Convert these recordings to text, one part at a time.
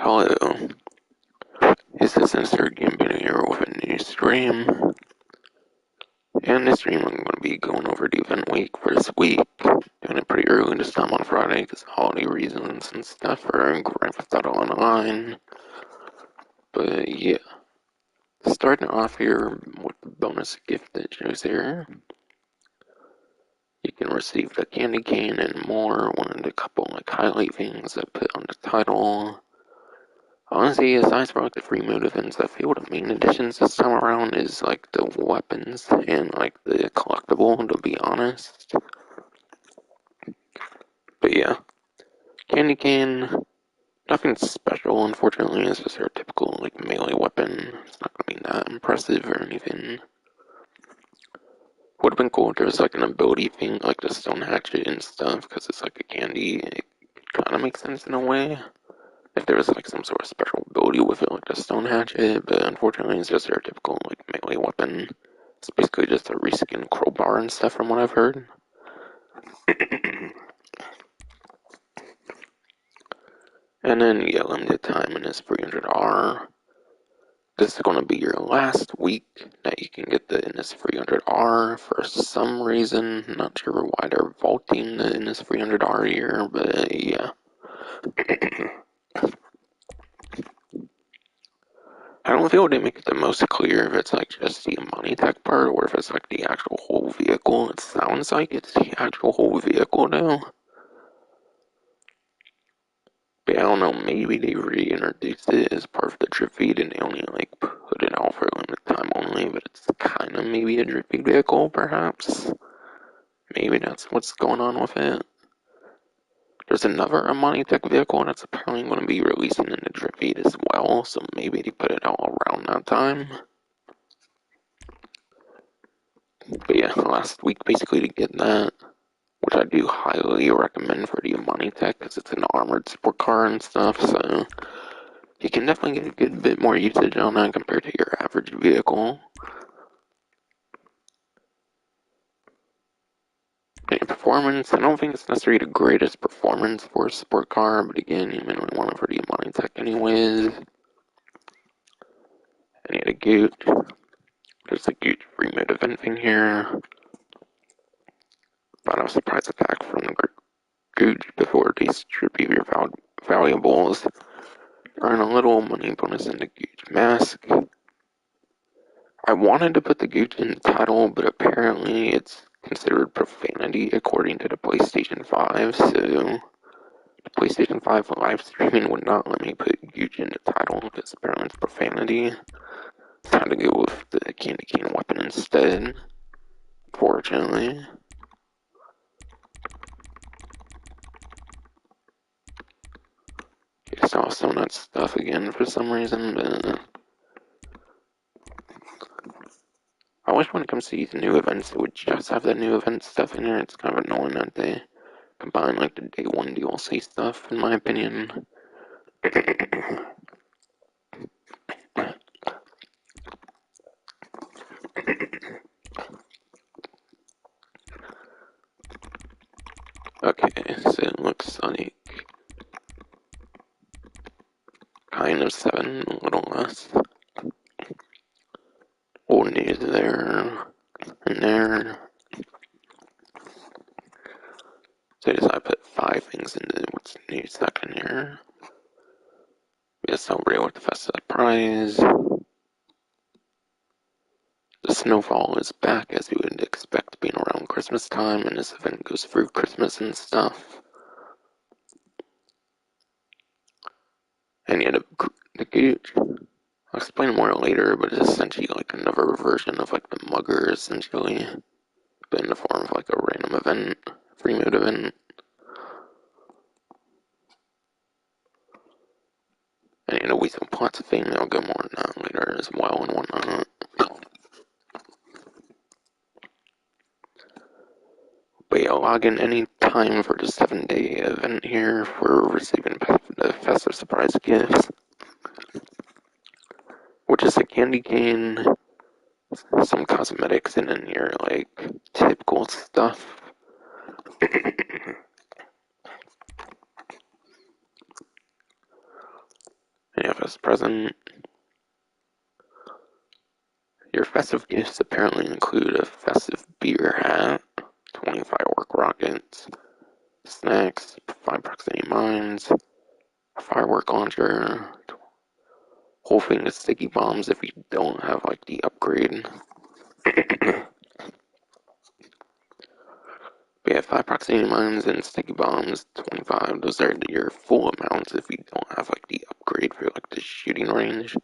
Hello, this is Mr. Gambino here with a new stream. And this stream I'm going to be going over the event week for this week. Doing it pretty early this time on Friday because of holiday reasons and stuff for Grand Theft Auto Online. But yeah, starting off here with the bonus gift that shows here. You can receive the candy cane and more, one of the couple highlight things I put on the title. Honestly, aside from the free mode events, I feel the main additions this time around is the weapons and the collectible, to be honest. But yeah, candy cane, nothing special, unfortunately. It's just their typical melee weapon. It's not gonna be that impressive or anything. Would have been cool if there was an ability thing like the stone hatchet and stuff, because it's a candy. It kind of makes sense in a way. If there was some sort of special ability with it, like the stone hatchet, but unfortunately it's just their typical melee weapon. It's basically just a reskin crowbar and stuff from what I've heard. And then yeah, limited time in this 300R. This is going to be your last week that you can get the Innis 300R for some reason. Not sure why they're vaulting the Innis 300R here, but yeah. I don't feel they make it the most clear if it's just the money tech part or if it's the actual whole vehicle. It sounds like it's the actual whole vehicle though. But I don't know, maybe they reintroduced it as part of the drip feed and they only put it out for a limited time only, but it's kind of maybe a drip feed vehicle perhaps. Maybe that's what's going on with it. There's another Amani Tech vehicle that's apparently going to be releasing in the drip feed as well, so maybe they put it out around that time. But yeah, last week basically to get that, which I do highly recommend for the Amani Tech because it's an armored sport car and stuff, so you can definitely get a good bit more usage on that compared to your average vehicle. And performance, I don't think it's necessarily the greatest performance for a sport car, but again, you mainly want it for the Amani Tech anyways. I need a Gooch. There's a Gooch free mode event thing here. But I'm surprised attack from the Gooch before they distribute your valuables. Earn a little money bonus in the Gooch mask. I wanted to put the Gooch in the title, but apparently it's considered profanity according to the PlayStation 5, so the PlayStation 5 live streaming would not let me put Gooch in the title because apparently it's profanity. So I had to go with the candy cane weapon instead, fortunately. I saw some of that stuff again for some reason, but I wish when it comes to these new events, it would just have the new event stuff in there. It's kind of annoying that they combine the day one DLC stuff, in my opinion. Okay, so it looks like kind of 7, a little less. Old news there, and there. So I decided to put 5 things into what's new section here. We just celebrate with the Festive surprise. The snowfall is back as you would expect being around Christmas time, and this event goes through Christmas and stuff. And yeah, the Gooch, I'll explain more later, but it's essentially another version of the Mugger, essentially, but in the form of a random event, free mode event. And you know, we some plots of thing, I'll go more on that later as well and whatnot. But yeah, log in any time for the 7-day event here for receiving the Festive surprise gifts, which is a candy cane, some cosmetics, and then your typical stuff. this present. Your festive gifts apparently include a festive beer hat, 20 firework rockets, snacks, 5 proximity mines, a firework launcher, whole thing of sticky bombs if you don't have like the upgrade. But yeah, 5 proximity mines and sticky bombs, 25. Those are your full amounts if you don't have like the upgrade for like the shooting range.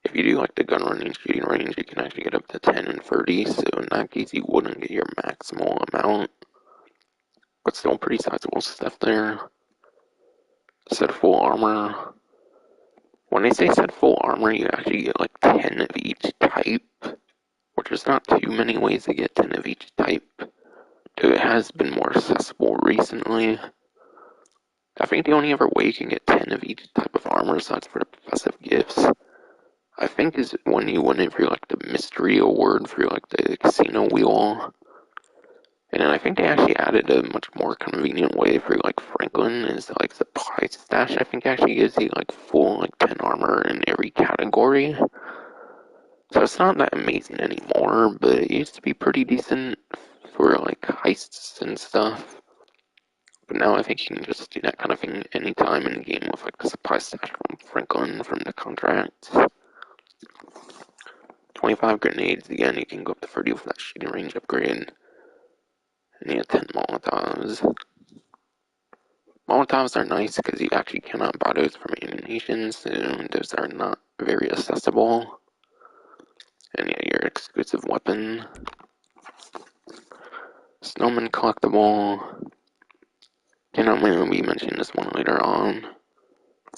If you do like the gun running shooting range, you can actually get up to 10 and 30, so in that case you wouldn't get your maximal amount. But still pretty sizable stuff there. Set full armor. When they say set full armor, you actually get like 10 of each type, which is not too many ways to get 10 of each type. It has been more accessible recently. I think the only other way you can get 10 of each type of armor, aside for the festive gifts, I think is when you win it for like the mystery award for like the casino wheel. And then I think they actually added a much more convenient way for like Franklin is like supply stash. I think actually gives you like full like 10 armor in every category. So it's not that amazing anymore, but it used to be pretty decent for like heists and stuff. But now I think you can just do that kind of thing anytime in the game with like the supply stash from Franklin from the contracts. 25 grenades, again, you can go up to 30 with that shooting range upgrade. And you have 10 Molotovs. Molotovs are nice because you actually cannot buy those from ammunition, so those are not very accessible. And yeah, your exclusive weapon. Snowman collectible. Cannot maybe mention this one later on.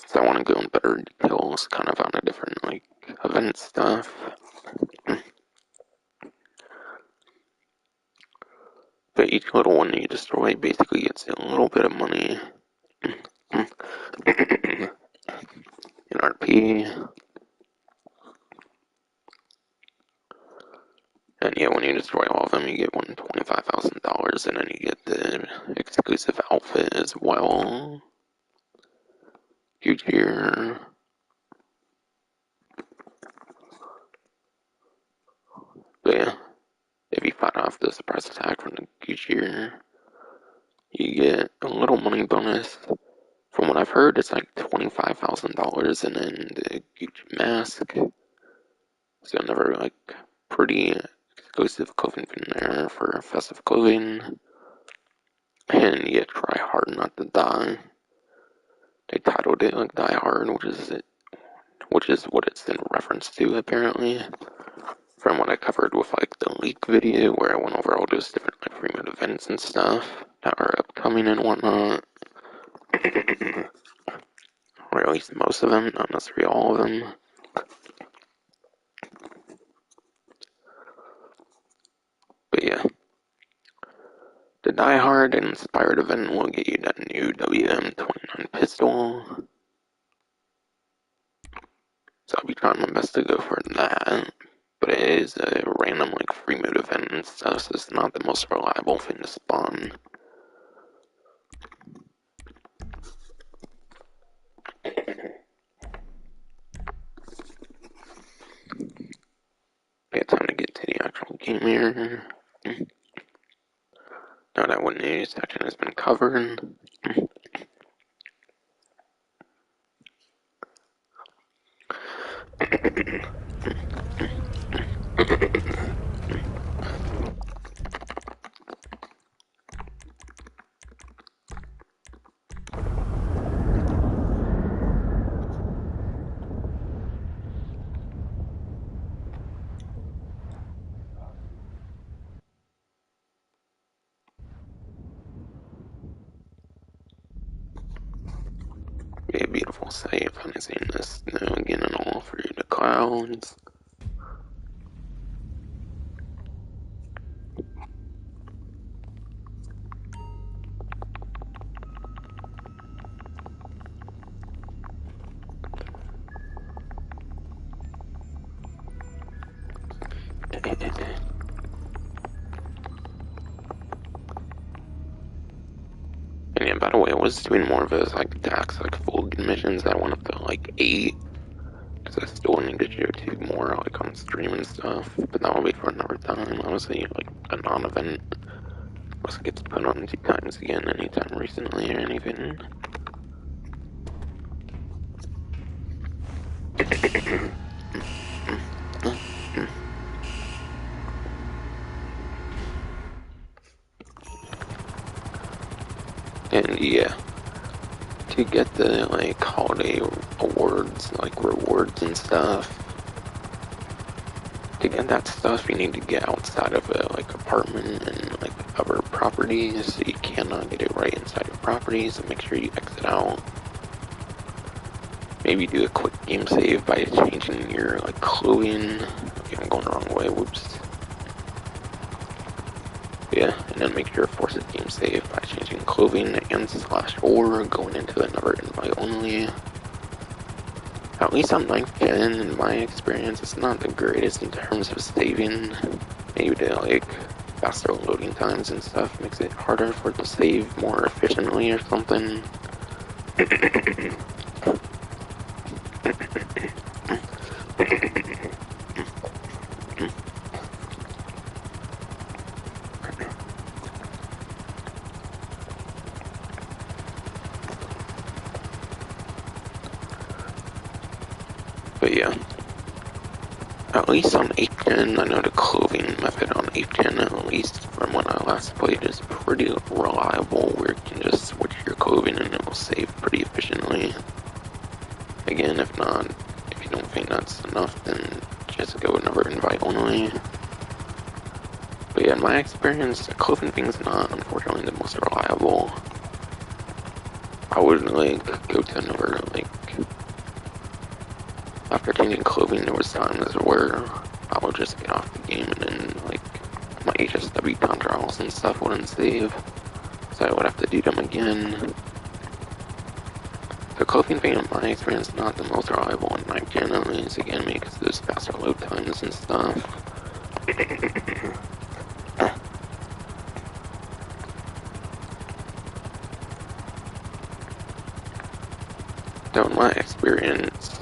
So I want to go in better details, kind of on a different, like, event stuff. But each little one you destroy basically gets a little bit of money. In RP. And yeah, when you destroy all of them, you get $125,000, and then you get the exclusive outfit as well. Huge gear. But yeah, if you fight off the surprise attack from the Gucci, you get a little money bonus. From what I've heard, it's like $25,000 and then the Gucci mask. So another like pretty exclusive clothing in there for festive clothing. And you try hard not to die. They titled it like Die Hard, which is what it's in reference to apparently. From what I covered with like the leak video where I went over all those different like free mode events and stuff that are upcoming and whatnot. Or at least most of them, not necessarily all of them. But yeah. The Die Hard inspired event will get you that new WM-29 pistol. So I'll be trying my best to go for that. But it is a random like free mode event and stuff, so it's not the most reliable thing to spawn. Yeah, time to get to the actual game here. Now that one news section has been covered. Be a beautiful sight, finally seeing the snow again and all through the clouds. And yeah, by the way, I was doing more of those like attacks, like full missions that went up to like 8. because I still need to do more like on stream and stuff, but that will be for another time. Honestly, like a non-event must get put on 2 times again anytime recently or anything. And yeah, to get the like holiday awards, like rewards and stuff, to get that stuff you need to get outside of a like apartment and like other properties. So you cannot get it right inside your property, so make sure you exit out. Maybe do a quick game save by changing your like clothing. Okay, I'm going the wrong way, whoops. Yeah, and then make sure to force a game save by changing clothing and / or going into another invite only. At least on 9th gen, in my experience, it's not the greatest in terms of saving. Maybe the like faster loading times and stuff makes it harder for it to save more efficiently or something. But yeah, at least on 8th gen, I know the clothing method on 8th gen, at least from when I last played, is pretty reliable, where you can just switch your clothing and it will save pretty efficiently. Again, if not, if you don't think that's enough, then just go another invite only. But yeah, in my experience, the clothing thing's not, unfortunately, the most reliable. I would, like, go to another, like, after changing clothing, there was times where I would just get off the game and then, like, my HSW contrails and stuff wouldn't save, so I would have to do them again. The clothing thing, in my experience, not the most reliable in 9th gen, at least, again, because there's faster load times and stuff. Though in my experience,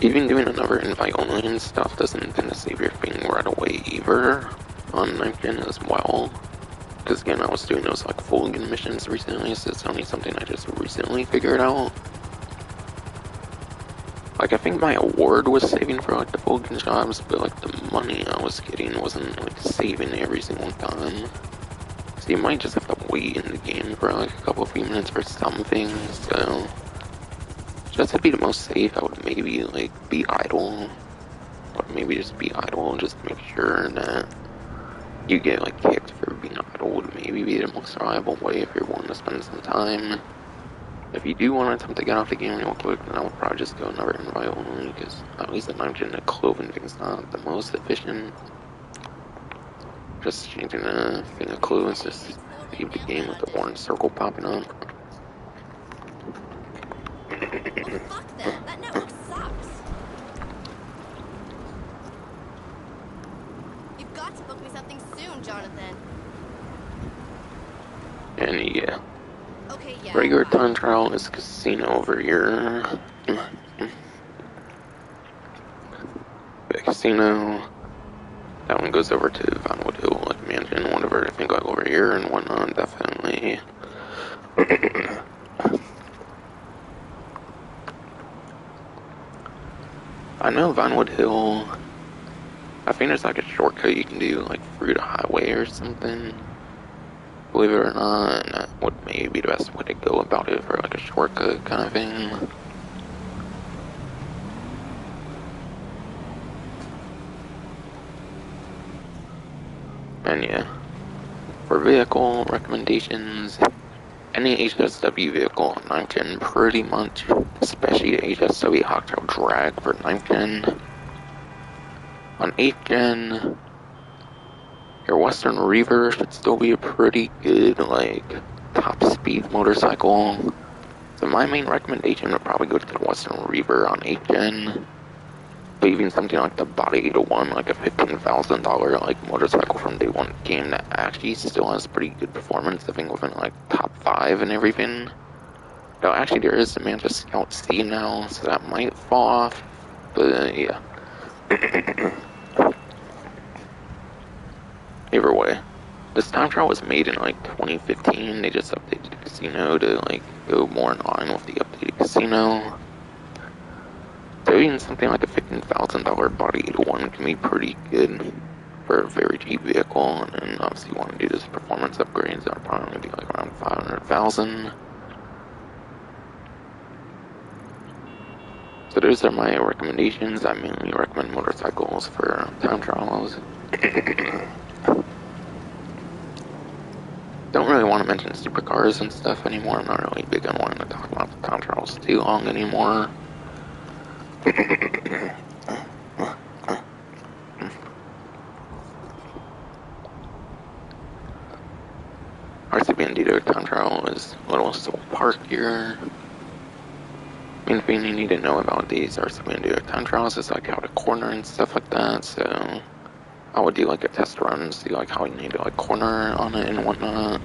even doing another invite only and stuff doesn't tend to save your thing right away either on 9th gen as well. Because again, I was doing those like full game missions recently, so it's only something I just recently figured out. Like I think my award was saving for like the full game jobs, but like the money I was getting wasn't like saving every single time. So you might just have to wait in the game for like a few minutes for some things, so just to be the most safe, I would maybe like be idle. Or maybe just be idle and just make sure that you get like kicked for being idle would maybe be the most reliable way if you're wanting to spend some time. If you do want to attempt to get off the game real quick, then I would probably just go another invite only, because at least the 9th gen clothing thing's not the most efficient. Just changing a thing of clothes just leave the game with the orange circle popping up. Well, fuck that. That network sucks. You've got to book me something soon, Jonathan. And yeah. Okay, yeah. Regular time trial is casino over here. The casino. That one goes over to Vinewood Hill, like mansion, whatever. I think like over here and whatnot, definitely. I know Vinewood Hill. I think there's like a shortcut you can do, like through the highway or something. Believe it or not, and that would maybe be the best way to go about it for like a shortcut kind of thing. And yeah, for vehicle recommendations, any HSW vehicle on 9th gen pretty much, especially the HSW Hawktail Drag for 9th gen. On 8th gen, your Western Reaver should still be a pretty good, like, top speed motorcycle. So my main recommendation would probably go to the Western Reaver on 8th gen. But even something like the Body 801, like a $15,000 like motorcycle from day one game that actually still has pretty good performance, I think within like top 5 and everything. No, actually, there is a Manta Scout C now, so that might fall off. But yeah. Either way, this time trial was made in like 2015. They just updated the casino to like go more in line with the updated casino. So even something like a $15,000 body one can be pretty good for a very cheap vehicle. And then obviously you want to do this performance upgrades, that'll probably be like around 500,000. So those are my recommendations. I mainly recommend motorcycles for time trials. Don't really want to mention supercars and stuff anymore. I'm not really big on wanting to talk about the time trials too long anymore. RC Bandito time trial is a little Soul Park here. Main thing you need to know about these RC Bandito time trials is like how to corner and stuff like that. So I would do like a test run, see like how you need to like corner on it and whatnot.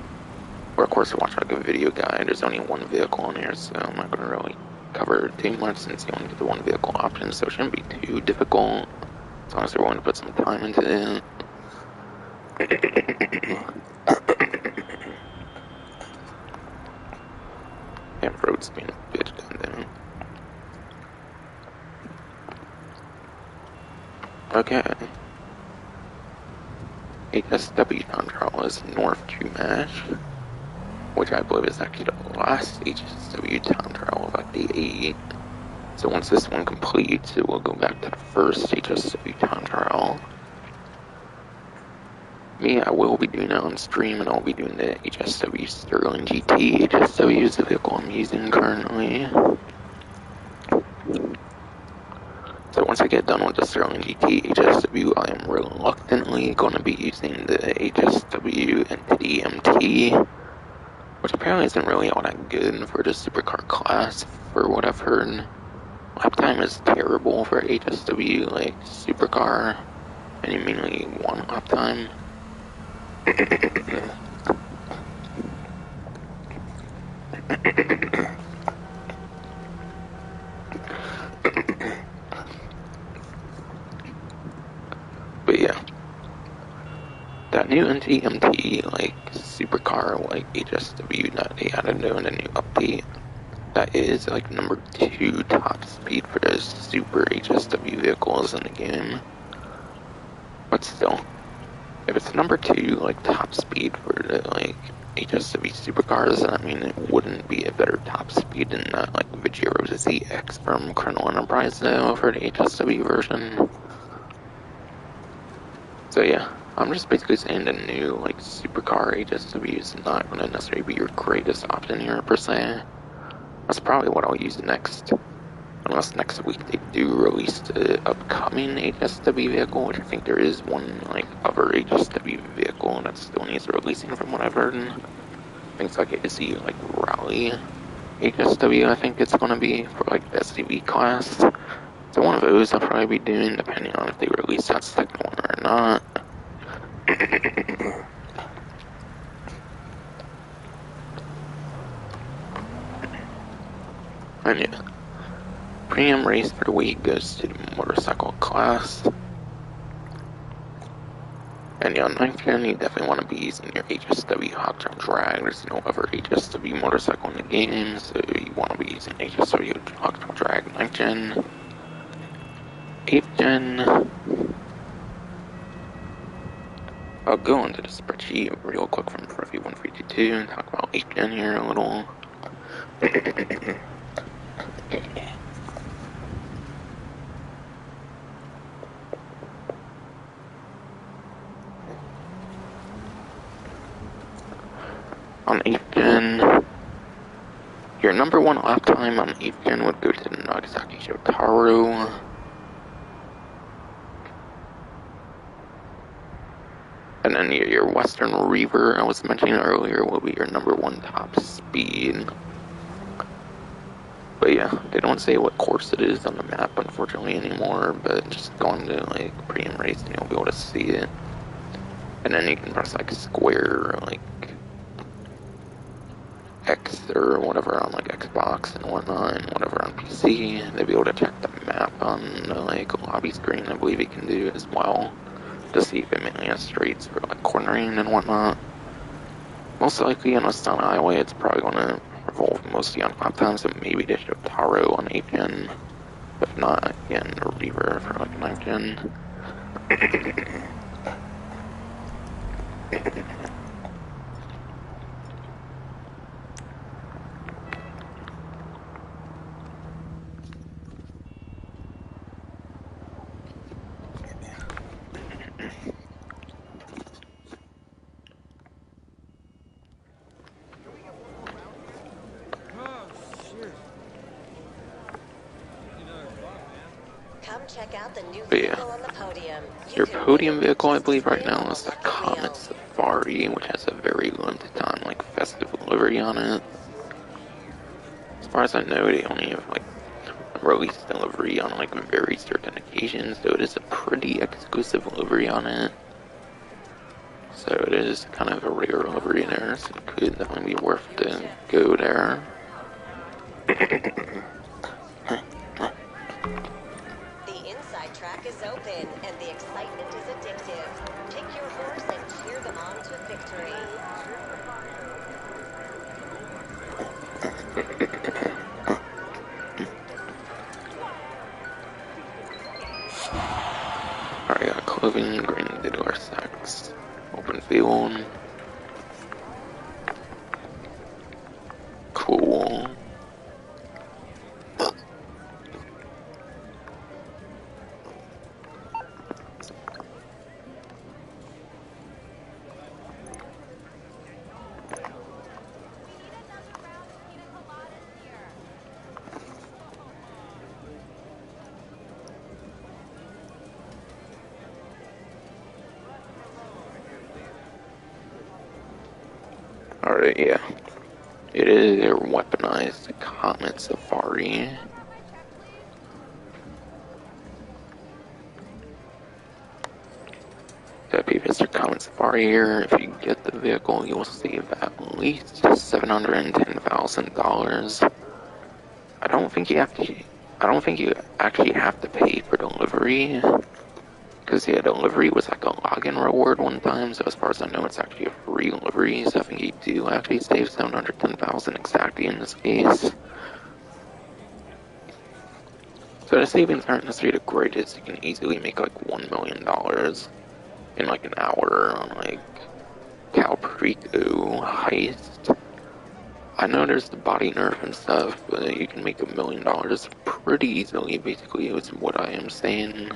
Or of course watch like a video guide. There's only one vehicle on here, so I'm not gonna really cover too much since you only get the one vehicle option, so it shouldn't be too difficult as long as you're willing to put some time into it. And roads being a bitch down there. Okay. HSW time trial is North Chumash, which I believe is actually the last HSW time trial of like the 8. So once this one completes, it will go back to the first HSW time trial. Me, I will be doing it on stream, and I'll be doing the HSW Sterling GT. HSW is the vehicle I'm using currently. So once I get done with the Sterling GT HSW, I am reluctantly going to be using the HSW Entity MT, which apparently isn't really all that good for the supercar class, for what I've heard. Lap time is terrible for HSW, like supercar, and you mainly want lap time. But yeah, that new NTMT, like supercar, like HSW that they added in a new update, that is like number 2 top speed for the super HSW vehicles in the game. But still, if it's number 2 like top speed for the like HSW supercars, then I mean it wouldn't be a better top speed than that like Vigero ZX from Colonel Enterprise though for the HSW version. So yeah, I'm just basically saying the new like supercar HSW is not going to necessarily be your greatest option here per se. That's probably what I'll use next. Unless next week they do release the upcoming HSW vehicle, which I think there is one like other HSW vehicle that still needs releasing from what I've heard. Things like the like Rally HSW, I think it's going to be for like the SUV class. So one of those I'll probably be doing depending on if they release that second one or not. And yeah, premium race for the week goes to the motorcycle class. And yeah, on 9th gen, you definitely want to be using your HSW Hawktown Drag. There's no other HSW motorcycle in the game, so you want to be using HSW Hawktown Drag 9th gen. 8th gen, I'll go into the spreadsheet real quick from Review 1322 and talk about 8th gen here a little. On 8th gen, your number 1 lap time on 8th gen would go to Nagasaki Shotaro. And then your Western Reaver I was mentioning earlier will be your number 1 top speed. But yeah, they don't say what course it is on the map unfortunately anymore, but just go into like premium race and you'll be able to see it. And then you can press like square or like X or whatever on like Xbox and whatnot, and whatever on PC. They'd be able to check the map on the like lobby screen. I believe you can do as well to see if it mainly has streets for like cornering and whatnot. Most likely, unless it's on a highway, it's probably going to revolve mostly on pop times, so maybe they should have Taro on 8 gen. If not, again, a Reaver for like 9 gen. Come check out the new But yeah, vehicle on the podium. You your can podium literally vehicle, I just believe right trail now, on is the like a Comet wheel. Safari, which has a very limited time, like, festive livery on it. As far as I know, they only have, like, release delivery on, like, very certain occasions, so it is a pretty exclusive livery on it. So it is kind of a rare livery there, so it could definitely be worth to go there. The inside track is open and the excitement is addictive. Pick your horse and cheer them on to victory. Alright, got clothing, green diddler sacks, open field. Cool. Alright, yeah. It is a weaponized Comet Safari. So if you visit Comet Safari here, if you get the vehicle, you'll save at least $710,000. I don't think you actually have to pay for delivery. Because, yeah, delivery was like a login reward one time, so as far as I know, it's actually a free delivery, so I think you do actually save $710,000 exactly in this case. So the savings aren't necessarily the greatest. You can easily make like $1 million in like an hour on like Calprico heist. I know there's the body nerf and stuff, but you can make $1 million pretty easily, basically, is what I am saying.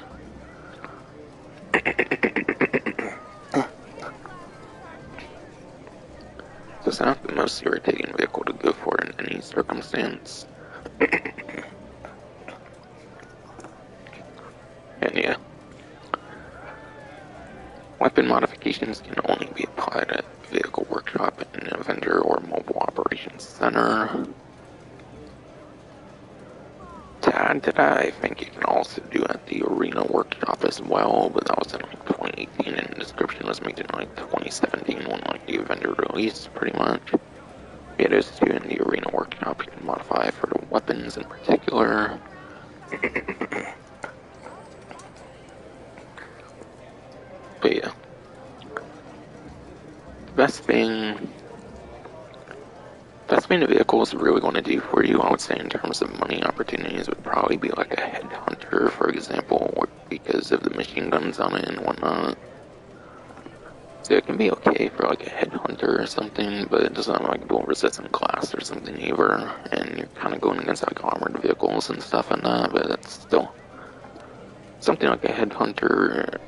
So it's not the most irritating vehicle to go for in any circumstance. And yeah, weapon modifications can only be applied at vehicle workshop in a vendor or mobile operations center. To add to that, I think you can also do at the arena workshop as well, but that was in like 2018 and the description was made in like 2017 when like the vendor released pretty much. Yeah, there's two in the arena workshop you can modify for the weapons in particular. But yeah, the best thing the vehicle is really going to do for you, I would say, in terms of money opportunities, would probably be like a headhunter, for example, because of the machine guns on it and whatnot. So it can be okay for like a headhunter or something, but it doesn't have like dual resistant class or something either, and you're kind of going against like armored vehicles and stuff and that, but it's still something like a headhunter,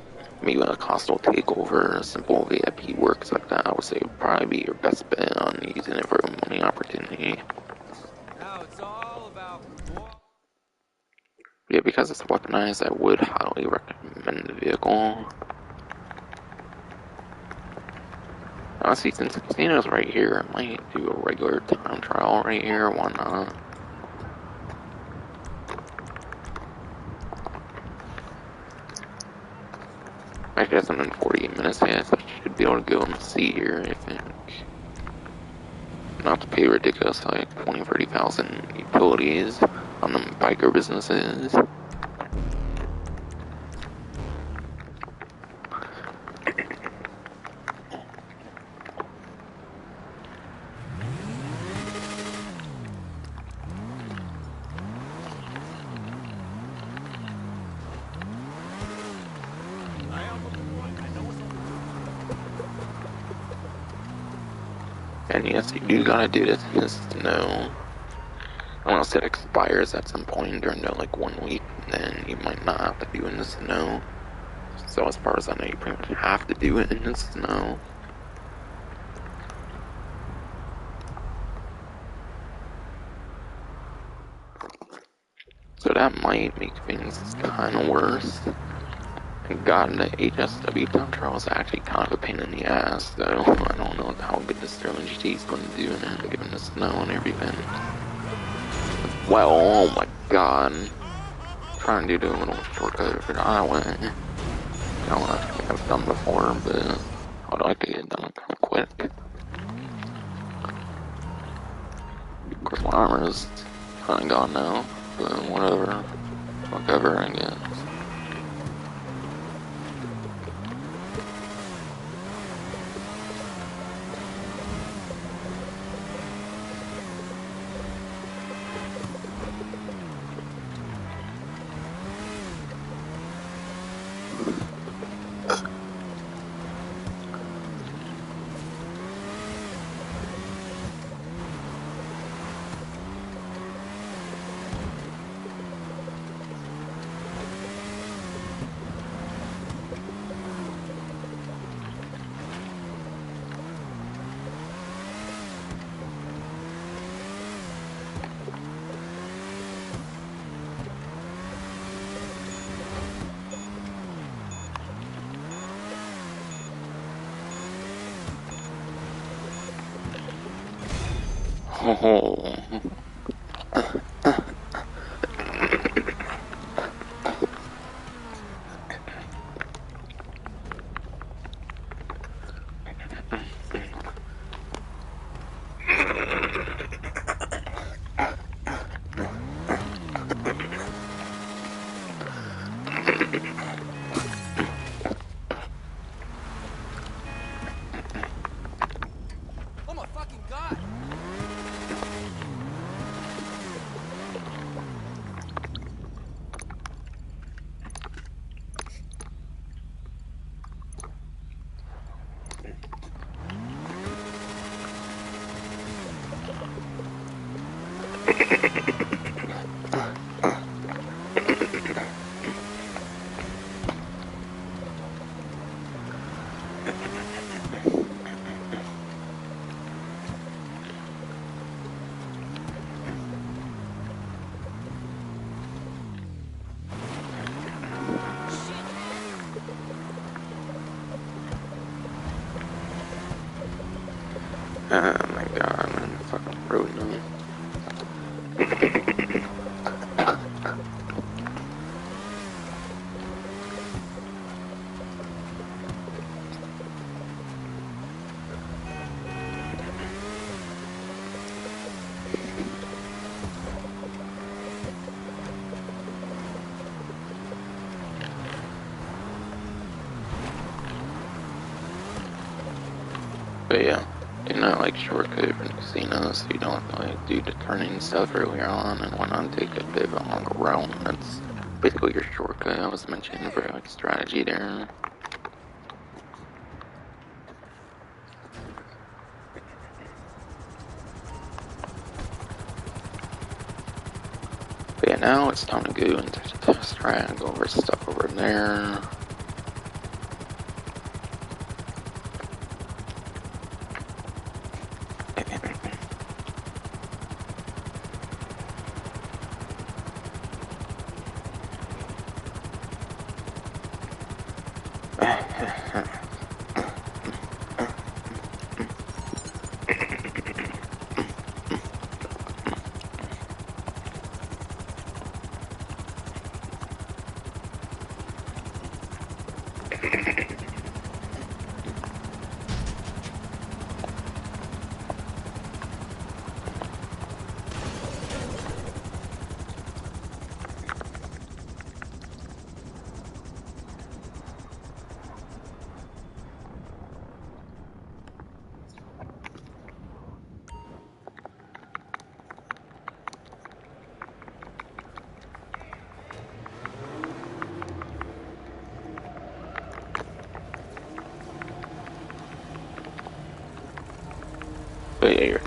maybe like hostile takeover, simple VIP works like that. I would say would probably be your best bet on using it for a money opportunity. Now it's all about. Yeah, because it's weaponized, I would highly recommend the vehicle. Honestly, since Casino's right here, I might do a regular time trial right here, why not? Actually, that's in 48 minutes, yeah, so I should be able to go and see here, I think. not to pay ridiculous like 20, 30,000 utilities on them biker businesses. And yes, you do gotta do this in the snow. Unless it expires at some point during the like 1 week, then you might not have to do it in the snow. So as far as I know, you pretty much have to do it in the snow. So that might make things kind of worse. And God, the HSW time trial is actually kind of a pain in the ass, so I don't know how good the Sterling GT is going to do in it, given the snow and everything. Well, oh my God. Trying to do a little shortcut for the highway. You know, I think I've done before, but I'd like to get it done kind of quick. Of course, my armor is kind of gone now, but whatever. Whatever, I guess. Oh. Oh my fucking god! Oh my God, man, fucking ruined them. But yeah, you know, like shortcut from casinos, so you don't have to like do the turning stuff earlier on and whatnot, take a bit of a longer route. That's basically your shortcut I was mentioning for like strategy there. But yeah, now it's time to go into the test track, go over stuff over there.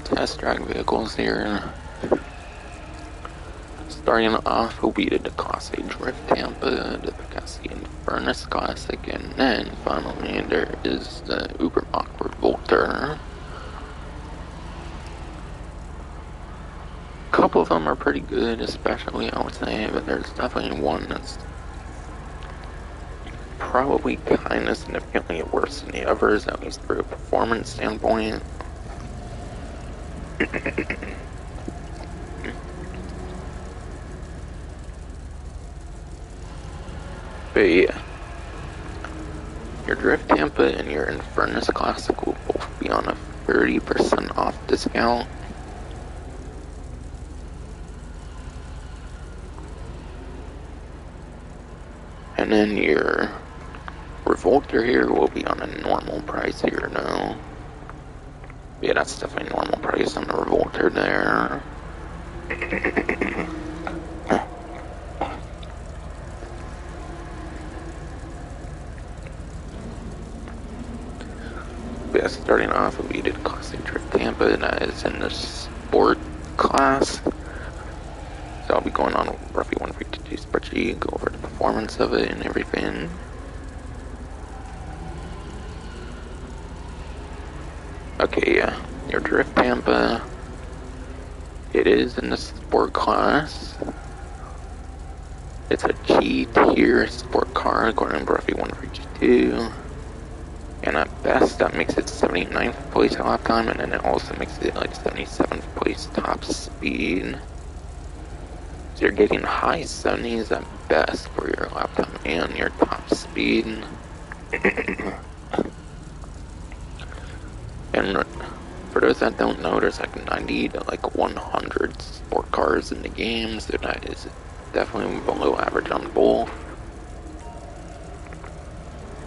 test drag vehicles here. Starting off will be the Classic Drift Tampa, the Picasso Furnace Classic, and then finally there is the Ubermacht Revolter. A couple of them are pretty good, especially I would say, but there's definitely one that's probably kind of significantly worse than the others, at least from a performance standpoint. But yeah, your Drift Tampa and your Infernus Classic will both be on a 30% off discount. And then your Revolter here will be on a normal price here now. Yeah, that's definitely normal price on the Revolter there. Yeah, starting off, we did Classic Drift Tampa, and that is in the Sport class. So I'll be going on roughly 152 spreadsheet, go over the performance of it and everything. Okay, yeah, your Drift Tampa, it is in the Sport class. It's a G tier sport car, according to roughly 152. And at best, that makes it 79th place at lap time, and then it also makes it like 77th place top speed. So you're getting high 70s at best for your lap time and your top speed. And for those that don't know, there's like 90 to like 100 sport cars in the game, so that is definitely below average on both.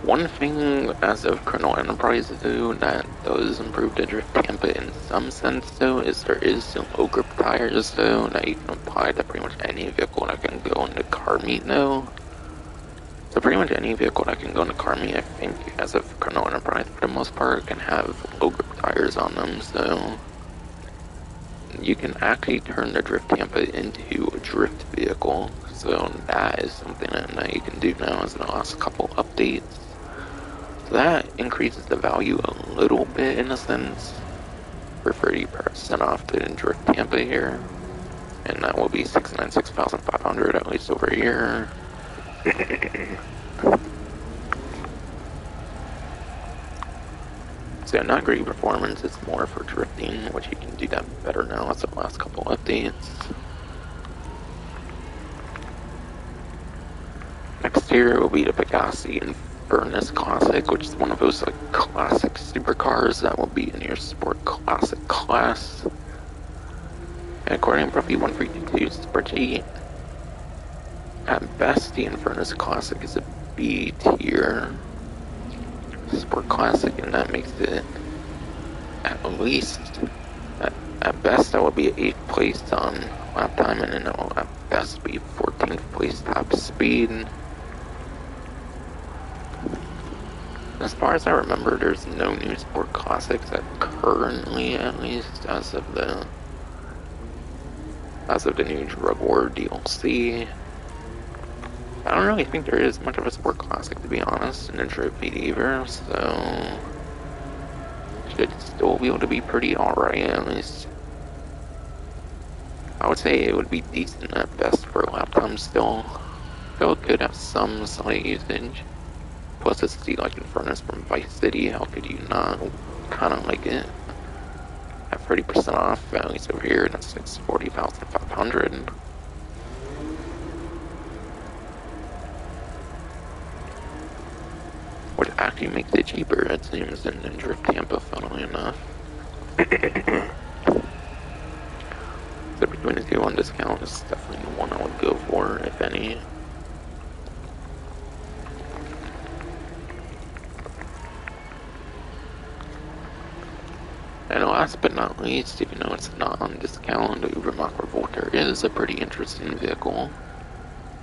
One thing as of Colonel Enterprise though that does improve the Drift Tampa in some sense though is there is some low grip tires though that you can apply to pretty much any vehicle that can go into car meet though. So pretty much any vehicle that can go into car meet, I think, as of Colonel Enterprise for the most part, can have low grip tires on them, so you can actually turn the Drift Tampa into a drift vehicle. So that is something that you can do now as the last couple updates. So that increases the value a little bit in a sense for 30% off the Drift Tampa here. And that will be 696,500 at least over here. So not great performance, it's more for drifting, which you can do that better now as the last couple updates. Next here will be the Pegassi Infernus Classic, which is one of those like classic supercars that will be in your Sport Classic class. And according to roughly 132 spreadsheet, at best the Infernus Classic is a B tier Sport Classic, and that makes it at least, at best that would be 8th place on lap time, and then it will at best be 14th place top speed. As far as I remember, there's no new Sport Classics that currently, at least, as of the new Drug War DLC. I don't really think there is much of a Sport Classic, to be honest, in the trophy either, so should still be able to be pretty alright, at least. I would say it would be decent at best for lap time still. Still could have some slight usage. Plus it's the like Infernus from Vice City, how could you not kinda like it? At 30% off, at least over here, that's 640,500. Which actually makes it cheaper, it seems, than Drift Tampa, funnily enough. So between the two on discount is definitely the one I would go for, if any. And last but not least, even though it's not on discount, the Ubermacht Revolter is a pretty interesting vehicle.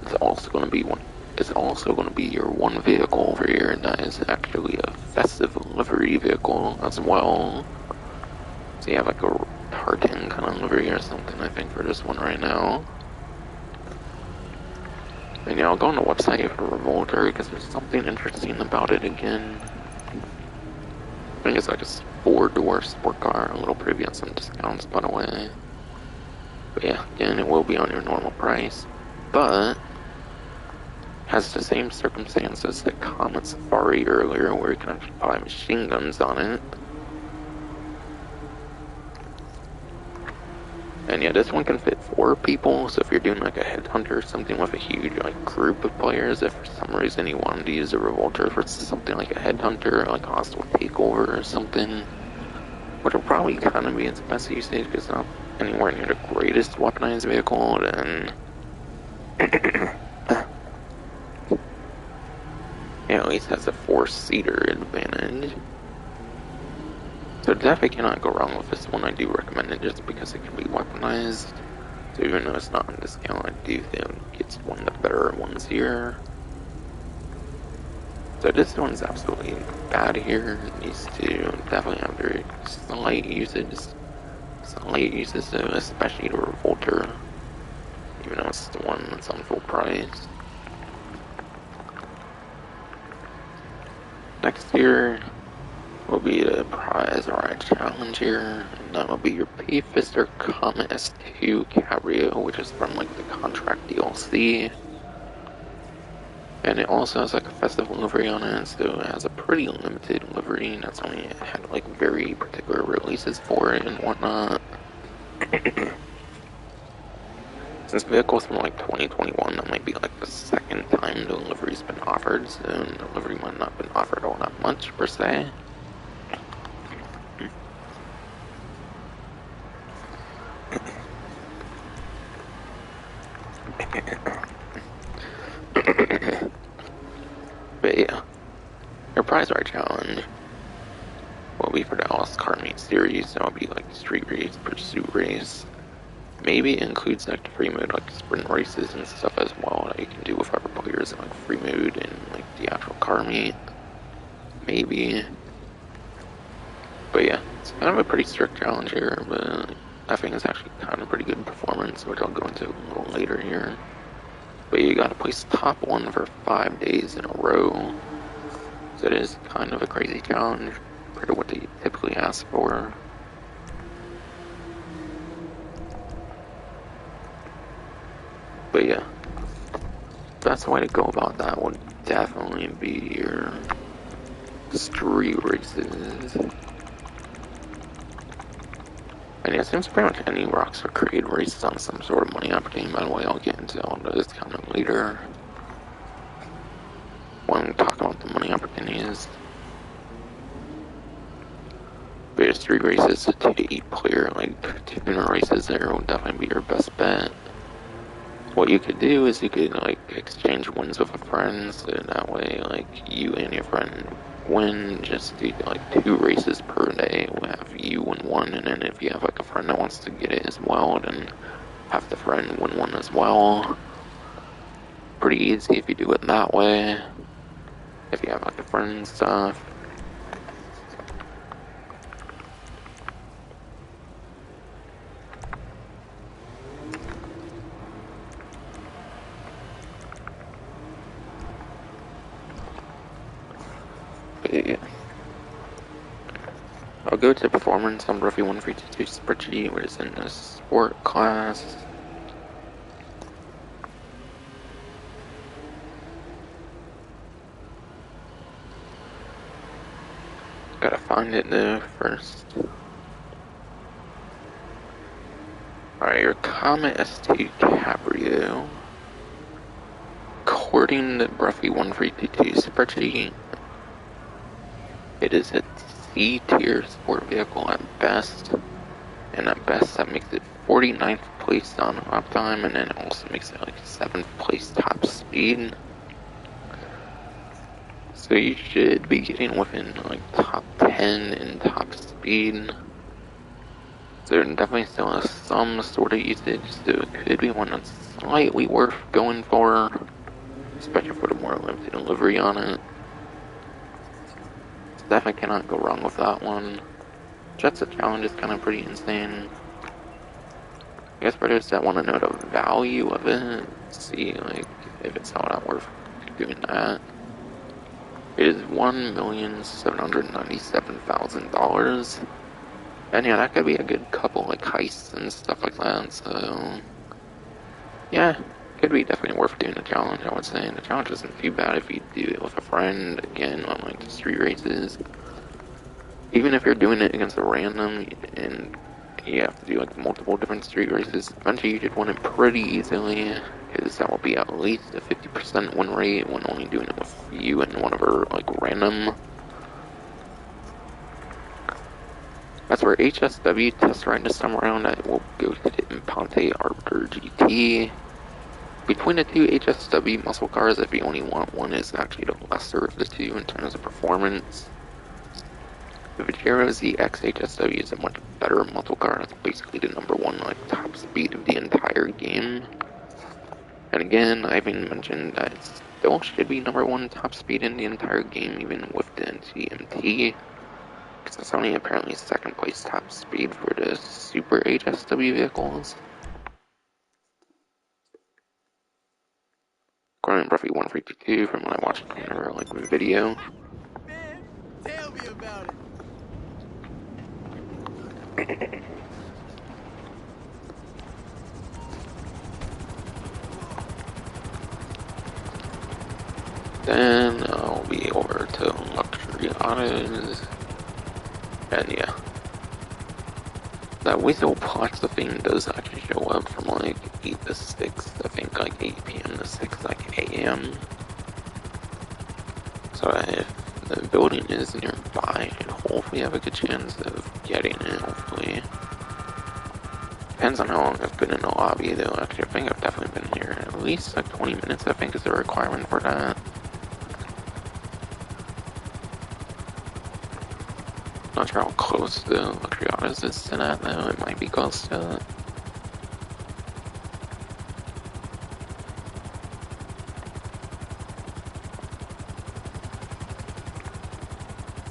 It's also going to be your one vehicle over here, and that is actually a Festive livery vehicle as well. So you have like a tartan kind of livery or something, I think, for this one right now. And yeah, I'll go on the website for Revolter because there's something interesting about it again. I think it's like a 4-door sport car, a little preview on some discounts, by the way. But yeah, again, it will be on your normal price, but has the same circumstances that Comet Safari earlier, where you can actually buy machine guns on it. And yeah, this one can fit 4 people, so if you're doing like a headhunter or something with a huge like group of players, if for some reason you wanted to use a revolter for something like a headhunter, like a hostile takeover or something, which will probably kind of be its best usage because it's not anywhere near the greatest weaponized vehicle, then it at least has a 4-seater advantage. So definitely cannot go wrong with this one. I do recommend it just because it can be weaponized. So even though it's not on discount, I do think it's one of the better ones here. So this one's absolutely bad here. It needs to definitely have very slight usage. So especially the Revolter. Even though it's the one that's on full price. Next here will be the prize ride challenge here, and that will be your P-Fister Comet S2 Cabrio, which is from like the contract DLC. And it also has like a festive livery on it, so it has a pretty limited livery, and that's only had like very particular releases for it and whatnot. Since vehicles from like 2021, that might be like the second time the livery's been offered, so the livery might not have been offered all that much per se. But yeah, your prize ride challenge will be for the Alice Car Meet series, so it'll be like street race, pursuit race. Maybe it includes like the free mode, like sprint races and stuff as well that you can do with other players in like free mode and like the actual car meet. Maybe. But yeah, it's kind of a pretty strict challenge here, but I think it's actually kind of pretty good performance, which I'll go into a little later here. But you gotta place top 1 for 5 days in a row. So it is kind of a crazy challenge compared to what they typically ask for. But yeah, that's the way to go about that. Would definitely be your street races. And yeah, it seems pretty much any Rockstar created races on some sort of money opportunity. By the way, I'll get into all this kind of later when we talk about the money opportunities. But yeah, street races, a 2 to 8 player, like tuner races there will definitely be your best bet. What you could do is you could like exchange wins with a friend, so that way like you and your friend win. Just do like 2 races per day. We'll have you win 1, and then if you have like a friend that wants to get it as well, then have the friend win 1 as well. Pretty easy if you do it that way. If you have like a friend and stuff. Yeah. I'll go to performance on Ruffy 152 spreadsheet, which is in the sport class. Gotta find it though first. Alright, your Comet S2 Cabrio. According to Ruffy 152 spreadsheet, it is a C-tier sport vehicle at best, and at best that makes it 49th place on uptime, and then it also makes it like 7th place top speed. So you should be getting within like top 10 in top speed. So there definitely still has some sort of usage, so it could be one that's slightly worth going for, especially for the more limited delivery on it. Definitely cannot go wrong with that one. Jet's a challenge is kind of pretty insane. I guess for those that want to know the value of it, see like if it's all that worth doing that. It is $1,797,000. And yeah, that could be a good couple like heists and stuff like that, so yeah, could be definitely worth doing the challenge, I would say. The challenge isn't too bad if you do it with a friend, again, on like the street races. Even if you're doing it against a random and you have to do like multiple different street races, eventually you should win it pretty easily, because that will be at least a 50% win rate when only doing it with you and one of our like random. As for HSW test ride this time around, I will go to the Impante Arbiter GT. Between the two HSW muscle cars, if you only want one, is actually the lesser of the two in terms of performance. The Vajero ZX HSW is a much better muscle car. It's basically the #1 like top speed of the entire game. And again, I even mentioned that it still should be #1 top speed in the entire game, even with the NCMT. Because it's only apparently second place top speed for the Super HSW vehicles. According to Bruffy 152 from when I watched her like video. Man, tell me about it. Then I'll be over to luxury autos. And yeah. That Weasel Plots the thing does actually show up from like 8 to 6, I think like 8 p.m. to 6 like a.m. So if the building is nearby, and hopefully have a good chance of getting it, hopefully. Depends on how long I've been in the lobby though, actually I think I've definitely been here at least like 20 minutes I think is the requirement for that. Not sure how close the luxury autos is to that though, it might be close to it.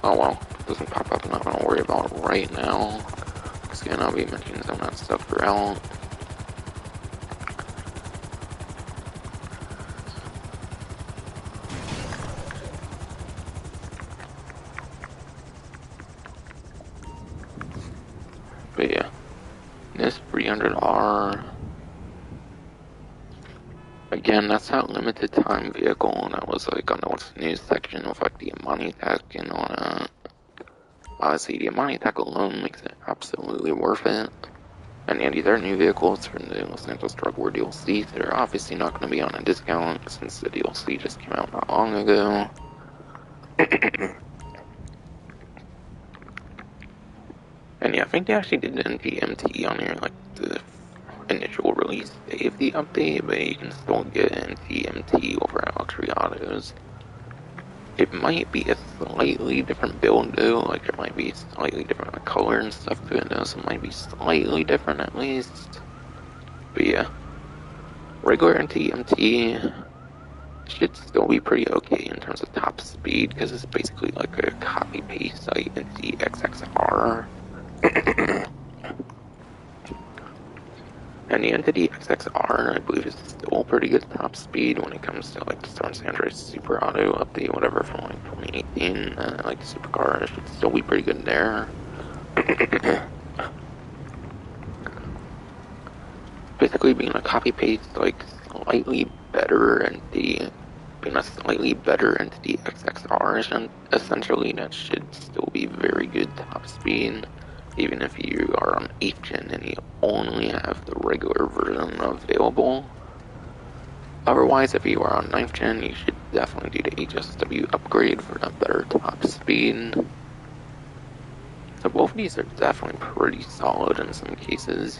Oh well, it doesn't pop up, I'm not gonna worry about it right now. Because again, I'll be mentioning some of that stuff throughout. But yeah, this 300R, again, that's that limited time vehicle, and that was like on the what's news section with like the Amani tech and all that. Honestly, the Amani tech alone makes it absolutely worth it. And yeah, these are new vehicles from the Los Santos Drug War DLC. They're obviously not going to be on a discount since the DLC just came out not long ago. And yeah, I think they actually did an NTMT on here, like the initial release day of the update, but you can still get NTMT over at Luxury Autos. It might be a slightly different build though, like there might be slightly different color and stuff to it though, so it might be slightly different at least. But yeah, regular NTMT should still be pretty okay in terms of top speed, because it's basically like a copy-paste like NT And the Entity XXR, I believe, is still pretty good top speed when it comes to like San Andreas Super Auto update, whatever, from like 2018. Like the supercar, it should still be pretty good there. Basically, being a copy paste, like slightly better entity, being a slightly better entity XXR, essentially, that should still be very good top speed. Even if you are on 8th gen and you only have the regular version available. Otherwise, if you are on 9th gen, you should definitely do the HSW upgrade for that better top speed. So both of these are definitely pretty solid in some cases.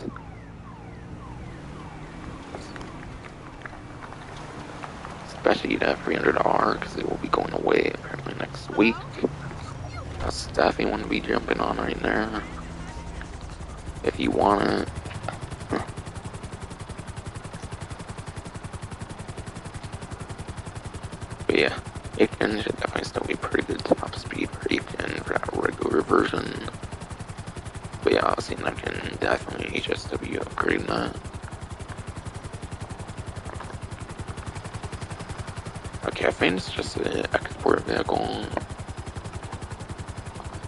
Especially that 300R, because it will be going away apparently next week. That's definitely one to be jumping on right there. If you want it. But yeah, 8th gen should definitely still be pretty good top speed for 8th gen for that regular version. But yeah, I was saying I can definitely HSW upgrade that. Okay, I think it's just an export vehicle.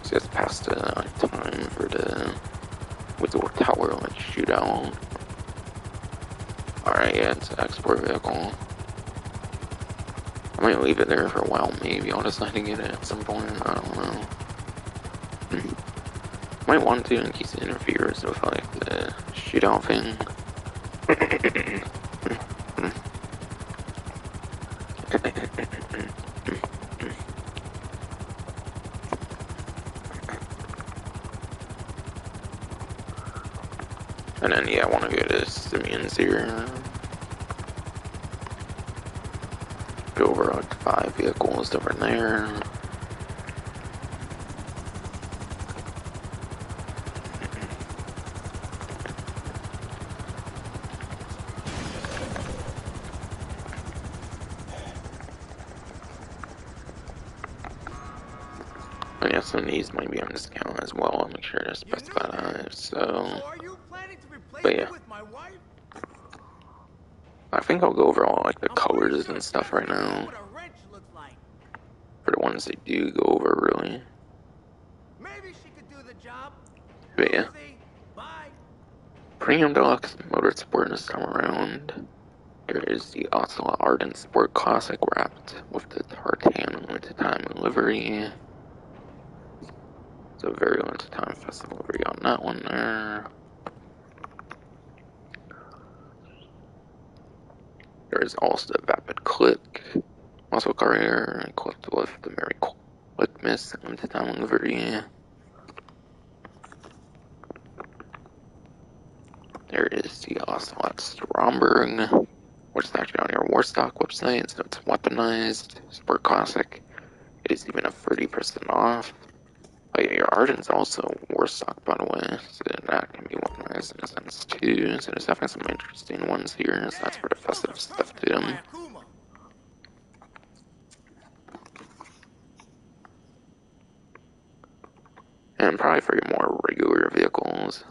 So it's past the time for the Wizard Tower like shootout. Alright, yeah, it's an export vehicle. I might leave it there for a while, maybe I'll decide to get it at some point, I don't know. Might want to in case it interferes with like the shootout thing. And then yeah, I want to go to Simeon's here. Go over like 5 vehicles over there. And yeah, some of these might be on discount as well. I'll make sure to You knew specify that. that. So, Are you planning to replace but me yeah, with my wife? I think I'll go over all like the I'm pretty colors sure and stuff right Festive knows now what a wrench looks like. for the ones they do go over really. Maybe she could do the job. But We'll yeah, see. Bye. Premium Deluxe Motorsport this time around. There is the Ocelot Ardent Sport Classic wrapped with the Tartan limited time livery. So very limited time festival livery on that one there. There's also the Vapid Click muscle car here, equipped with the Merry Clickmas limited time livery. There is the Ocelot Stromberg, which is actually on your Warstock website, so it's weaponized, Sport Classic. It is even a 30% off. Oh yeah, your Arden's also Warstock, by the way, so that can be weaponized in a sense too. So there's definitely some interesting ones here, so that's Damn, for the those festive are stuff perfect for too. my Akuma. And probably for your more regular vehicles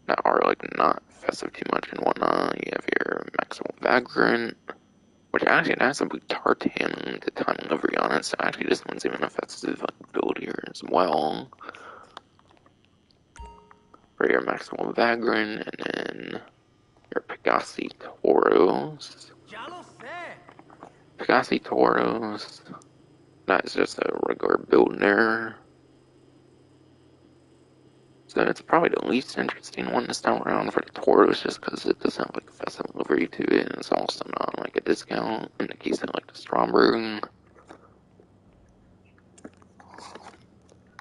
that are like not festive too much and whatnot, you have your Maximum Vagrant, which actually has a Tartan to time livery on it, so actually this one's even a festive like, build here as well. For your Maximum Vagrant, and then your Pegasi Toros. Jalo said. Pegasi Toros. That's just a regular build there. So it's probably the least interesting one this time around for the Toros, just because it doesn't have like a festive livery to it, and it's also not like a discount in the case of like the Stromberg.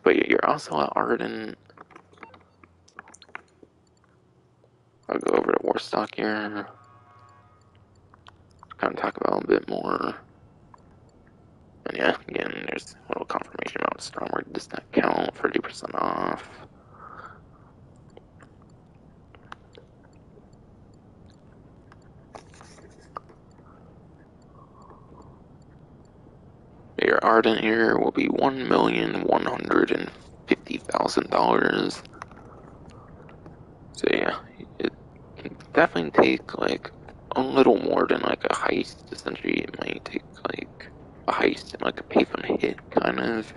But yeah, you're also at Arden. I'll go over to Warstock here. Kind of talk about a bit more. And yeah, again, there's a little confirmation about Stromberg discount count, 30% off. Your Arden here will be $1,150,000. So yeah, it can definitely take like a little more than like a heist. Essentially, it might take like a heist and like a pay from hit kind of.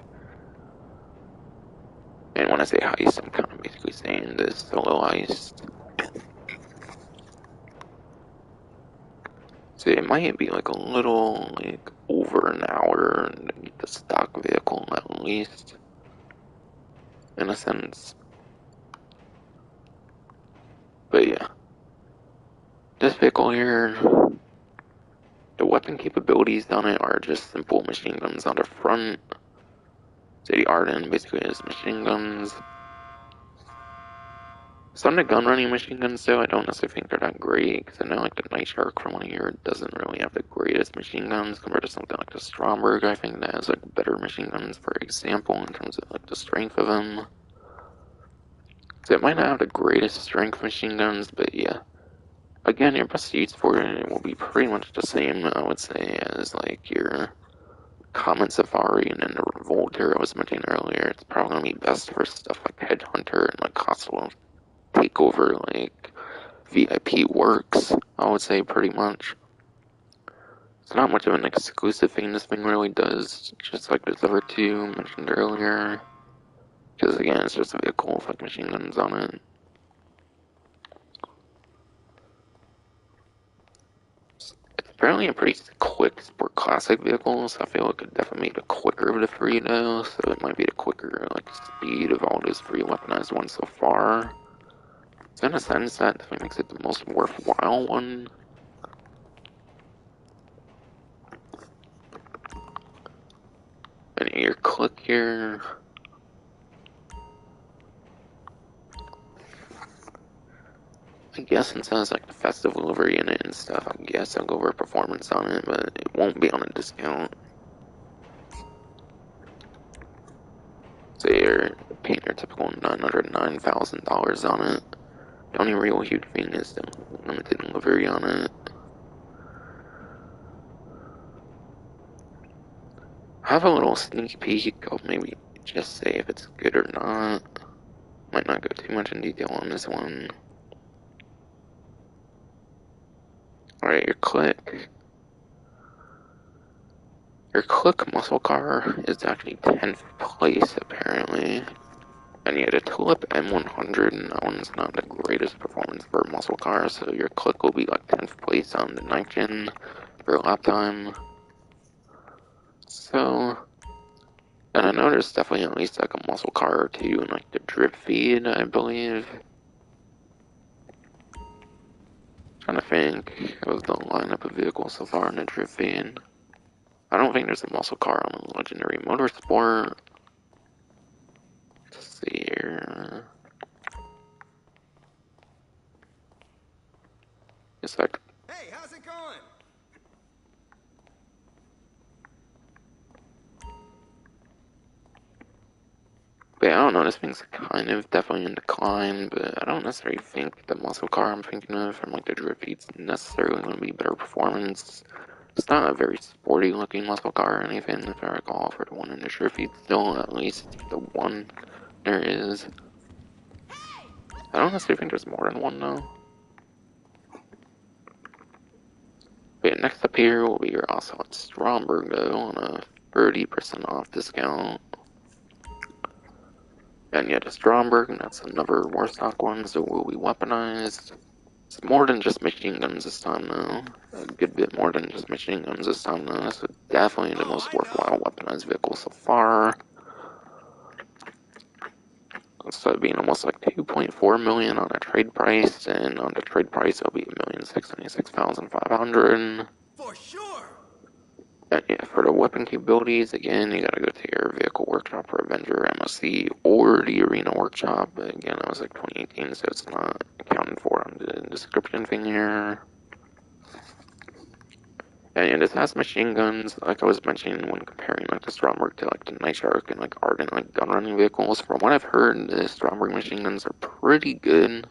And when I say heist, I'm kind of basically saying this solo heist. So it might be like a little like over an hour to get the stock vehicle at least, in a sense. But yeah, this vehicle here, the weapon capabilities on it are just simple machine guns on the front. So the Arden basically is machine guns. Some of the gun running machine guns, though, I don't necessarily think they're that great, because I know like the Night Shark from 1 year doesn't really have the greatest machine guns compared to something like the Stromberg. I think that has like better machine guns, for example, in terms of like the strength of them. So it might not have the greatest strength machine guns, but yeah. Again, your best use for it will be pretty much the same, I would say, as like your Comet Safari and then the Revolter I was mentioning earlier. It's probably gonna be best for stuff like Headhunter and like Hostile Takeover, like VIP Works, I would say pretty much. It's not much of an exclusive thing this thing really does, just like the other two mentioned earlier. Because again, it's just a vehicle with like machine guns on it. It's apparently a pretty quick sport classic vehicle, so I feel it could definitely be the quicker of the three though, so it might be the quicker like speed of all those three weaponized ones so far. So in a sense, that definitely makes it the most worthwhile one. And your click here. I guess since it has like the Festive livery in it and stuff, I guess I'll go over performance on it, but it won't be on a discount. So you're paying your typical $909,000 on it. The only real huge thing is the limited livery on it. Have a little sneak peek. I'll maybe just say if it's good or not. Might not go too much in detail on this one. Alright, your click. Your click muscle car is actually 10th place apparently. And yet a Tulip M100, and that one's not the greatest performance for a muscle car, so your click will be like 10th place on the 9th gen for lap time. So, and I know there's definitely at least like a muscle car or two in like the drip feed, I believe. Trying to think of the lineup of vehicles so far in the drip feed. I don't think there's a muscle car on the Legendary Motorsport. Let's see here. It's like, Hey, how's it going? but I don't know, this thing's kind of definitely in decline, but I don't necessarily think the muscle car I'm thinking of from like the drip feed's necessarily going to be better performance. It's not a very sporty looking muscle car or anything, if I recall, for the one in the drip feed still, at least the one there is. I don't necessarily think there's more than one though. But next up here will be your Ocelot Stromberg though, on a 30% off discount. And yet a Stromberg, and that's another Warstock one, so will be weaponized. It's more than just machine guns this time though. A good bit more than just machine guns this time though, so definitely the most worthwhile weaponized vehicle so far. Instead of being almost like 2.4 million on a trade price, and on the trade price it'll be 1,676,500. For sure. And yeah, for the weapon capabilities, again, you gotta go to your Vehicle Workshop for Avenger, MSC, or the Arena Workshop. But again, that was like 2018, so it's not accounted for on the description thing here. And this has machine guns, like I was mentioning when comparing like the Stromberg to like the Night Shark and like Ardent like gun running vehicles. From what I've heard, the Stromberg machine guns are pretty good.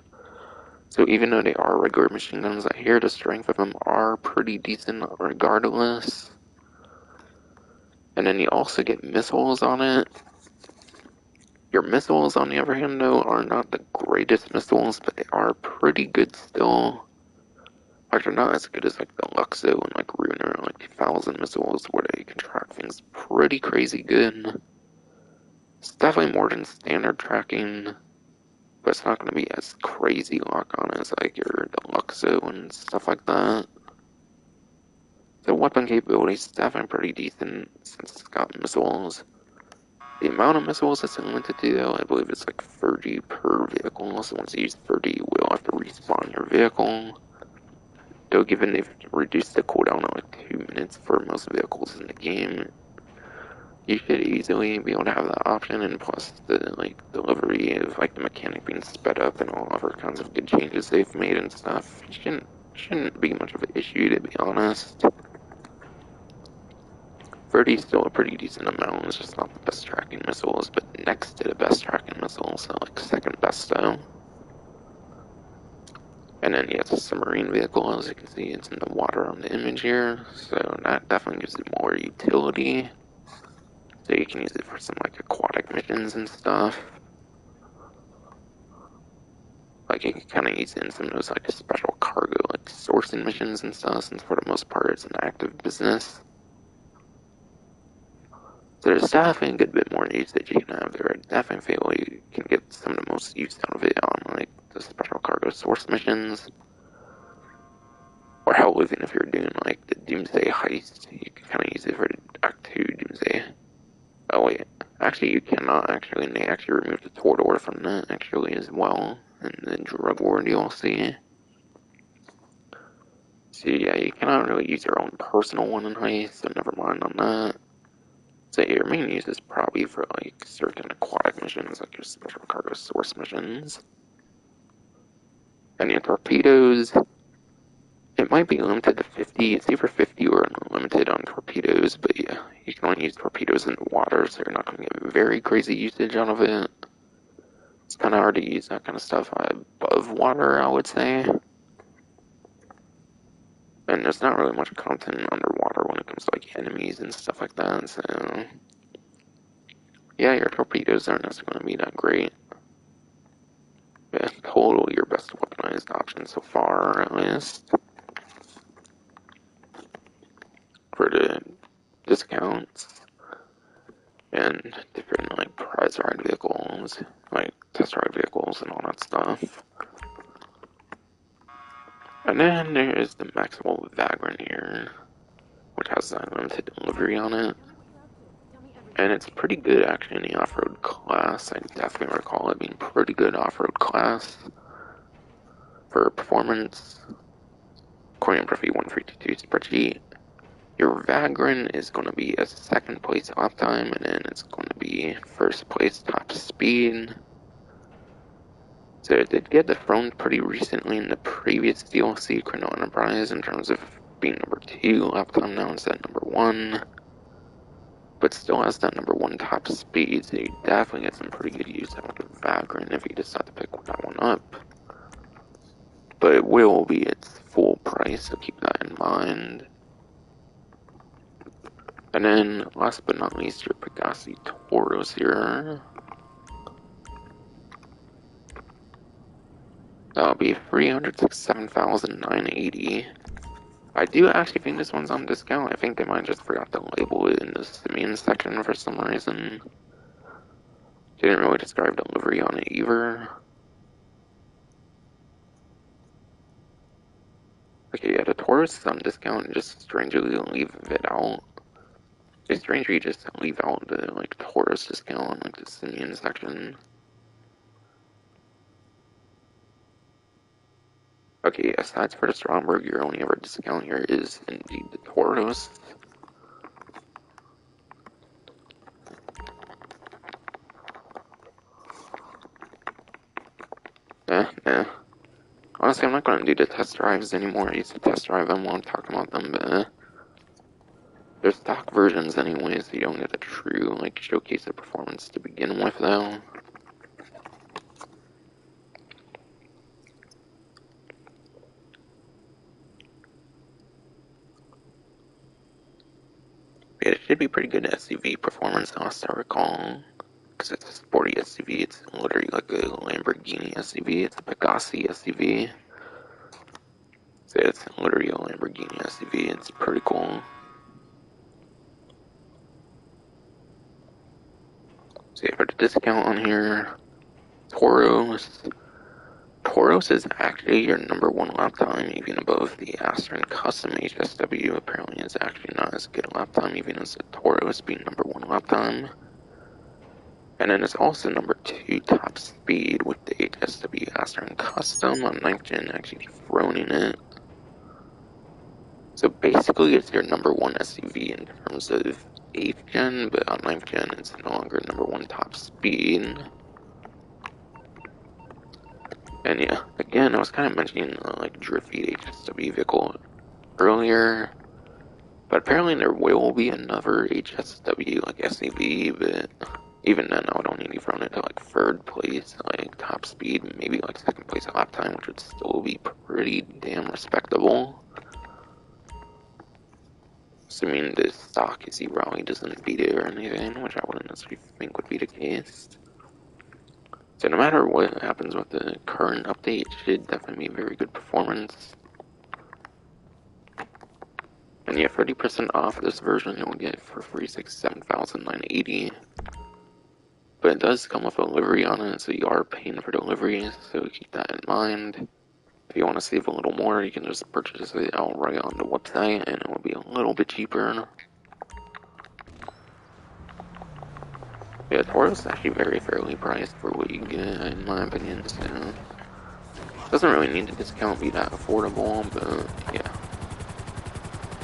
So even though they are regular machine guns, I hear the strength of them are pretty decent regardless. And then you also get missiles on it. Your missiles, on the other hand, though, are not the greatest missiles, but they are pretty good still. Like, they're not as good as like the Luxo and like Runer, like 1,000 missiles, where they can track things pretty crazy good. It's definitely more than standard tracking, but it's not going to be as crazy lock on as like your Deluxo and stuff like that. The weapon capability is definitely pretty decent since it's got missiles. The amount of missiles it's limited to, though, I believe it's like 30 per vehicle, so once you use 30, you will have to respawn your vehicle. Though given they've reduced the cooldown to like 2 minutes for most vehicles in the game, you should easily be able to have that option, and plus the like delivery of like the mechanic being sped up and all other kinds of good changes they've made and stuff shouldn't be much of an issue, to be honest. 30 is still a pretty decent amount, it's just not the best tracking missiles, but next to the best tracking missiles, so like second best though. And then yeah, it's a submarine vehicle, as you can see it's in the water on the image here, so that definitely gives it more utility. So you can use it for some like aquatic missions and stuff. Like you can kind of use it in some of those like special cargo like sourcing missions and stuff, since for the most part it's an active business. So there's definitely a good bit more use that you can have there. I definitely feel you can get some of the most use out of it on like the special cargo source missions. Or hell, even if you're doing like the Doomsday heist, you can kind of use it for Act 2 Doomsday. Oh wait, actually you cannot actually, and they actually removed the Torador from that actually as well, in the Drug War DLC. So yeah, you cannot really use your own personal one in heist, so never mind on that. So your main use is probably for like certain aquatic missions, like your special cargo source missions. And your torpedoes, it might be limited to 50. It's either 50 or unlimited on torpedoes, but yeah, you can only use torpedoes in the water, so you're not going to get very crazy usage out of it. It's kind of hard to use that kind of stuff above water, I would say. And there's not really much content underwater when it comes to like enemies and stuff like that, so yeah, your torpedoes aren't necessarily going to be that great. Yeah, totally your best weaponized option so far, at least. For the discounts and different like prize ride vehicles, like test ride vehicles and all that stuff. And then there is the Maximal Vagrant here, which has unlimited delivery on it. And it's pretty good actually in the off-road class. I definitely recall it being pretty good off-road class for performance. According to the 1322 spreadsheet, your Vagrant is going to be a second place off time, and then it's going to be first place top speed. So it did get dethroned pretty recently in the previous DLC, Chrono Enterprise, in terms of being number 2 lap time. Now it's at number 1. But still has that number 1 top speed, so you definitely get some pretty good use out of Vagrant if you decide to pick that one up. But it will be its full price, so keep that in mind. And then, last but not least, your Pegasi Tauros here. That'll be 367,980. I do actually think this one's on discount. I think they might just forgot to label it in the Simeon section for some reason. Didn't really describe delivery on it either. Okay, yeah, the Taurus is on discount and just strangely leave it out. It's strangely just leave out the like Taurus discount on like the Simeon section. Okay, aside for the Stromberg, your only ever discount here is indeed the Taurus. Nah. Honestly, I'm not going to do the test drives anymore. I used to test drive them while I'm talking about them, but they're stock versions anyway, so you don't get a true like showcase of performance to begin with, though. It should be pretty good SUV performance, last I recall. Because it's a sporty SUV, it's literally like a Lamborghini SUV, it's a Pegasi SUV. So it's literally a Lamborghini SUV, it's pretty cool. So yeah, for the discount on here, Tauros. Tauros is actually your number 1 lap time, even above the Aston Custom HSW. Apparently is actually not as good a lap time, even as the Tauros being number 1 lap time. And then it's also number 2 top speed with the HSW Aston Custom on 9th gen, actually dethroning it. So basically it's your number 1 SUV in terms of 8th gen, but on 9th gen it's no longer number 1 top speed. And yeah, again, I was kind of mentioning like drift feed HSW vehicle earlier, but apparently there will be another HSW like SUV, but even then I would only be thrown into like 3rd place, like top speed, maybe like 2nd place lap time, which would still be pretty damn respectable. assuming the stock is Raleigh doesn't beat it or anything, which I wouldn't necessarily think would be the case. So no matter what happens with the current update, it should definitely be a very good performance. And yeah, 30% off this version you'll get for free 7,980. But it does come with a delivery on it, so you are paying for delivery, so keep that in mind. If you want to save a little more, you can just purchase it outright on the website, and it will be a little bit cheaper. Yeah, Toro's actually very fairly priced for what you get, in my opinion, so doesn't really need a discount to be that affordable, but yeah.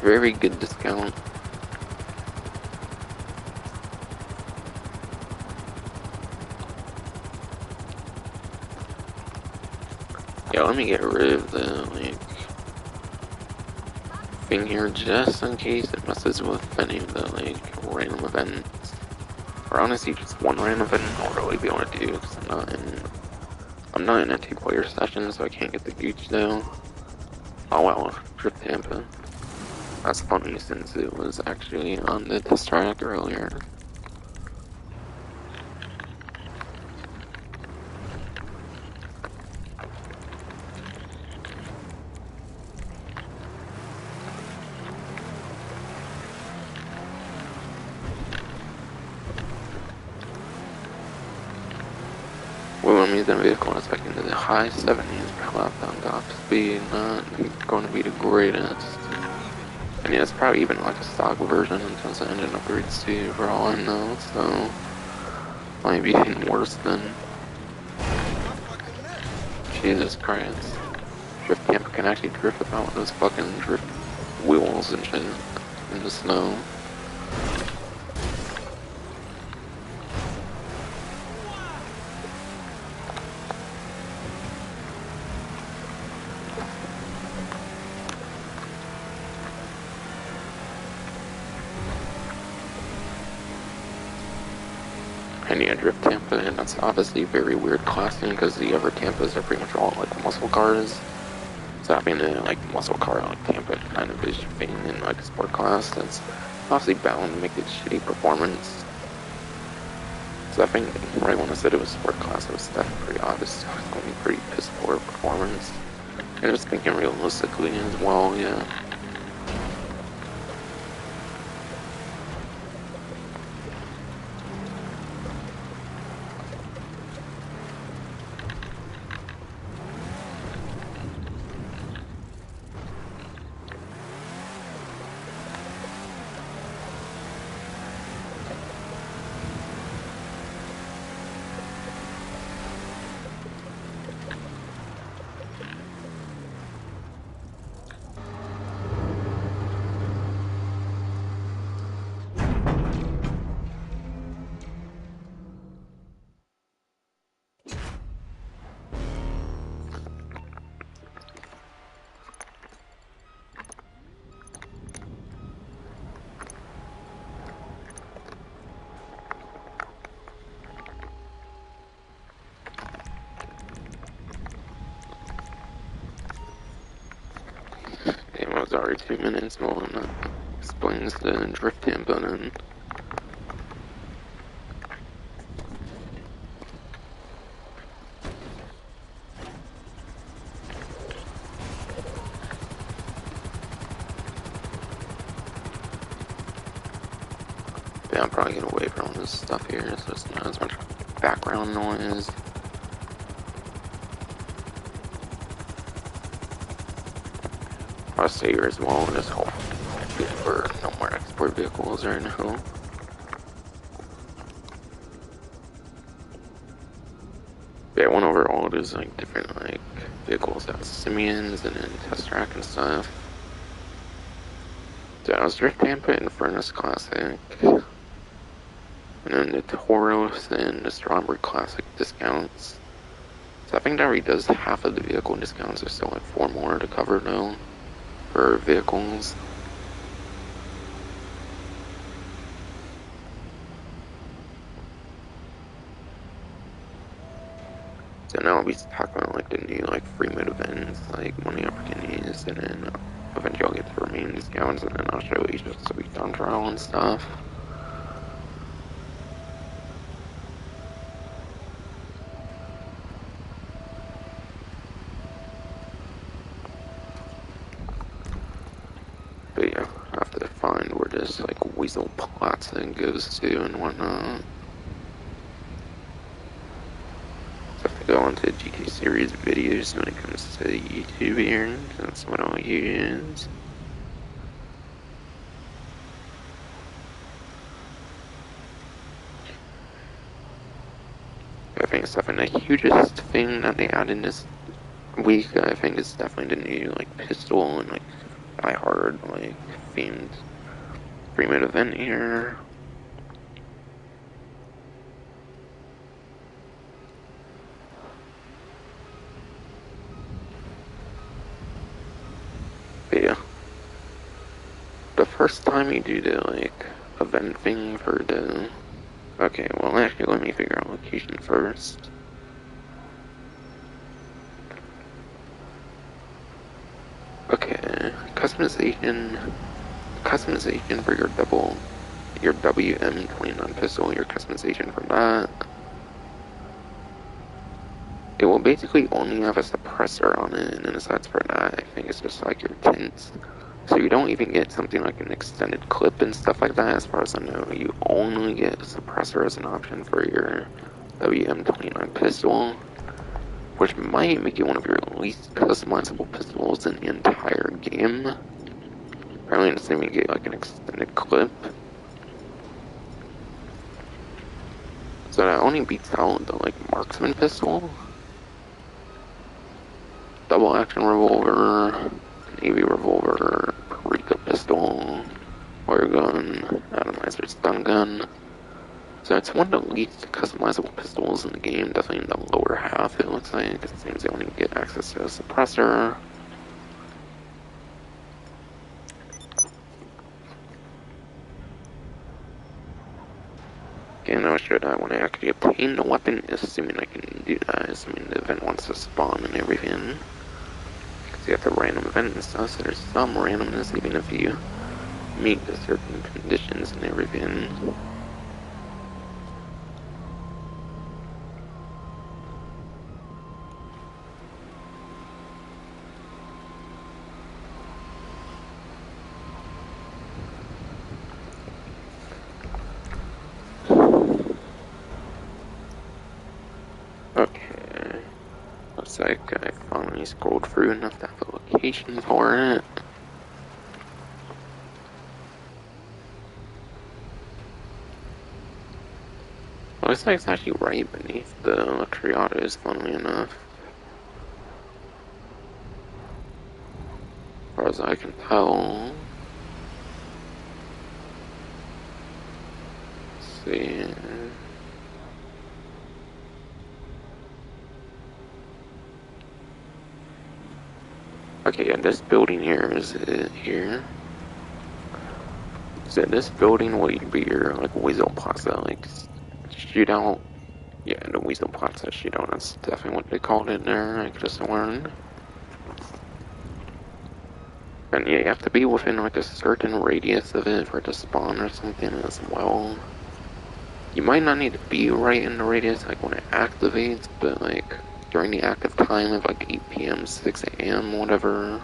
Very good discount. Yeah, let me get rid of the, thing here just in case it messes with any of the, random events. Or honestly, just one random event I'll really be able to do, because I'm not in a 2-player session, so I can't get the gooch though. Oh well, Trip Tampa. That's funny since it was actually on the test track earlier. Well, that means the vehicle is back into the high 70s per lap on top speed, not going to be the greatest. And yeah, it's probably even like a stock version until the engine upgrades too, for all I know, so might be even worse than. Jesus Christ. Drift Camper can actually drift without those fucking drift wheels and shit in the snow. And yeah, Drift Tampa, and that's obviously very weird classing because the other Tampas are pretty much all like muscle cars. So having a muscle car like Tampa kind of is thing in like a sport class that's obviously bound to make it shitty performance. So I think right when I said it was sport class, it was definitely pretty obvious. It's going to be pretty piss poor performance. And I was thinking realistically as well, yeah. Damn, I was already 2 minutes more, and that explains the drift in button. Yeah, I'm probably getting away from all this stuff here, so it's not as much background noise. I'll stay here as well, and just hope for no more export vehicles right now. Yeah, I went over all of those different vehicles that was Simeons and then Test Track and stuff. So I was Drift Tampa and Furnace Classic. And then the Tauros and the Strawberry Classic discounts. So I think that already does half of the vehicle discounts. There's still 4 more to cover now for vehicles. So now I'll be talking about the new free mode events, money opportunities, and then eventually I'll get to main scouts, and then I'll show you just so we time trial and stuff. But yeah, I have to find where this like Weasel Plaza goes to and whatnot. So if I go onto GT series videos when it comes to YouTube here, that's what I'll use. I think it's definitely the hugest thing that they added this week. I think it's definitely the new like pistol and like Die Hard like themed free-mode event here. But yeah, the first time you do the like event thing for the okay, well actually let me figure out location first. Okay, customization for your WM-29 pistol, your customization for that. It will basically only have a suppressor on it, and then aside from that, I think it's just like your tints. So you don't even get something like an extended clip and stuff like that, as far as I know. You only get a suppressor as an option for your WM-29 pistol, which might make it one of your least customizable pistols in the entire game. I only understand you get like an extended clip. So that only beats out the like marksman pistol, double action revolver, navy revolver, paprika pistol, wire gun, atomizer stun gun. So it's one of the least customizable pistols in the game, definitely in the lower half it looks like. It seems you only get access to a suppressor. Again, I'll show that when I actually obtain the weapon, assuming I can do that, assuming the event wants to spawn and everything. Because you have the random event and stuff, so there's some randomness even if you meet the certain conditions and everything. Okay, looks like I finally scrolled through enough to have a location for it. Looks like it's actually right beneath the luxury autos, funnily enough. As far as I can tell. Let's see. Okay, yeah, this building here is it here. So this building will be your like Weasel Plaza, like shootout. Yeah, the Weasel Plaza shootout. That's definitely what they called it there. I just learned. And yeah, you have to be within like a certain radius of it for it to spawn or something as well. You might not need to be right in the radius like when it activates, but like during the active time of like 8 p.m., 6 a.m., whatever.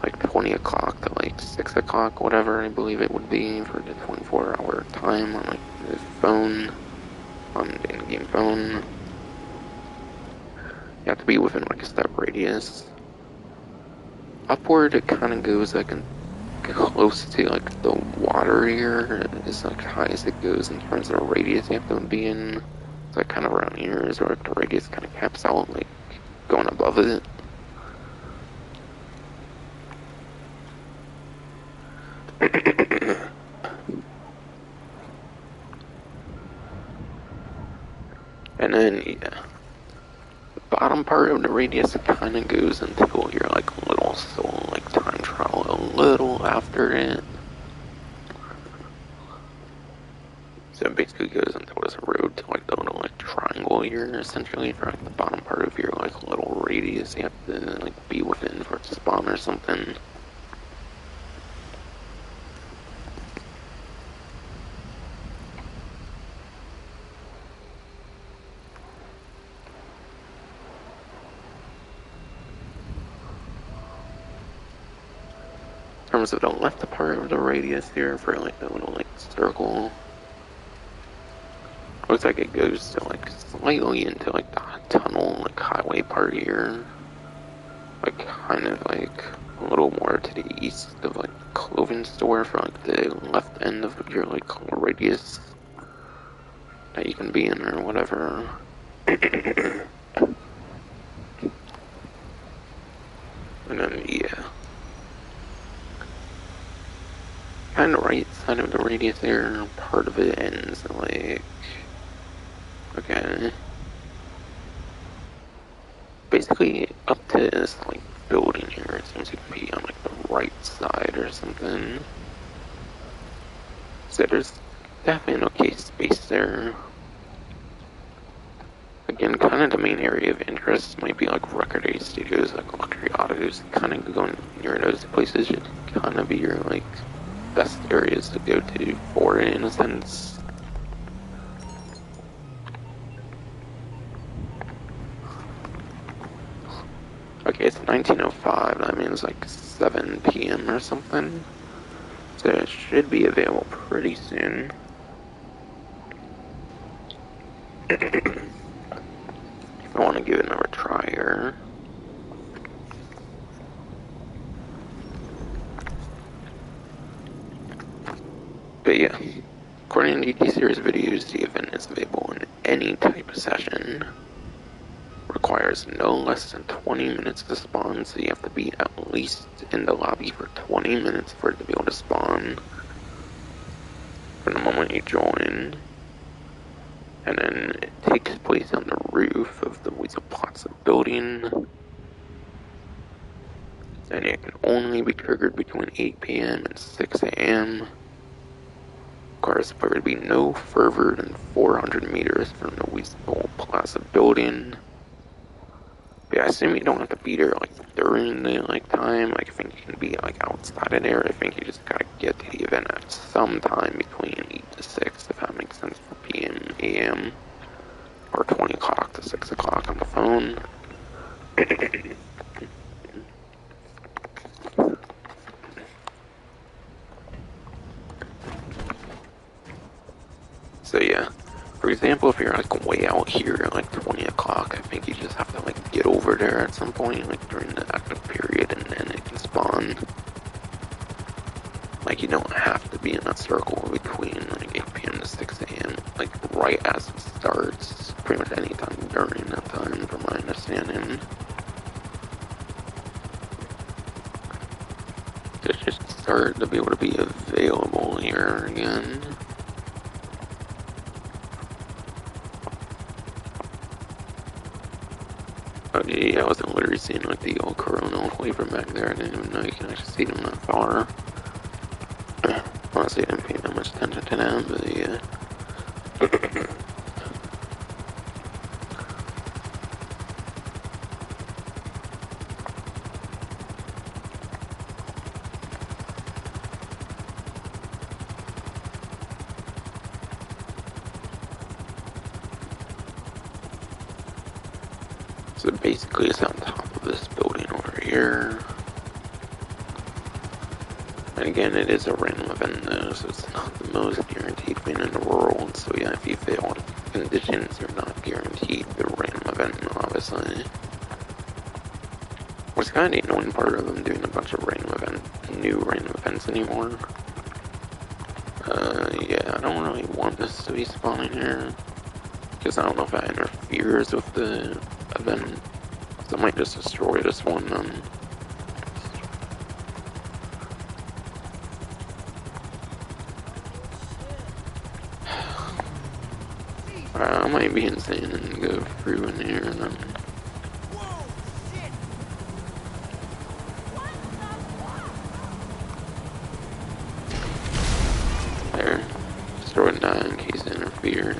Like 20 o'clock to like 6 o'clock, whatever I believe it would be for the 24-hour time on like the phone, on the in-game phone. You have to be within like a step radius. Upward, it kind of goes like close to like the water here. Is like high as it goes in terms of the radius you have to be in. It's like kind of around here is where the radius kind of caps out, like going above it. And then, yeah, the bottom part of the radius kind of goes until your like little soul, like time trial a little after it. So it basically goes until this road to like the little like triangle here, essentially for like the bottom part of your like little radius you have to like be within for it to spawn or something. In terms of the left part of the radius here for like the little like circle, looks like it goes to like slightly into like the tunnel like highway part here, like kind of like a little more to the east of like the clothing store for like the left end of your like radius that you can be in or whatever. And then yeah, kind of right side of the radius there, part of it ends like, okay, basically up to this like building here. It seems to be on like the right side or something. So there's definitely an okay space there. Again, kind of the main area of interest might be like record A studios, like luxury autos. Kind of going near those places should kind of be your like best areas to go to for it in a sense. Okay, it's 19:05. That means like 7 p.m. or something. So it should be available pretty soon. If I want to give it another try here. But yeah, according to DT Series videos, the event is available in any type of session. Requires no less than 20 minutes to spawn, so you have to be at least in the lobby for 20 minutes for it to be able to spawn from the moment you join. And then it takes place on the roof of the Weasel Plaza building. And it can only be triggered between 8 p.m. and 6 a.m. Requires the player to be no further than 400 meters from the Weasel Plaza building. But yeah, I assume you don't have to be there like during the like time. Like I think you can be like outside of there. I think you just gotta get to the event at some time between 8 to 6, if that makes sense for PM, AM. Or 20 o'clock to 6 o'clock on the phone. So yeah, for example, if you're like way out here at like 20 o'clock, I think you just have to like get over there at some point, like during the active period, and then it can spawn. Like you don't have to be in that circle between like 8 p.m. to 6 a.m. Like right as it starts, pretty much any time during that time, from my understanding. It just start to be able to be available here again. Oh yeah, I wasn't literally seeing like the old Corona flavor back there. I didn't even know you can actually see them that far. Honestly, I didn't pay that much attention to them, but yeah. So basically it's on top of this building over here. And again, it is a random event though, so it's not the most guaranteed win in the world. So yeah, if you fail conditions, you're not guaranteed the random event, obviously. Which kind of the annoying part of them doing a bunch of new random events anymore. Yeah, I don't really want this to be spawning here. Because I don't know if that interferes with the event. So I might just destroy this one then. I might be insane and go through in here and then. There. Destroy that in case it interferes.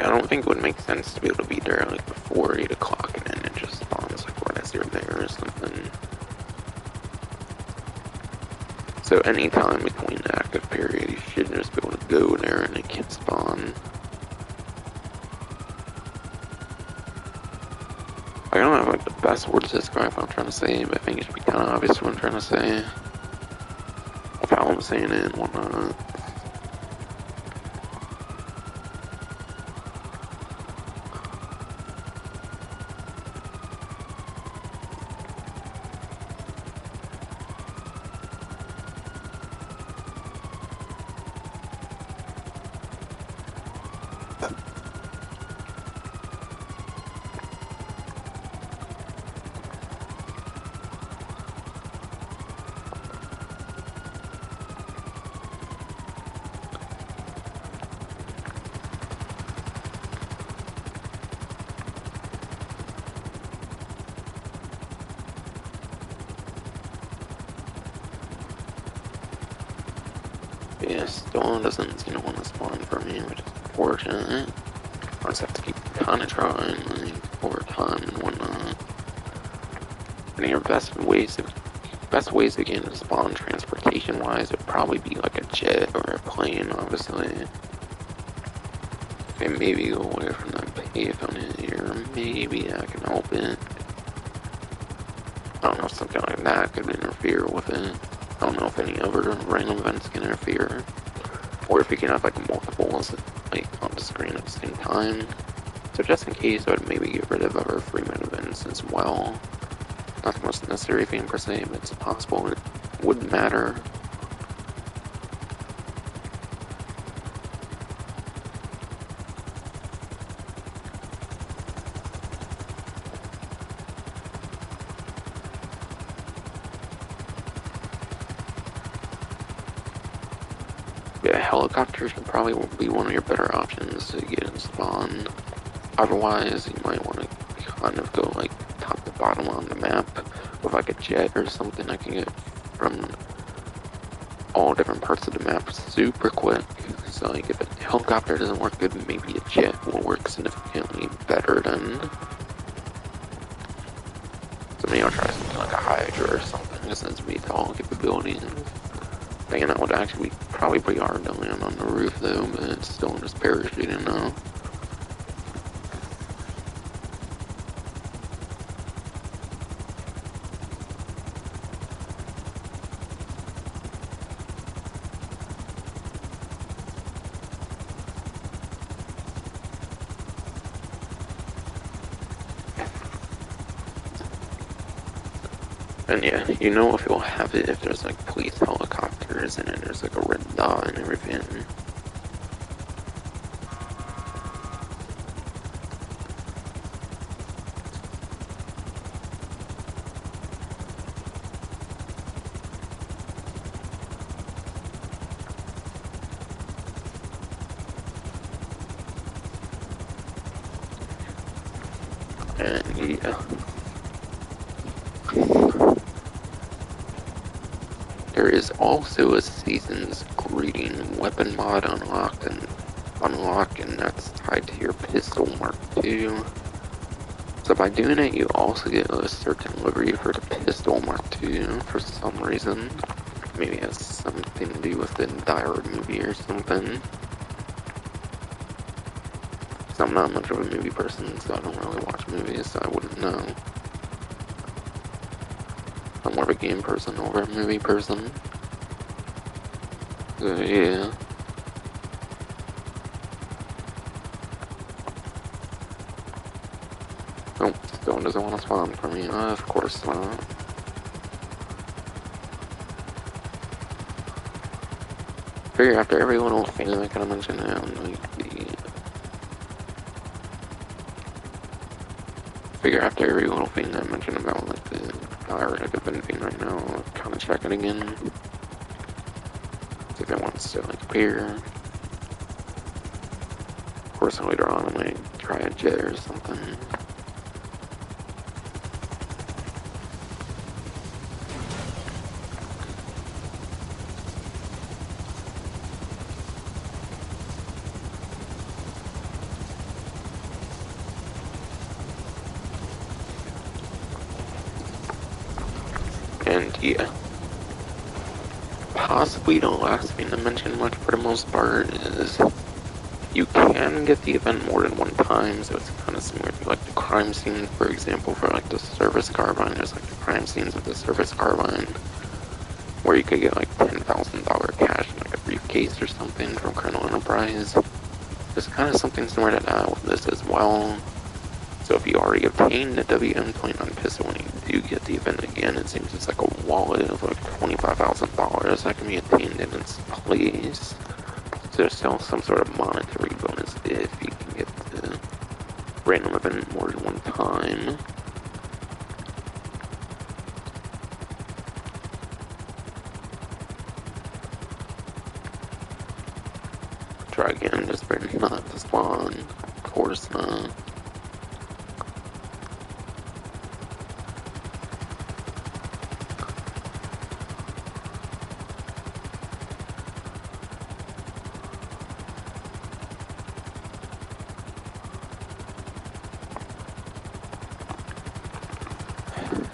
Yeah, I don't think it would make sense to be able to be there like before 8 o'clock and then it just spawns like right as you're there or something. So anytime between the active period, you should just be able to go there and it can spawn. I don't have like the best word to describe what I'm trying to say, but I think it should be kind of obvious what I'm trying to say. Of how I'm saying it and whatnot. Yeah, still doesn't want to spawn for me, which is unfortunate. I just have to keep kind of trying, like, over time and whatnot. And your best ways to get into spawn transportation-wise would probably be like a jet or a plane, obviously. Okay, maybe go away from that payphone here. Maybe I can help it. I don't know if something like that could interfere with it. I don't know if any other random events can interfere. Or if you can have like multiples like on the screen at the same time. So just in case, I would maybe get rid of other Freeman events as well. Not the most necessary thing per se, but it's possible. It wouldn't matter. Yeah, helicopters should probably be one of your better options to get in spawn. Otherwise, you might want to kind of go like top to bottom on the map with like a jet or something I can get from all different parts of the map super quick. So like if a helicopter doesn't work good, maybe a jet will work significantly better than. So maybe I'll try something like a Hydra or something, because that's VTOL capabilities. Thinking that would actually be probably pretty hard to land on the roof though, but it's still just parachuting now. And yeah, you know if you'll have it if there's like police helicopters and then there's like a red dot and everything. And yeah. There is also a Season's Greeting weapon mod unlocked, and that's tied to your pistol Mark II. So by doing it, you also get a certain livery for the pistol Mark II for some reason. Maybe it has something to do with the Die Hard movie or something. So I'm not much of a movie person, so I don't really watch movies, so I wouldn't know. I'm more of a game person over a movie person. So yeah. Oh, still doesn't want to spawn for me. Of course not. Figure after every little thing I kind of mentioned now, figure after every little thing I mentioned about like the Irish thing right now, I'll kind of check it again. See if it wants to like appear. Of course, later on I might try a jet or something. And yeah, possibly the last thing to mention much for the most part is you can get the event more than one time, so it's kind of similar to like the crime scene, for example, for like the service carbine. There's like the crime scenes with the service carbine where you could get like $10,000 cash in like a briefcase or something from Colonel Enterprise. There's kind of something similar to that with this as well. So if you already obtained the WM-29 pistol when you do get the event again, it seems it's like a wallet of like $25,000 that can be obtained in its place. So there's still some sort of monetary bonus if you can get the random event more than one time. Try again, just for not to spawn. Of course not.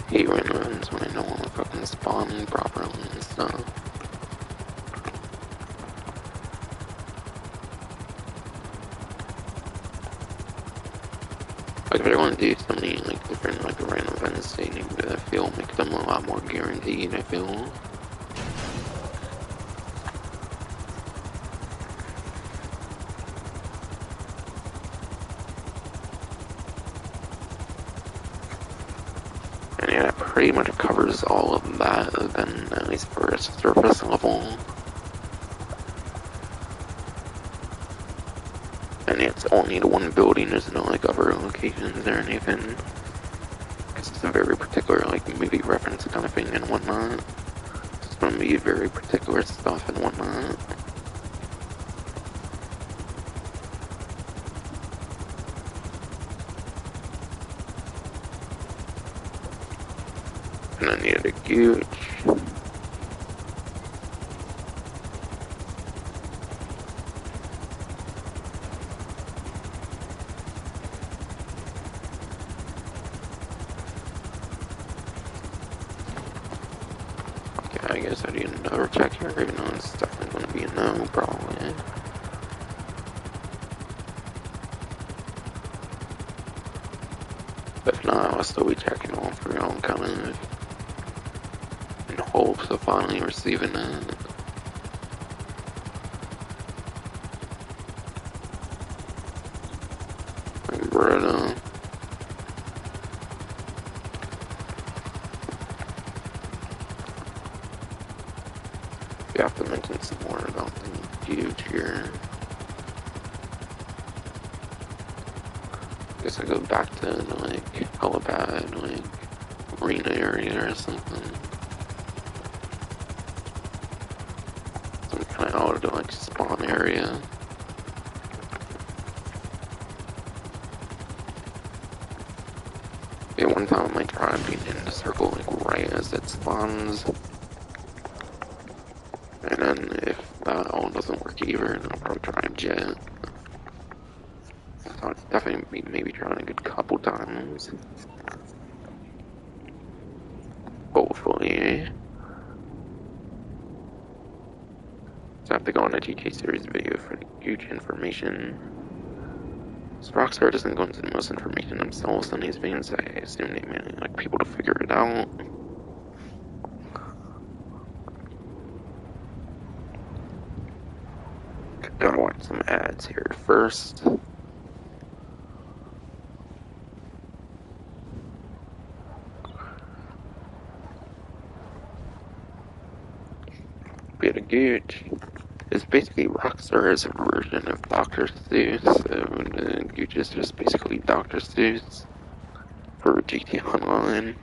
Hate randoms when I don't want to fucking spawn properly and stuff. Like if they're going to do so many like different like random events, they need to make them a lot more guaranteed, I feel. And yeah, that pretty much covers all of that event, at least for a surface level. And yeah, it's only the one building, there's no like other locations or anything. Because it's a very particular like movie reference kind of thing and whatnot. It's gonna be very particular stuff and whatnot. And I needed a gooch. I guess I need another check here, even though it's definitely going to be a no, probably. But if not, I'll still be checking all three on kind of in hopes of finally receiving it. Like, bruh, you have to mention some more about the huge here. Guess I go back to like helipad, like arena area or something. Some kind of out of like spawn area. Yeah, one time I might try being in the circle like right as it spawns. And then if that all doesn't work either, then I'll probably try and jet. So I'll definitely be maybe trying a good couple times. Hopefully. So I have to go on a GK series video for the huge information. So Rockstar doesn't go into the most information themselves on these things. I assume they mainly like people to figure it out. Gotta watch some ads here first. Bit of Gooch. It's basically Rockstar's version of Dr. Seuss, so Gooch is just basically Dr. Seuss for GT Online.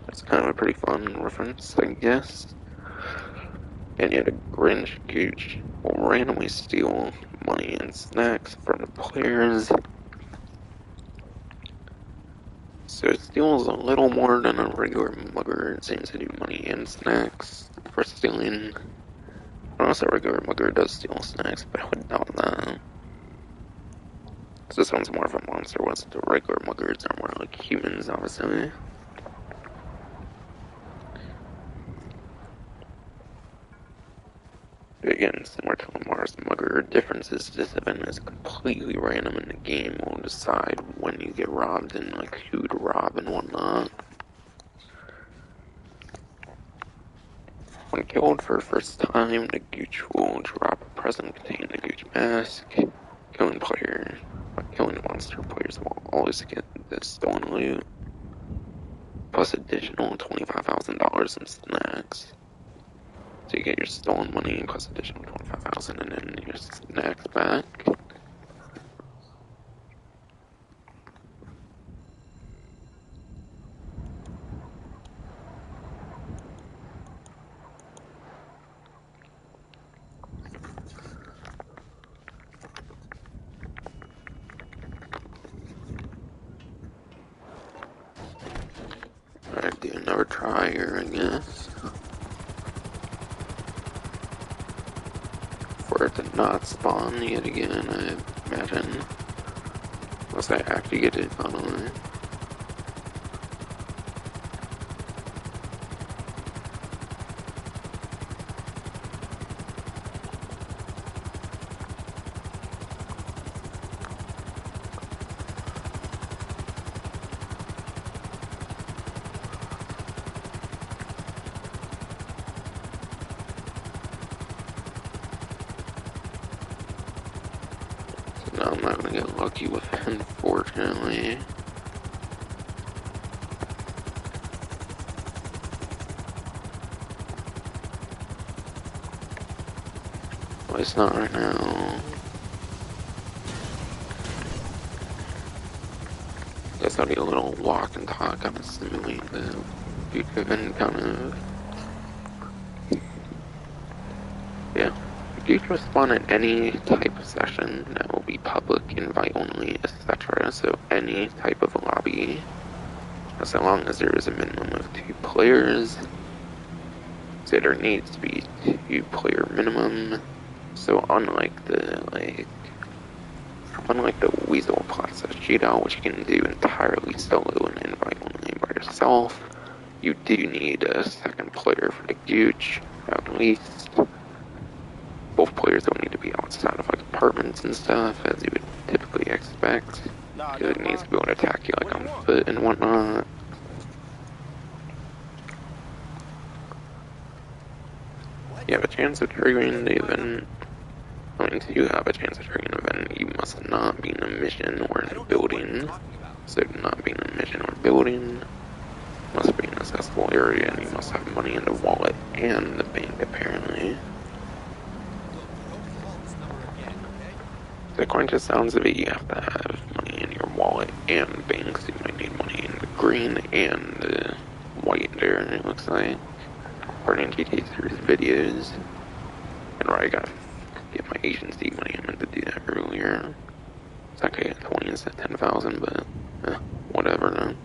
That's kind of a pretty fun reference, I guess. And yet a Grinch Gooch will randomly steal money and snacks from the players. So it steals a little more than a regular mugger. It seems to do money and snacks for stealing. Unless a regular mugger does steal snacks, but I would doubt that. So this one's more of a monster, whereas the regular muggers are more like humans, obviously. again, similar to Lamar's Mugger, difference is this event is completely random and the game will decide when you get robbed and like who to rob and whatnot. When killed for the first time, the Gooch will drop a present containing the Gooch mask. Killing player, by killing the monster, players will always get the stolen loot, plus additional $25,000 in snacks. So you get your stolen money plus additional $25,000 and then your snacks back. Alright, do another try here, I guess. For it to not spawn yet again, I imagine. Unless I actually get it finally. So now I'm not gonna get lucky with it, unfortunately. At least not right now. Guess I'll be a little walk and talk, kind of simulate the future event, kind of. Yeah. Geeks will spawn at any type of session that will be public, invite only, etc. So any type of lobby, as long as there is a minimum of 2 players. So there needs to be 2-player minimum. So unlike the Weasel Plaza shootout, which you can do entirely solo and invite only by yourself, you do need a second player for the Gooch, at least. Both players don't need to be outside of like apartments and stuff, as you would typically expect, because it needs to be able to attack you like on foot and whatnot. You have a chance of triggering the event. I mean, to have a chance of triggering an event, you must not be in a mission or in a building. So not being in a mission or building, must be in an accessible area, and you must have money in the wallet and the bank, apparently. So according to the sounds of it, you have to have money in your wallet and bank, so you might need money in the green and the white there, it looks like. According to GTA series videos. And right, I gotta get my agency money, I meant to do that earlier. It's actually at 20 instead of 10,000, but whatever then.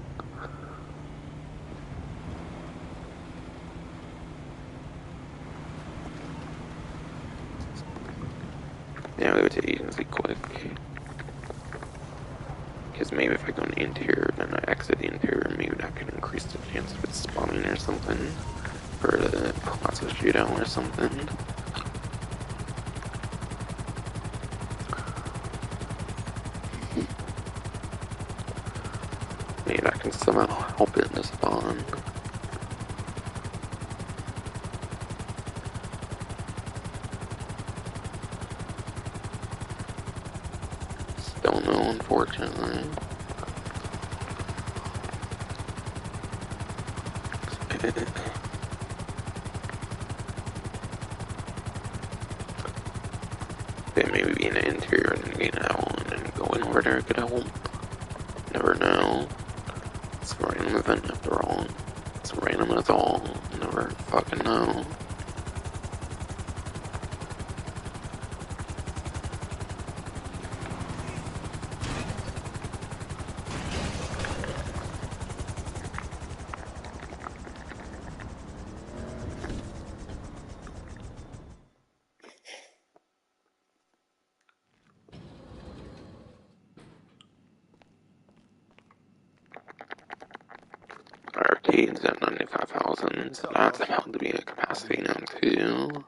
Yeah, I'll go to agency quick. Because maybe if I go in the interior, then I exit the interior, maybe that can increase the chance of it spawning or something. For the Plaza shootout or something. Maybe I can somehow help it to spawn. Still no, unfortunately. They maybe be in the interior and get out and then go in where there could help. Never know. It's a random event after all. It's random as all. Never fucking know. Arcade's at 95,000, so that's about to be a capacity now too.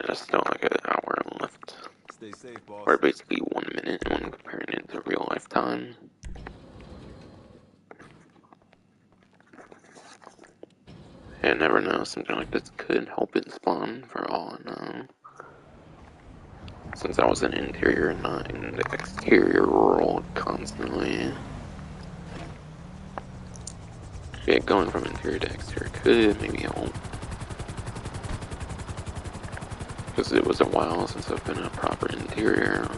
there's still like an hour left. Stay safe, boss. Or basically 1 minute when comparing it to real life time. And never know, something like this could help it spawn for all I know. Since I was in interior, not in the exterior world constantly. Yeah, going from interior to exterior could maybe help. Because it was a while since I've been in a proper interior.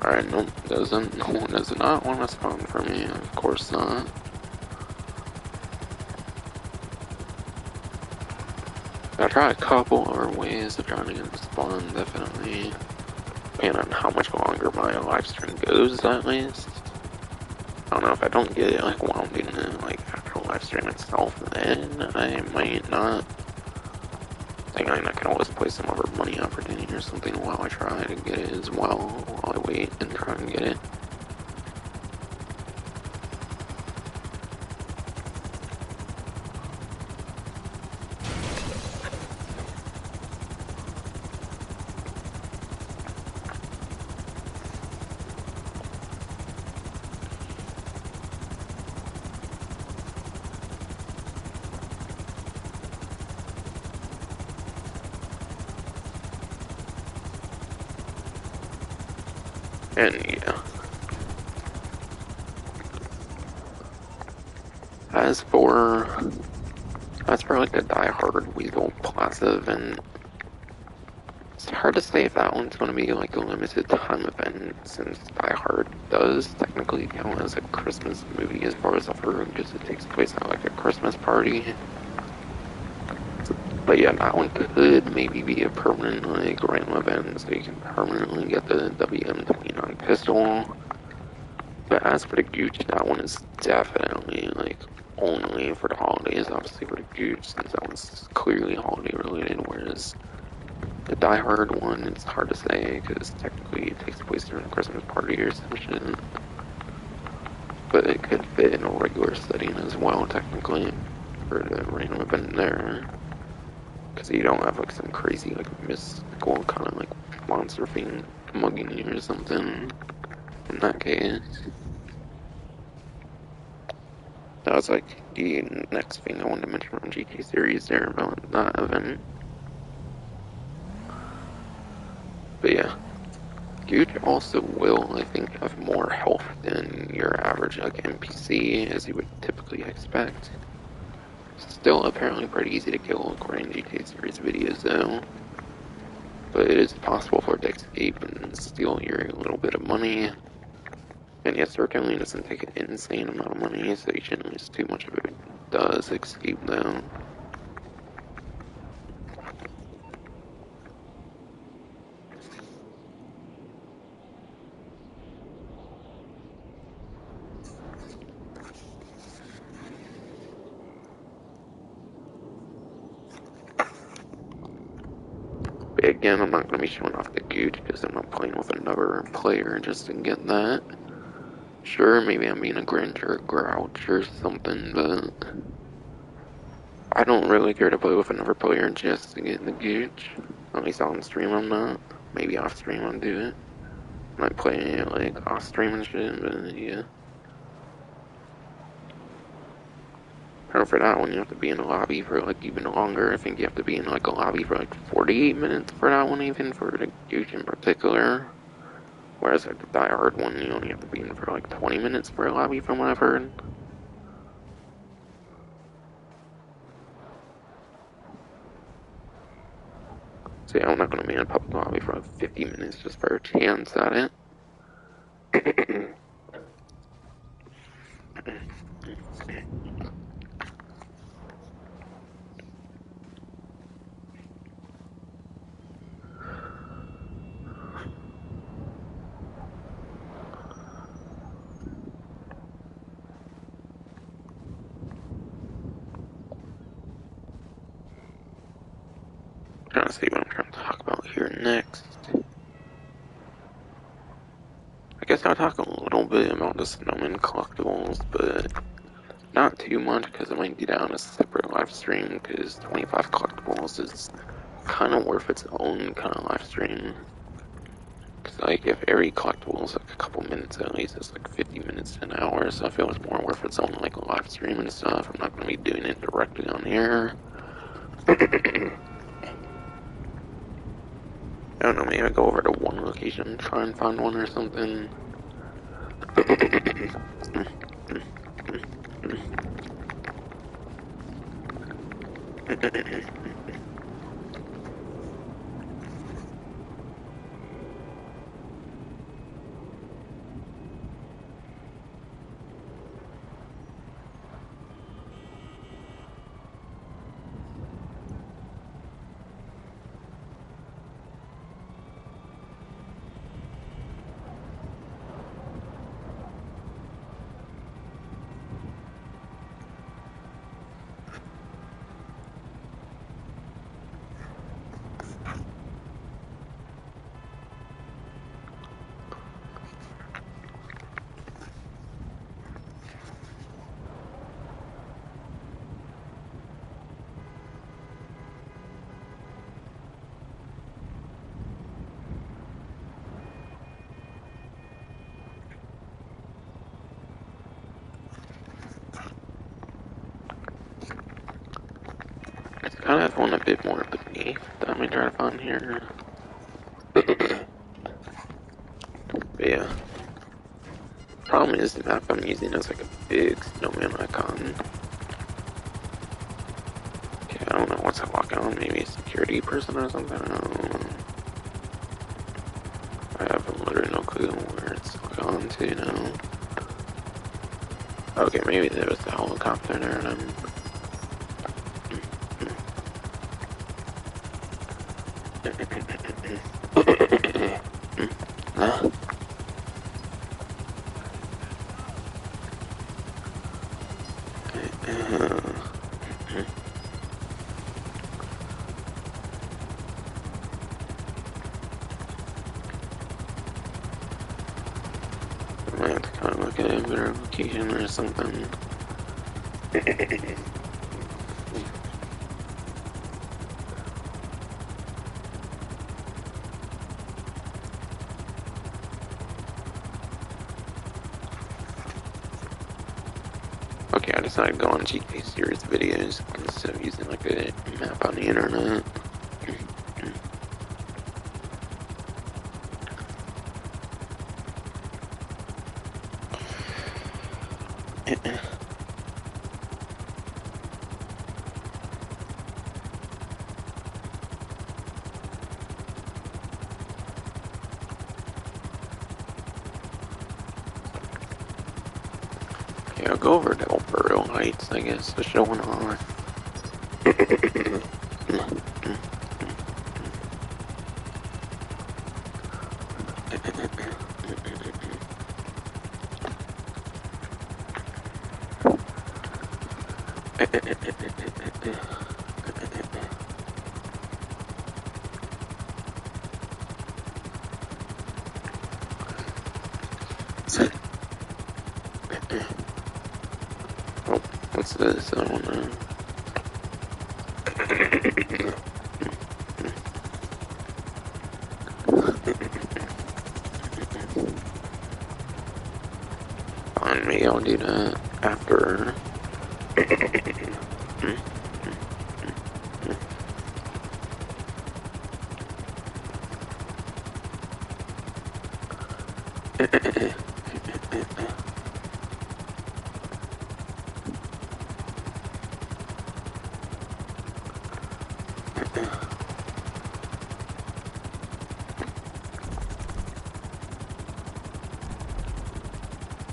Alright, nope, does not want to spawn for me, of course not. I try a couple other ways of trying to get it to spawn, definitely. Depending on how much longer my live stream goes, at least. I don't know, if I don't get it, like, while I'm doing the, like, actual live stream itself, then I might not. I think I can always play some other money opportunity or something while I try to get it as well, while I wait and try and get it. And yeah. As for like the Die Hard Weasel Plaza event, it's hard to say if that one's going to be like a limited time event, since Die Hard does technically count as a Christmas movie as far as I've heard, because it takes place at like a Christmas party. But yeah, that one could maybe be a permanent like random event, so you can permanently get the WM-29 pistol. But as for the Gooch, that one is definitely like only for the holidays, obviously for the Gooch, since that one's clearly holiday related, whereas the Die Hard one, it's hard to say, because technically it takes place during a Christmas party or some shit. But it could fit in a regular setting as well, technically, for the random event there. Because you don't have like some crazy, like mystical kind of like monster thing mugging you or something in that case. That was like the next thing I wanted to mention from GT series there about that event. But yeah, Gooch also will, I think, have more health than your average like NPC, as you would typically expect. Still apparently pretty easy to kill according to GTA series videos though. But it is possible for it to escape and steal your little bit of money. And yes, certainly doesn't take an insane amount of money, so you shouldn't lose too much of it. Does escape though. But again, I'm not going to be showing off the Gooch because I'm not playing with another player just to get that. Sure, maybe I'm being a Grinch or a Grouch or something, but I don't really care to play with another player just to get the Gooch. At least on stream I'm not. Maybe off stream I'll do it. I might play it like off stream and shit, but yeah. Or for that one, you have to be in a lobby for like even longer. I think you have to be in like a lobby for like 48 minutes for that one, even for the Gooch in particular. Whereas like the Die Hard one, you only have to be in for like 20 minutes for a lobby, from what I've heard. So yeah, I'm not gonna be in a public lobby for like 50 minutes just for a chance at it. see what I'm trying to talk about here next. I guess I'll talk a little bit about the snowman collectibles, but not too much because it might be down a separate live stream because 25 collectibles is kind of worth its own kind of live stream. Because, like, if every collectible is like a couple minutes at least, it's like 50 minutes to an hour, so I feel it's more worth its own, like, live stream and stuff. I'm not going to be doing it directly on here. I don't know, maybe I go over to one location and try and find one or something. It's kind of one a bit more beneath that I'm trying to find here. But yeah. Problem is the map I'm using is like a big snowman icon. Okay, I don't know what's that lock on. Maybe a security person or something. I don't know. I have literally no clue where it's gone to now. Okay, maybe there was the helicopter there and I'm... I might have to kind of look at a better location or something. Okay, I decided to go on GK Series videos instead of using like a map on the internet. Okay, I'll go over to Alberto Heights, I guess, to show one on. Oh, what's this? I don't know. Fine, maybe I'll do that after.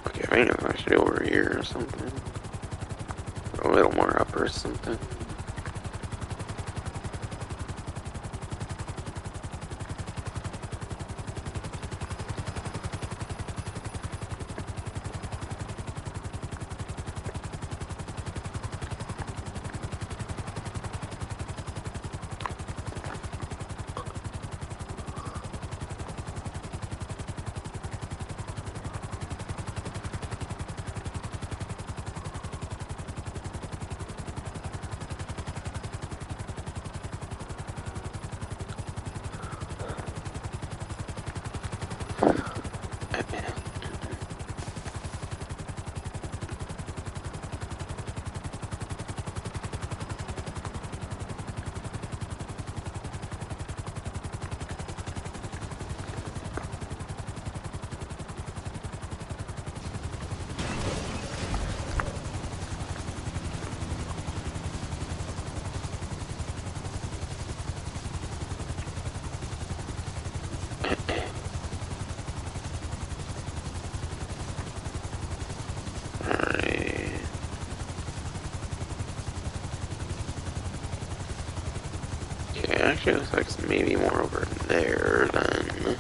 Okay, I know if I should over here or something. A little more up or something. actually looks like it's maybe more over there than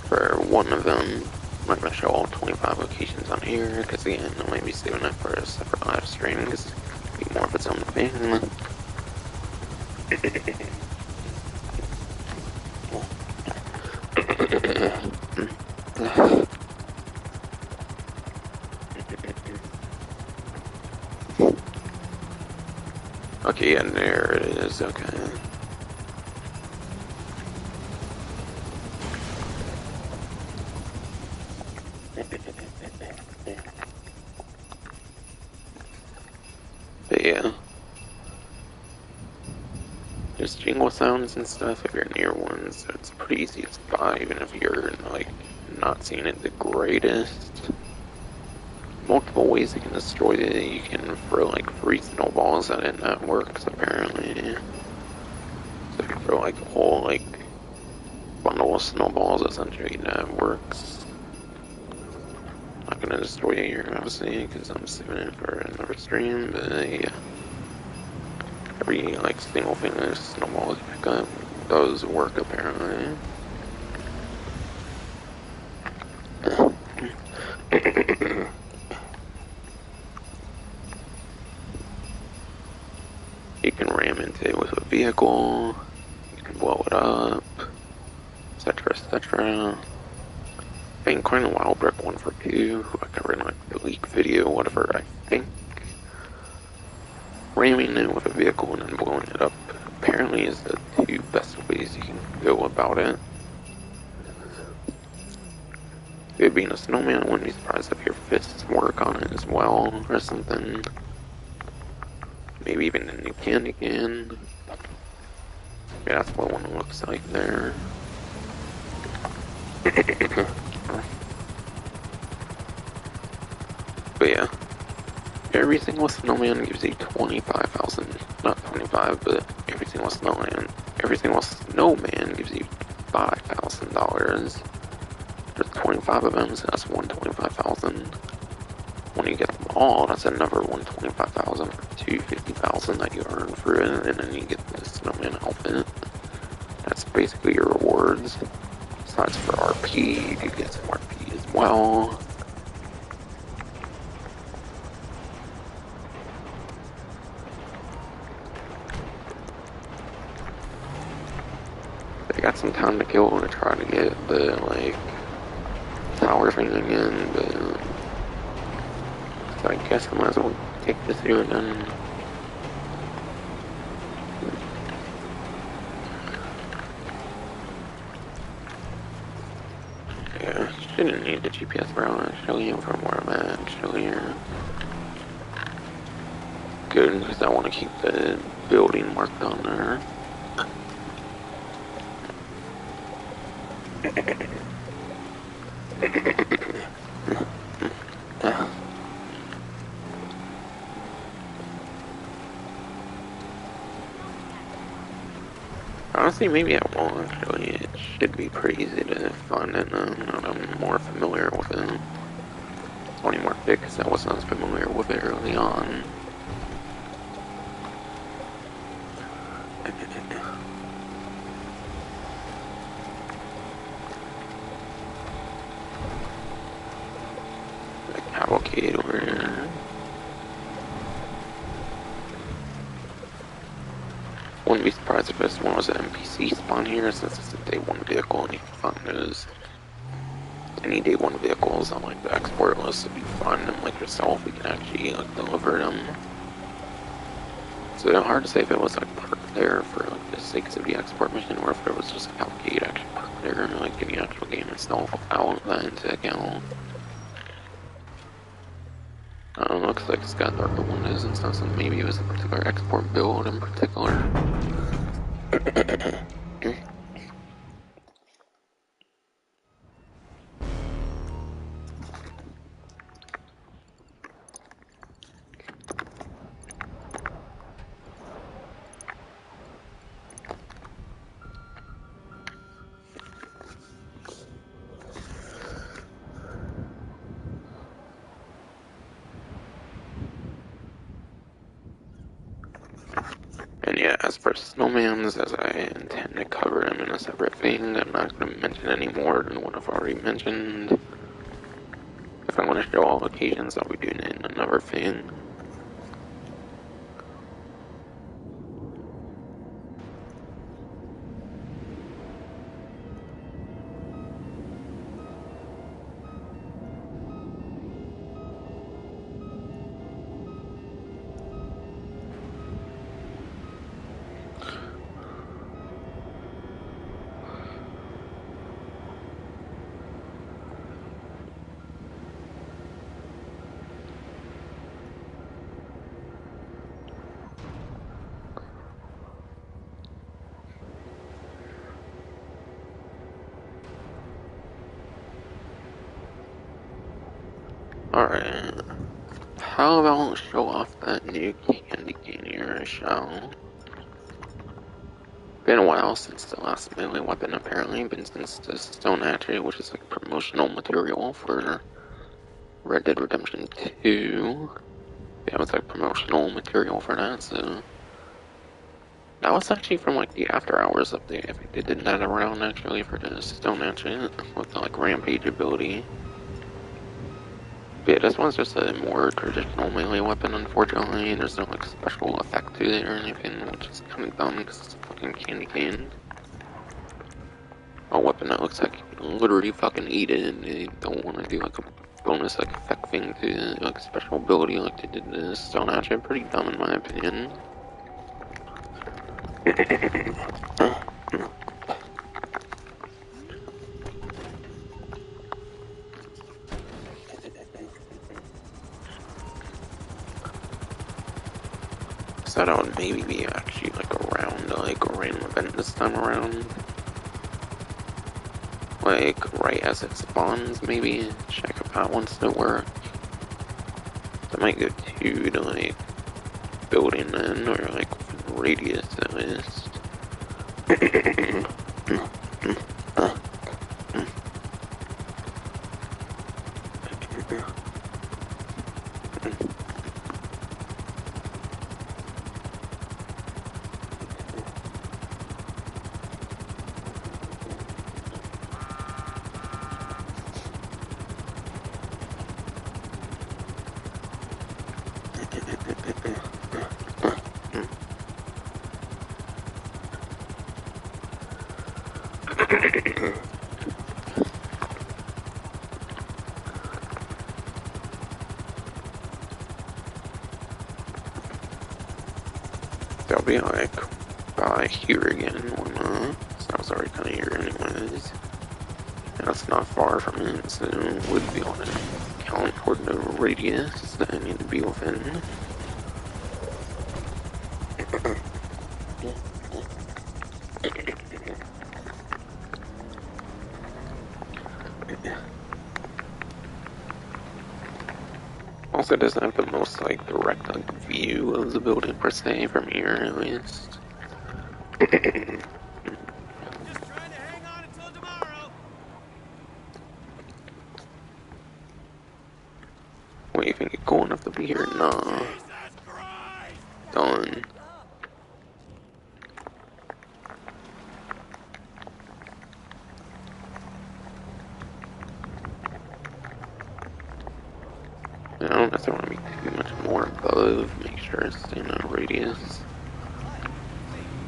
for one of them. I'm not gonna show all 25 locations on here, because again, I might be saving that for a separate live stream, because it could be more of its own thing. Okay, and there it is, okay. But yeah. Just jingle sounds and stuff if you're near one, so it's pretty easy to spot, even if you're, like, not seeing it the greatest. Multiple ways you can destroy it. You can throw, like, free snowballs at it, and that works, apparently. So if you throw, like, a whole, like, bundle of snowballs, essentially, that works. Not gonna destroy it here, obviously, because I'm saving it for another stream, but yeah. Every, like, single thing that snowballs you pick up does work, apparently. You can ram into it with a vehicle, you can blow it up, etc, etc. I think Coin a Wild Brick 1 for 2, I covered in like the leak video, whatever, I think. Ramming it with a vehicle and then blowing it up apparently is the two best ways you can go about it. It being a snowman, I wouldn't be surprised if your fists work on it as well, or something. Maybe even a new candy can. Yeah, that's what one looks like there. But yeah, every single snowman gives you 25,000, not 25, but every single snowman gives you $5,000. There's 25 of them, so that's 125,000. When you get them all, that's another 125,000 for 250,000 that you earn for it, and then you get the snowman outfit. That's basically your rewards. Besides for RP, you get some RP as well. I got some time to kill to try to get the, like, tower thing again, but so I guess I might as well take this here and then. Yeah, shouldn't need the GPS route actually from where I'm at actually here. Good, because I want to keep the building marked on there. Honestly, maybe I won't actually. It should be pretty easy to find it now that I'm more familiar with it. It's only more thick because I wasn't as familiar with it early on. Like cavalcade over here. Wouldn't be surprised if this one was an NPC spawn here, since it's a day one vehicle and you can find those. Any day one vehicles on like the export list, if you find them like yourself, you can actually like deliver them. So it's hard to say if it was like parked there for like the sake of the export mission, or if there was just a cavalcade actually parked there, like in the actual game itself, without that into account. Looks like it's got darker windows and stuff, so maybe it was a particular export build in particular. And yeah, Yeah, as for snowmans, as I intend to cover them in a separate thing, I'm not going to mention any more than what I've already mentioned. If I want to show all occasions, I'll be doing it in another thing. Alright. How about show off that new candy cane here, shall? Been a while since the last melee weapon, apparently. Been since the Stone Hatchet, which is like promotional material for Red Dead Redemption 2. Yeah, it was like promotional material for that, so. That was actually from like the After Hours update. I think they did that around actually for the Stone Hatchet with the like Rampage ability. But yeah, this one's just a more traditional melee weapon, unfortunately. There's no like special effect to it or anything, which is kind of dumb because it's a fucking candy cane. A weapon that looks like you can literally fucking eat it, and they don't want to do like a bonus like effect thing to like a special ability like they did the Stone Hatchet. Pretty dumb in my opinion. So that would maybe be actually like around like a random event this time around. Like right as it spawns, maybe check if that wants to work. So I might go to the like building then, or like radius at least. They'll be like by here again when so I was already kinda here anyways. And that's not far from it, so it would be on a count toward the radius that I need to be within. Also doesn't have the most like direct like view of the building per se from here at least. Just trying to hang on until tomorrow. What, you think it's cool enough to be here? Nah. Jesus Christ! Done. I don't necessarily want to be too much more above, make sure it's in a radius.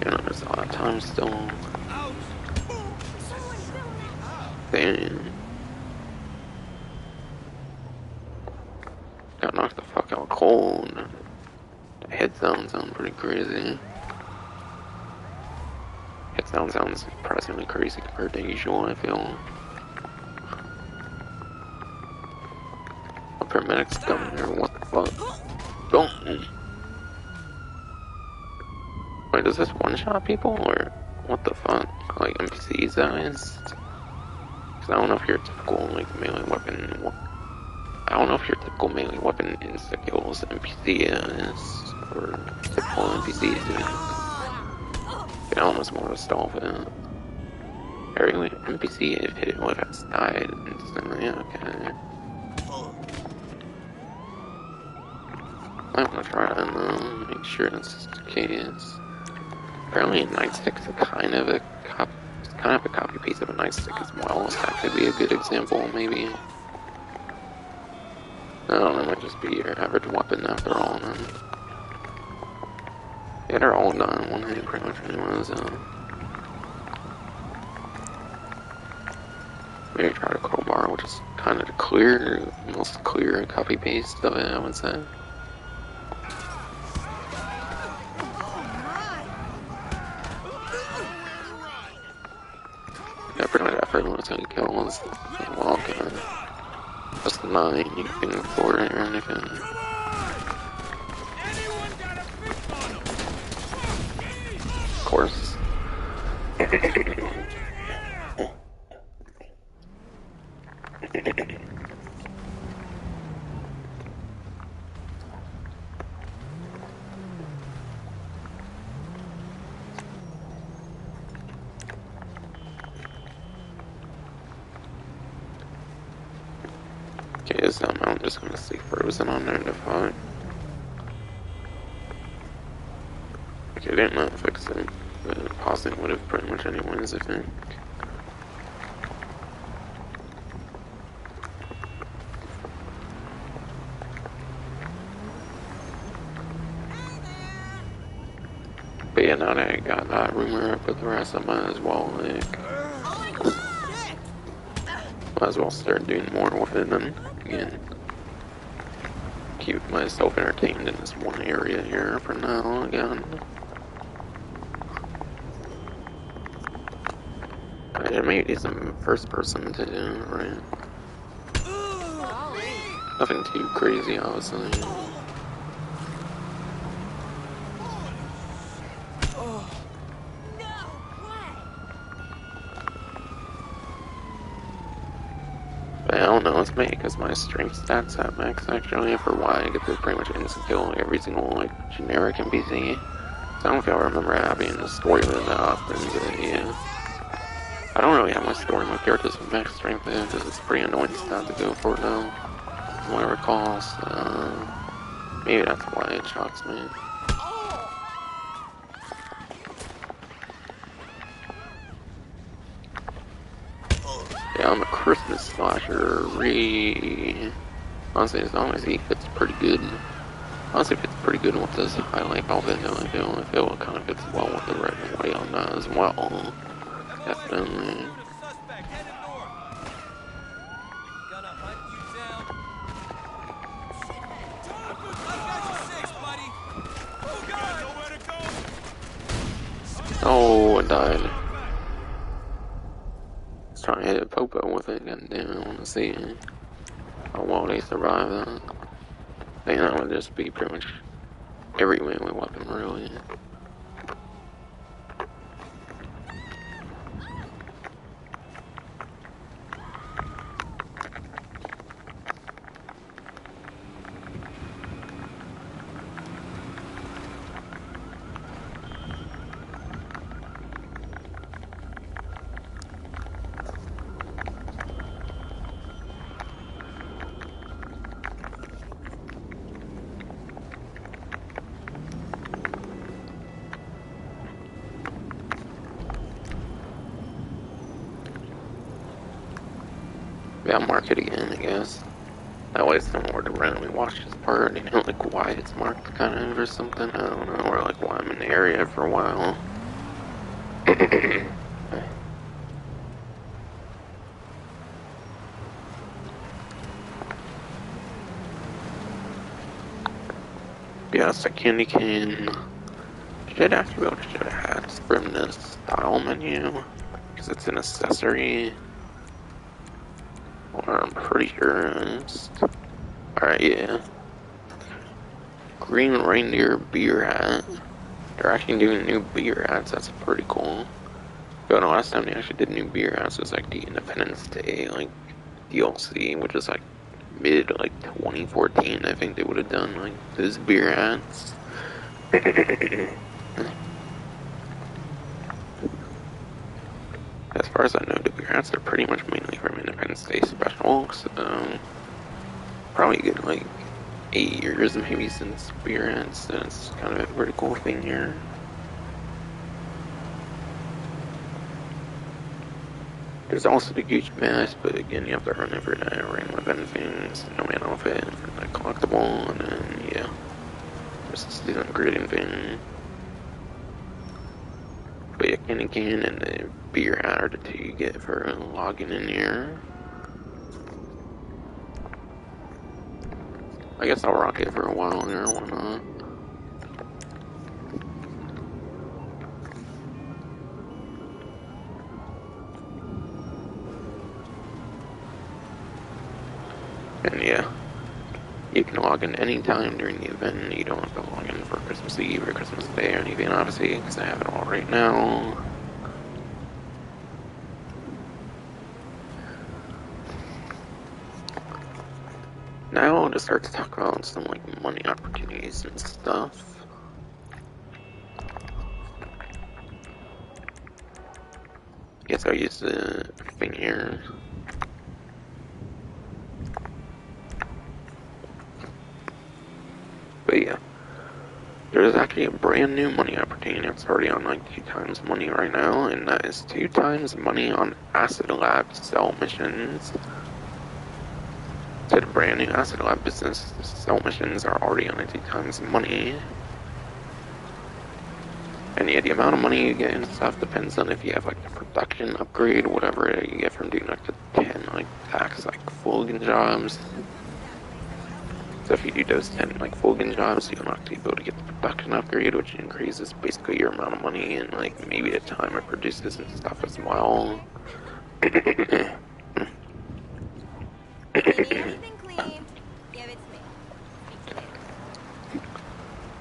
You know, there's a lot of time still. Ouch! Damn. Got knocked the fuck out cold. The head sounds pretty crazy. Head sounds surprisingly crazy compared to usual, I feel. A paramedic's coming here, what the fuck? Don't! Wait, does this one-shot people, or what the fuck? Like NPCs, that is? Because I don't know if your typical, like, melee weapon... I don't know if your typical melee weapon insta-kills NPC is, or typical NPCs do. I almost more of a stall for that. Every NPC if hit with has died instantly, okay. I wanna try that though, make sure that's the case. Apparently, a nightstick's it's kind of a copy paste of a nightstick as well. So that could be a good example, maybe. I don't know, it might just be your average weapon after all. Then, yeah, they're all done in one hit, pretty much. Anyways, maybe try to crowbar, which is kind of most clear copy paste of it, I would say. Yeah, pretty much effortless kills. Well, okay. Just 9 you can afford it or anything. Of course. Okay, so I'm just gonna stay frozen on there to fight. Okay, didn't not fix it, but pausing would have pretty much anyways, I think. But yeah, now that I got that rumor up with the rest, I might as well, might as well start doing more with it then, again. Keep myself entertained in this one area here for now, again. I maybe some first person to do, right? Nothing too crazy, obviously. But I don't know, it's maybe because my strength stats at max actually for why I get to pretty much instant kill every single like generic NPC. So I don't feel I remember having a story with that often, but yeah. I don't really have my story my characters with max strength there because it's pretty annoying stat to go for now. From what I recall, so maybe that's why it shocks me. Yeah, I'm a Christmas slasher. Honestly, as long as he fits pretty good. Honestly, fits pretty good with this highlight outfit. I feel it kind of fits well with the red and white on that as well. Definitely. Oh, I died. I was trying to hit a Popo with it, god damn, I want to see how well they survive that. I think that would just be pretty much every melee weapon, really. Yeah, I'll mark it again, I guess. That way someone were to randomly watch this part, you know, like why it's marked kind of or something, I don't know, or like why I'm in the area for a while. Yeah, it's a candy cane. Should actually be able to show the hats from the style menu, because it's an accessory. Or I'm pretty sure it's... Alright, yeah. Green reindeer beer hat. They're actually doing new beer hats, that's pretty cool. But the last time they actually did new beer hats was like the Independence Day, like, DLC, which is like mid, like, 2014, I think they would have done, like, those beer hats. As far as I know, the beer hats are pretty much mainly from Independence Day specials, so probably a good, like, 8 years maybe since beer hats, so it's kind of a pretty cool thing here. There's also the Gooch Mask, but again, you have to run every day, random event things, no man outfit, and a collectible, and then, yeah. There's the season grading thing. But yeah, candy cane and the beer hat are the two you get for logging in here. I guess I'll rock it for a while here, why not? And yeah, you can log in anytime during the event. You don't have to log in for Christmas Eve or Christmas Day or anything, obviously, because I have it all right now. Now to start to talk about some like money opportunities and stuff. Guess I'll use the thing here. But yeah, there's actually a brand new money opportunity. It's already on like 2 times money right now, and that is 2 times money on Acid Lab sell missions. So the brand new Acid Lab business sell missions are already on a 2 times money. And yeah, the amount of money you get and stuff depends on if you have like the production upgrade, whatever you get from doing like the 10 like tax like Fulgen jobs. So if you do those 10 like Fulgen jobs, you'll not be able to get the production upgrade, which increases basically your amount of money and like maybe the time it produces and stuff as well.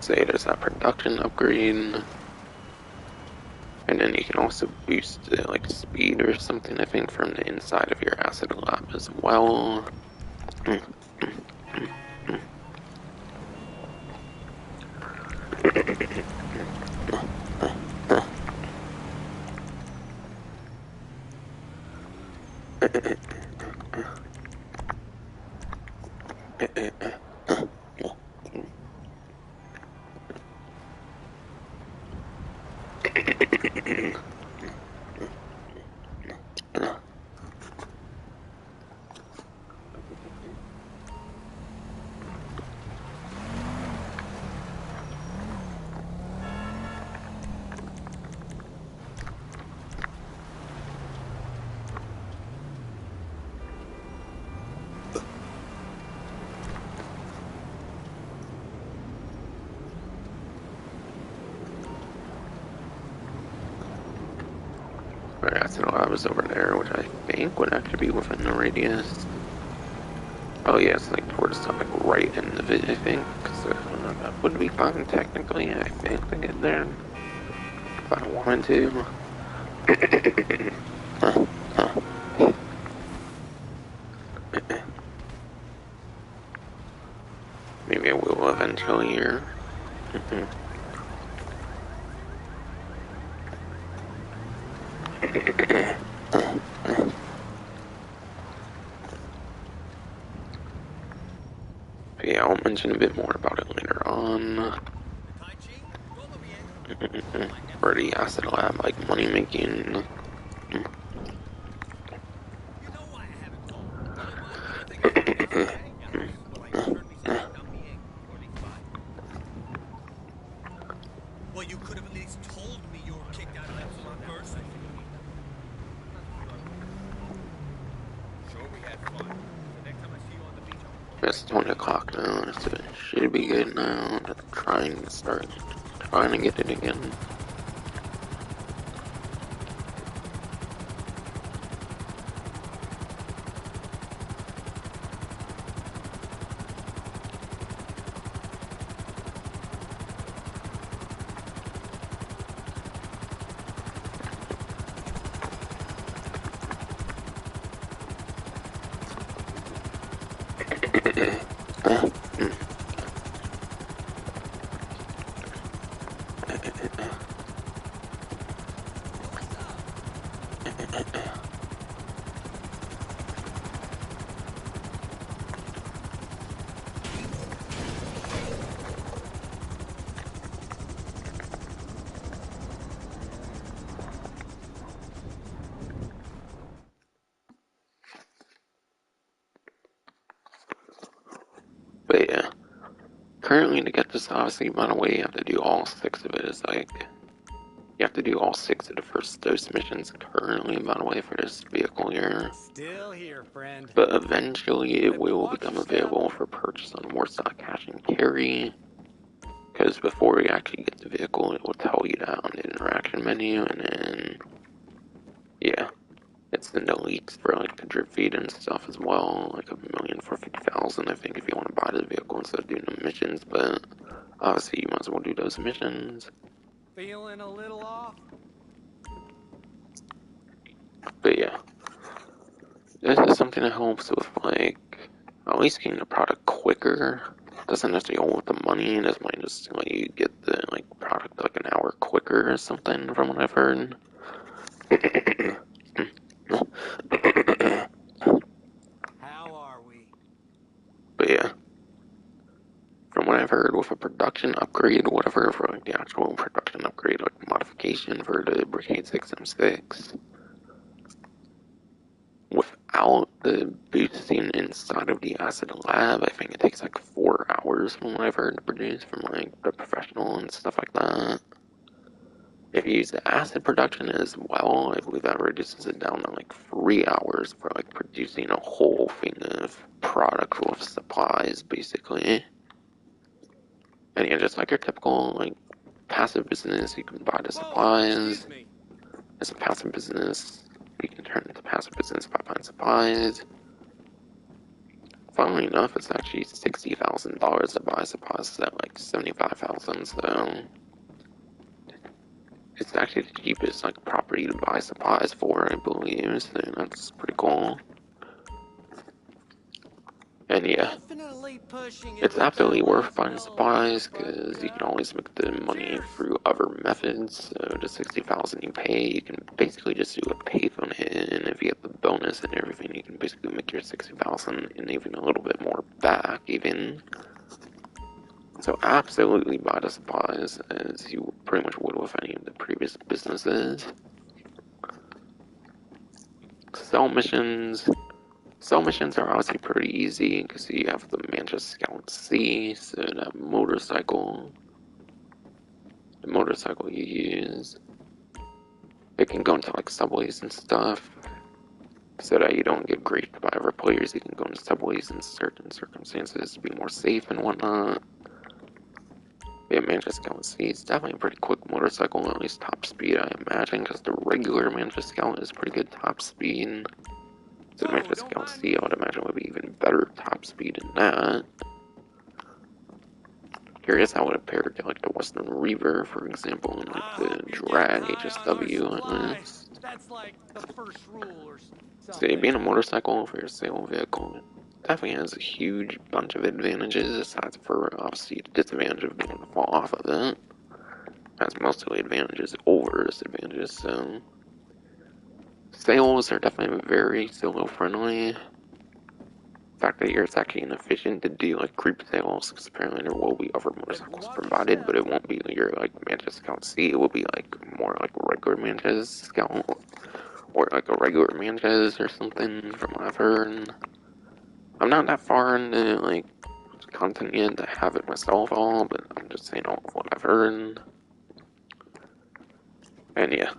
Say there's that production upgrade. And then you can also boost like speed or something, I think, from the inside of your Acid Lab as well. My Acid Lab is over there, which I think would actually be within the radius. Oh yeah, it's like towards the like right end of it, I think. So that would be fine technically, I think, to get there. If I wanted to. Maybe I will eventually here. But yeah, I'll mention a bit more about it later on. For the Acid Lab, like money making. Well, you could have at least told me you were kicked out of Epsilon first. Sure, we had fun. The next time I see you on the beach, It's 20 o'clock now, so it should be good now. Trying to get it again. But yeah, currently to get this Odyssey, by the way, you have to do all 6 of it. It's like, you have to do all 6 of the first Ghost missions currently, by the way, for this vehicle here. Still here, friend. But eventually it Remember, will watch become your step. available for purchase on Warsaw Cash and Carry. Because before you actually get the vehicle, it will tell you that on the interaction menu, and then, yeah, it's the deletes for like the drip feed and stuff as well, like 1,000,000 I think, if you want to buy the vehicle instead of doing the missions, but obviously you might as well do those missions. Feeling a little off? But yeah, this is something that helps with like at least getting the product quicker. Doesn't necessarily hold with the money. This might just let you get the like product like an hour quicker or something from what I've heard. How are we? But yeah, from what I've heard, with a production upgrade or whatever, for like the actual production upgrade, like modification for the Brigade 6M6, without the boosting inside of the acid lab, I think it takes like 4 hours from what I've heard to produce from like the professional and stuff like that. If you use the acid production as well, I believe that reduces it down to like 3 hours for like producing a whole thing of product with supplies, basically. And yeah, just like your typical like passive business, you can buy the Whoa, excuse supplies. me. As a passive business, you can turn into passive business by buying supplies. Funnily enough, it's actually $60,000 to buy supplies at like 75,000. So it's actually the cheapest like property to buy supplies for, I believe. So that's pretty cool. And yeah, Definitely pushing it it's with that absolutely worth last buying gulp, supplies because you can buttercup. always make the money Cheers. through other methods. So the 60,000 you pay, you can basically just do a payphone hit, and if you get the bonus and everything, you can basically make your 60,000 and even a little bit more back, even. So absolutely buy the supplies as you pretty much would with any of the previous businesses. Sell missions. Sell missions are obviously pretty easy because you have the Manchester Scout C, so that motorcycle. The motorcycle you use. It can go into like subways and stuff, so that you don't get griefed by other players. You can go into subways in certain circumstances to be more safe and whatnot. Yeah, Manchester Scout C is definitely a pretty quick motorcycle, at least top speed, I imagine, because the regular Manchester Scout is pretty good top speed. So Whoa, Manchester don't Scout mind C, I me. would imagine, would be even better top speed than that. Curious how it would compare to like the Western Reaver, for example, and like I the hope you're getting Drag high on our HSW at supplies. least. That's like the first rule or So something. being a motorcycle for your sale vehicle definitely has a huge bunch of advantages, aside for obviously the disadvantage of being able to fall off of it. It has mostly advantages over disadvantages, so sales are definitely very solo friendly. The fact that it's actually inefficient to do like creep sales, because apparently there will be other Remember, motorcycles watch your provided, but step. it won't be your like Manchester Scout C. It will be like more like regular Manchester Scout or like a regular Manchester or something from what I've heard. I'm not that far into like content yet to have it myself all, but I'm just saying all of what I've heard. And yeah,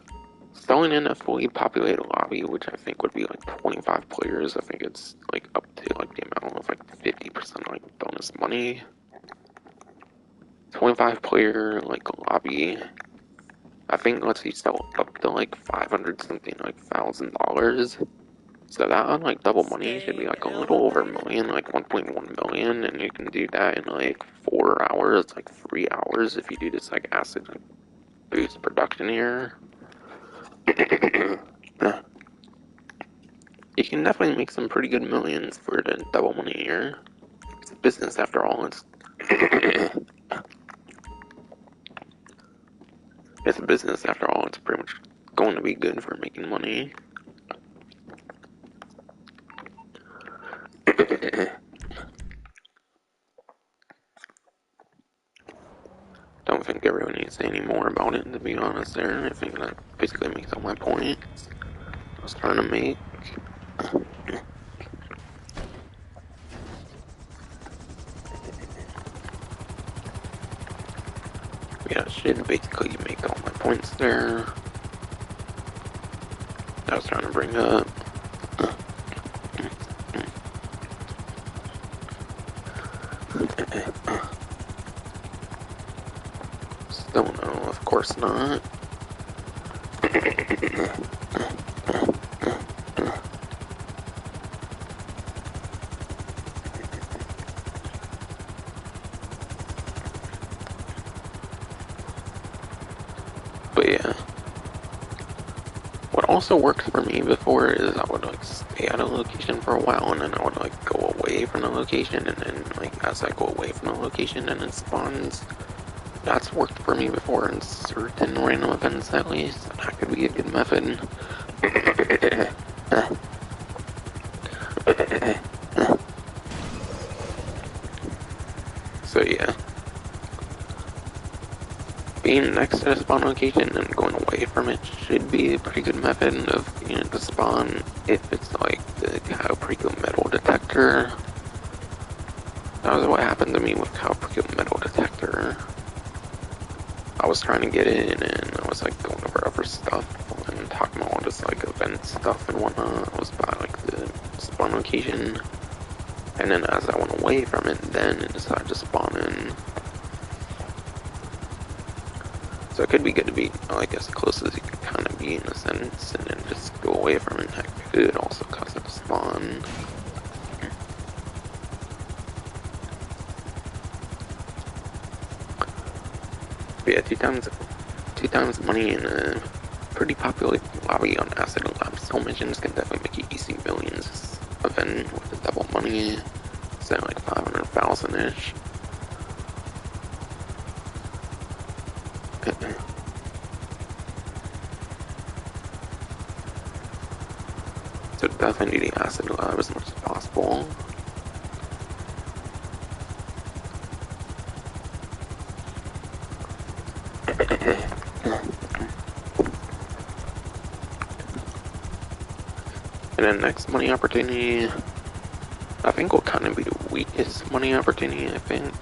selling in a fully populated lobby, which I think would be like 25 players, I think it's like up to like the amount of like 50% like bonus money. 25 player like lobby, I think lets you sell up to like 500 something like $1,000. So that on like double money should be Staying like a little over a elevated? million, like 1.1 million, and you can do that in like 4 hours, like 3 hours if you do this like acid boost production here. You can definitely make some pretty good millions for the double money here. It's a business after all. It's a business after all. It's pretty much going to be good for making money. Don't think everyone needs to say any more about it, to be honest. There, I think that basically makes all my points I was trying to make. Yeah, it should basically make all my points there. I was trying to bring up. Still no, of course not. But yeah. What also worked for me before is I would like stay at a location for a while and then I would like go away from the location and then like as I go away from the location and it spawns. That's worked for me before in certain random events at least. That could be a good method. So yeah. Being next to the spawn location and going away from it should be a pretty good method of being at the spawn if it's like the Cowprico metal detector. That was what happened to me with Cowprico metal detector. I was trying to get in and I was like going over other stuff and talking about all this like event stuff and whatnot. I was by like the spawn location. And then as I went away from it, then it decided to spawn in. So it could be good to be like as close as you can kind of be in a sense and then just go away from it. That could also cause it to spawn. But yeah, two times money in a pretty popular lobby on Acid Lab Soul missions can definitely make you easy millions. This event with the double money, so like 500,000-ish. So definitely do the Acid Lab as much as possible. And then next money opportunity, I think will kind of be the weakest money opportunity, I think.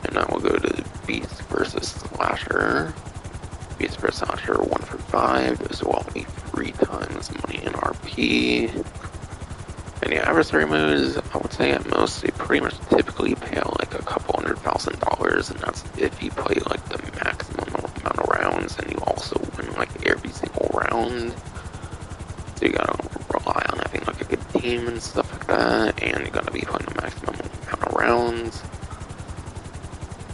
And that will go to Beast versus Slasher. Beast versus Slasher 1 for 5. Those will all be 3 times money in RP. And the adversary modes, I would say at most, they pretty much typically pay out like a couple $100,000, and that's if you play like the maximum amount of rounds and you also win like every single round. So you gotta rely on having like a good team and stuff like that, and you gotta be playing the maximum amount of rounds.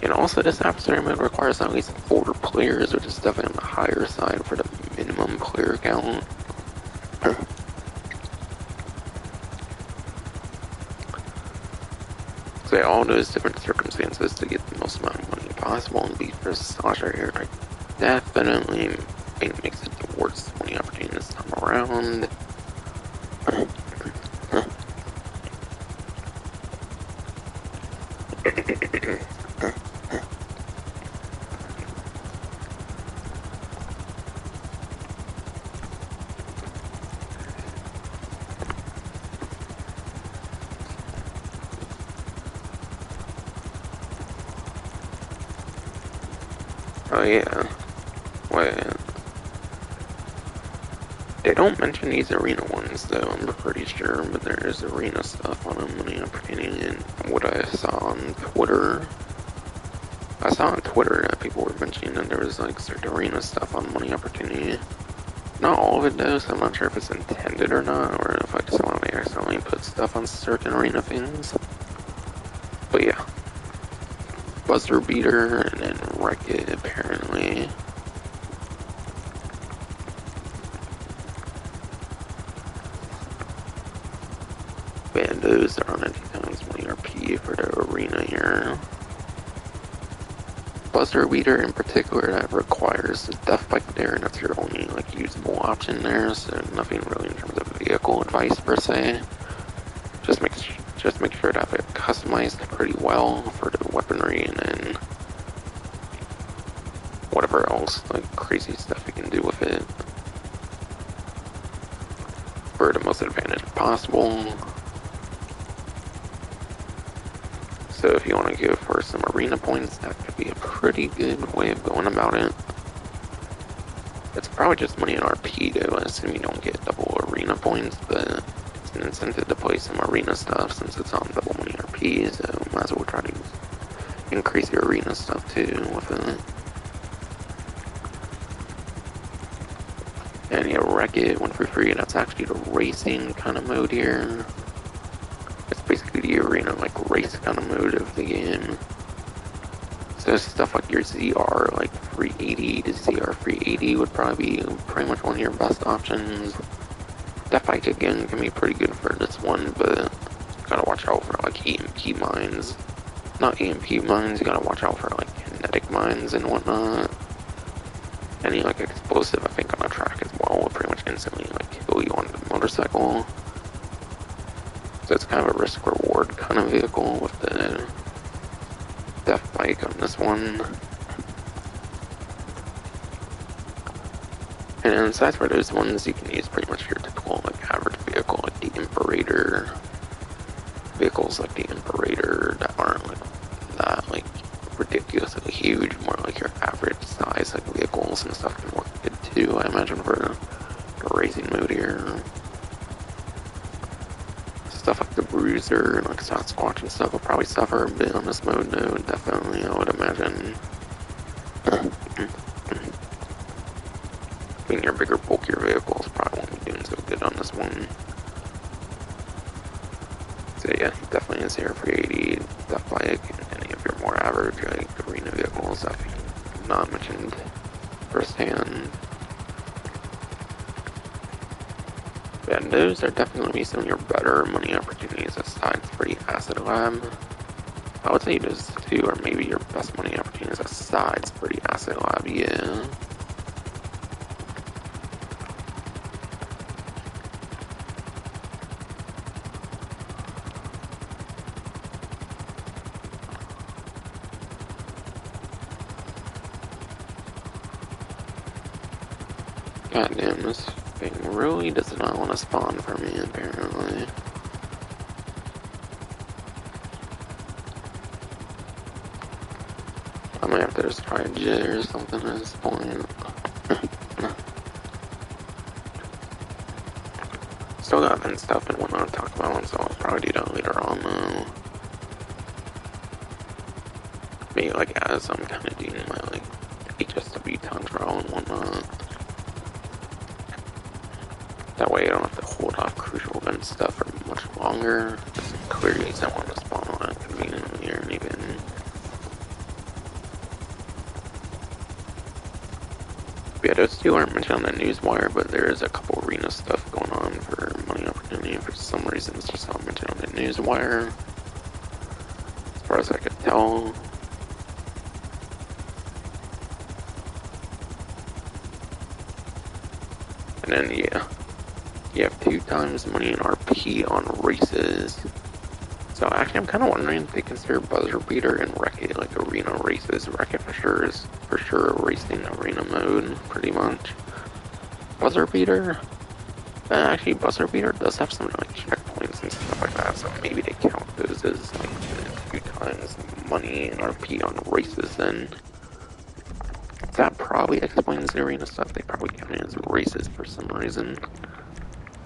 And also this adversary mode requires at least 4 players, which is definitely on the higher side for the minimum player count. So yeah, all those different circumstances to get the most amount of money possible and Beast versus Slasher here definitely makes it the worst money opportunity this time around. Oh yeah, wait. They don't mention these arena ones though, I'm pretty sure, but there is arena stuff on them money opportunity and what I saw on Twitter. I saw on Twitter that people were mentioning that there was like certain arena stuff on money opportunity. Not all of it though, so I'm not sure if it's intended or not, or if I just want to accidentally put stuff on certain arena things. But yeah. Buzzer Beater and then Wreck It apparently. Bandos are on 90 times money RP for the arena here. Buzzer Beater in particular, that requires the death bike there, and that's your only like usable option there, so nothing really in terms of vehicle advice per se. Just make sure to have it customized pretty well for the weaponry and then whatever else like crazy stuff you can do with it for the most advantage possible. So if you want to go for some arena points, that could be a pretty good way of going about it. It's probably just money in RP though. I assume you don't get double arena points, but it's an incentive to play some arena stuff since it's on double money RP, so might as well try to increase your arena stuff too with it. And yeah, wreck it, one for free. That's actually the racing kind of mode here. It's basically the arena, like race kind of mode of the game. So stuff like your ZR, like 380 to ZR 380 would probably be pretty much one of your best options. That bike again can be pretty good for this one, but gotta watch out for like EMP mines. Not EMP mines, you gotta watch out for like kinetic mines and whatnot. Any like explosive, I think, on a track as well will pretty much instantly like kill you on the motorcycle. So it's kind of a risk reward kind of vehicle with the death bike on this one. And aside for those ones, you can use pretty much your typical like average vehicle, like the Imperator. Vehicles like the Imperator that aren't like that like ridiculously huge, more like your average size like vehicles and stuff can work good too, I imagine, for the racing mode here. Stuff like the Bruiser and like Sasquatch and stuff will probably suffer a bit on this mode though, definitely, I would imagine. I mean, your bigger, bulkier vehicles probably won't be doing so good on this one. So yeah, definitely is here for 80, stuff like any of your more average like arena vehicles I've not mentioned firsthand. And those are definitely going to be some of your better money opportunities aside from the Acid Lab. I would say those two are maybe your best money opportunities aside from the Acid Lab, yeah. God damn, this thing really does not want to spawn for me, apparently. I might have to just try a jet or something at this point. Still got event stuff and whatnot to talk about, so I'll probably do that later on, though. Maybe, like, as I'm kind of doing my, like, HSW time trial and whatnot. That way I don't have to hold off crucial event stuff for much longer. Just queries I want to spawn on it conveniently or even. Yeah, those two aren't mentioned on the newswire, but there is a couple arena stuff going on for money opportunity. For some reason, it's just not mentioned on the newswire. As far as I could tell. And then, yeah. You have 2 times money in RP on races. So actually, I'm kind of wondering if they consider Buzzer Beater and Wreck-It like arena races. Wreck-It for sure is for sure a racing arena mode, pretty much. Buzzer Beater? Actually, Buzzer Beater does have some like checkpoints and stuff like that, so maybe they count those as like 2 times money in RP on races then. That probably explains the arena stuff. They probably count it as races for some reason.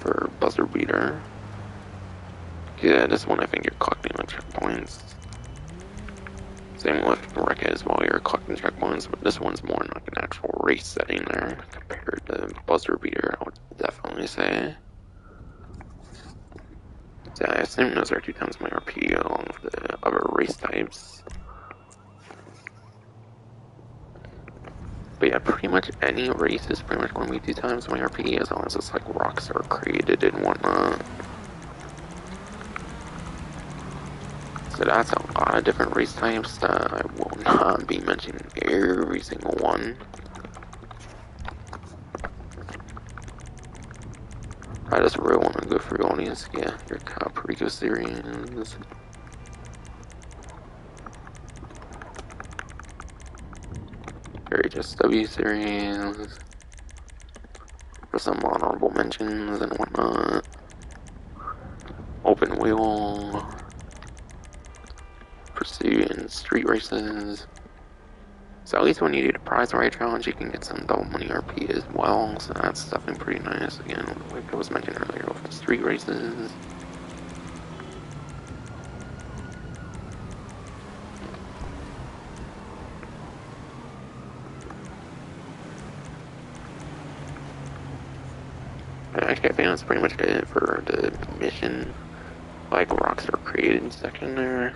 For Buzzer Beater. Yeah, this one I think you're collecting like checkpoints. Same with Wreck-It as well, you're collecting checkpoints, but this one's more in like an actual race setting there compared to Buzzer Beater, I would definitely say. So I assume those are 2 times my RP along with the other race types. But yeah, pretty much any race is pretty much going to be 2 times my RP as long as it's like rocks are created and whatnot. So that's a lot of different race types that I will not be mentioning every single one. I just really want to go through all these. Yeah, your Caprico series. Your HSW series. For some honorable mentions and whatnot. Open wheel. For pursuit and street races. So at least when you do the prize right challenge, you can get some double money RP as well. So that's definitely pretty nice. Again, like I was mentioning earlier with the street races. Actually, I think that's pretty much it for the mission, like Rockstar created section there.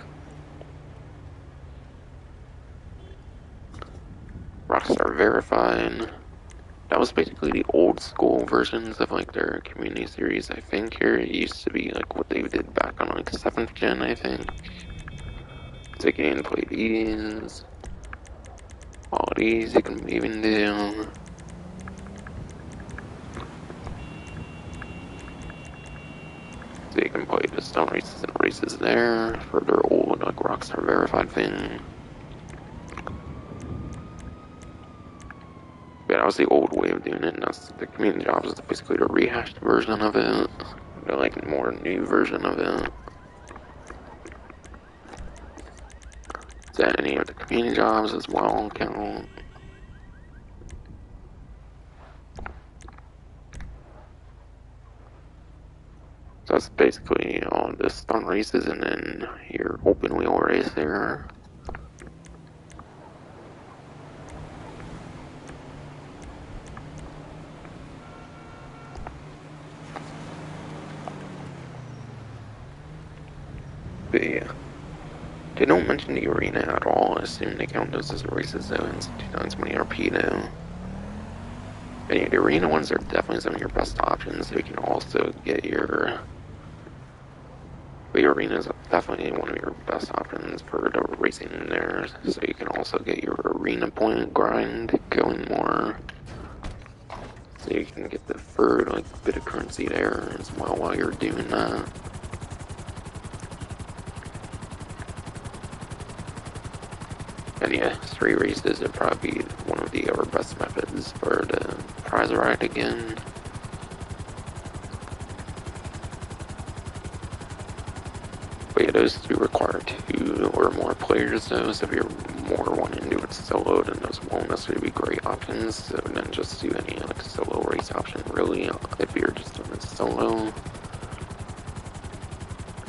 Rockstar verified. That was basically the old school versions of like their community series. I think here it used to be like what they did back on like 7th gen. I think. So you can play these. All these you can even do. So you can play the stone races and races there for their old like Rockstar verified thing. Yeah, that was the old way of doing it, and that's the community jobs is basically the rehashed version of it. The like more new version of it. Does any of the community jobs as well count? So that's basically all the stunt races and then your open wheel race there. But yeah. They don't mention the arena at all. I assume they count those as races though, and 2 times 20 RP now. And yeah, the arena ones are definitely some of your best options. So you can also get your. The arena is definitely one of your best options for the racing there. So you can also get your arena point grind going more. So you can get the third like bit of currency there as well while you're doing that. And yeah, street races would probably be one of the best methods for the prize ride again. But yeah, those do require 2 or more players though, so if you're more wanting to do it solo, then those won't necessarily be great options. So then just do any like solo race option really, if you're just doing it solo.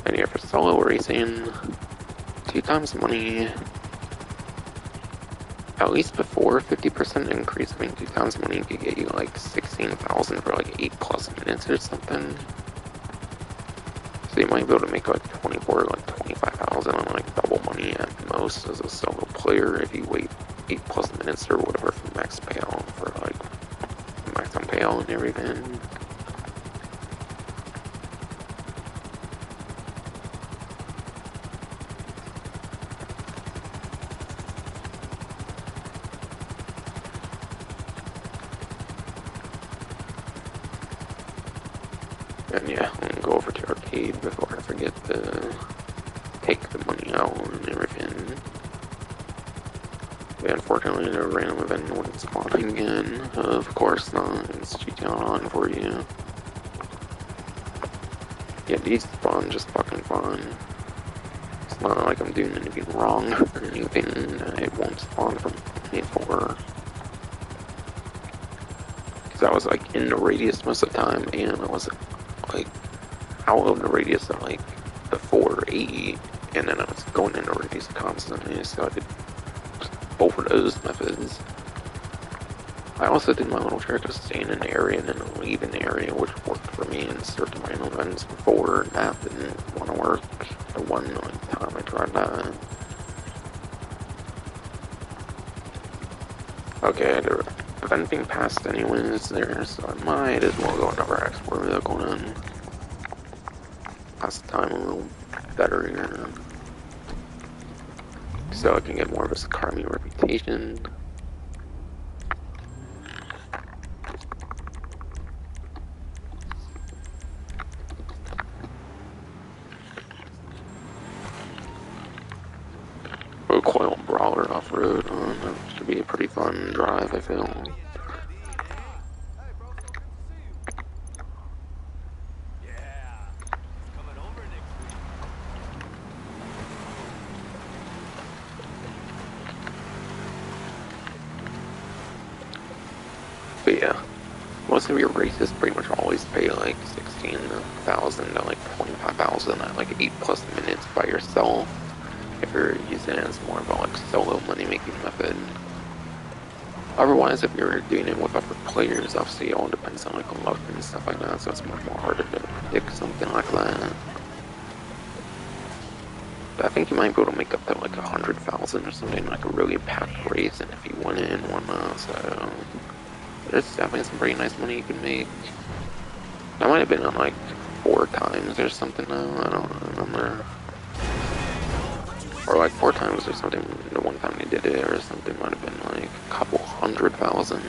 And yeah, for solo racing, 2 times money. At least before 50% increase, I think 2 times money could get you like 16,000 for like 8+ minutes or something. So you might be able to make like 24, like 25,000 on like double money at most as a solo player if you wait 8+ minutes or whatever for max payout for like maximum payout and everything. And yeah, I'm gonna go over to arcade before I forget to take the money out and everything. But unfortunately, the random event wouldn't spawn again. Of course not, it's GTA on for you. Yeah, these spawn just fucking fine. It's not like I'm doing anything wrong or anything that it won't spawn from me for. Because I was like in the radius most of the time, and I was like out of the radius at like before 8, and then I was going in the radius constantly, so I did both of those methods. I also did my little trick of staying in the area and then leaving the area, which worked for me in certain random events before. That didn't want to work the one time I tried that. Okay, the event being passed anyways there, so I might as well go another export without going in. Pass the time a little better here. So I can get more of a Sakarmi reputation. Recoil Brawler off-road, that should be a pretty fun drive, I feel. most of your races pretty much always pay like 16,000 to like 25,000 at like 8+ minutes by yourself. If you're using it as more of a like solo money making method. Otherwise, if you're doing it with other players, obviously it all depends on like luck and stuff like that, so it's much more harder to predict something like that. But I think you might be able to make up to like 100,000 or something, like a really packed race, and if you win it and whatnot, so there's definitely some pretty nice money you can make. That might have been on like 4 times or something though, I don't remember. Or like 4 times or something, the one time they did it or something might have been like a couple 100,000.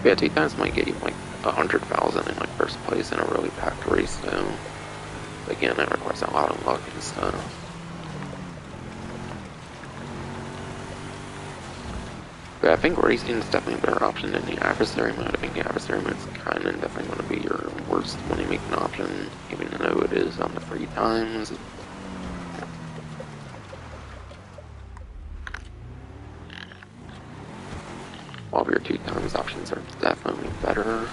Yeah, 2 times might get you like 100,000 in like first place in a really packed race though. Again, that requires a lot of luck and stuff. But I think racing is definitely a better option than the adversary mode. I think the adversary mode is kind of definitely going to be your worst money making option, even though it is on the free times. All of your 2 times options are definitely better.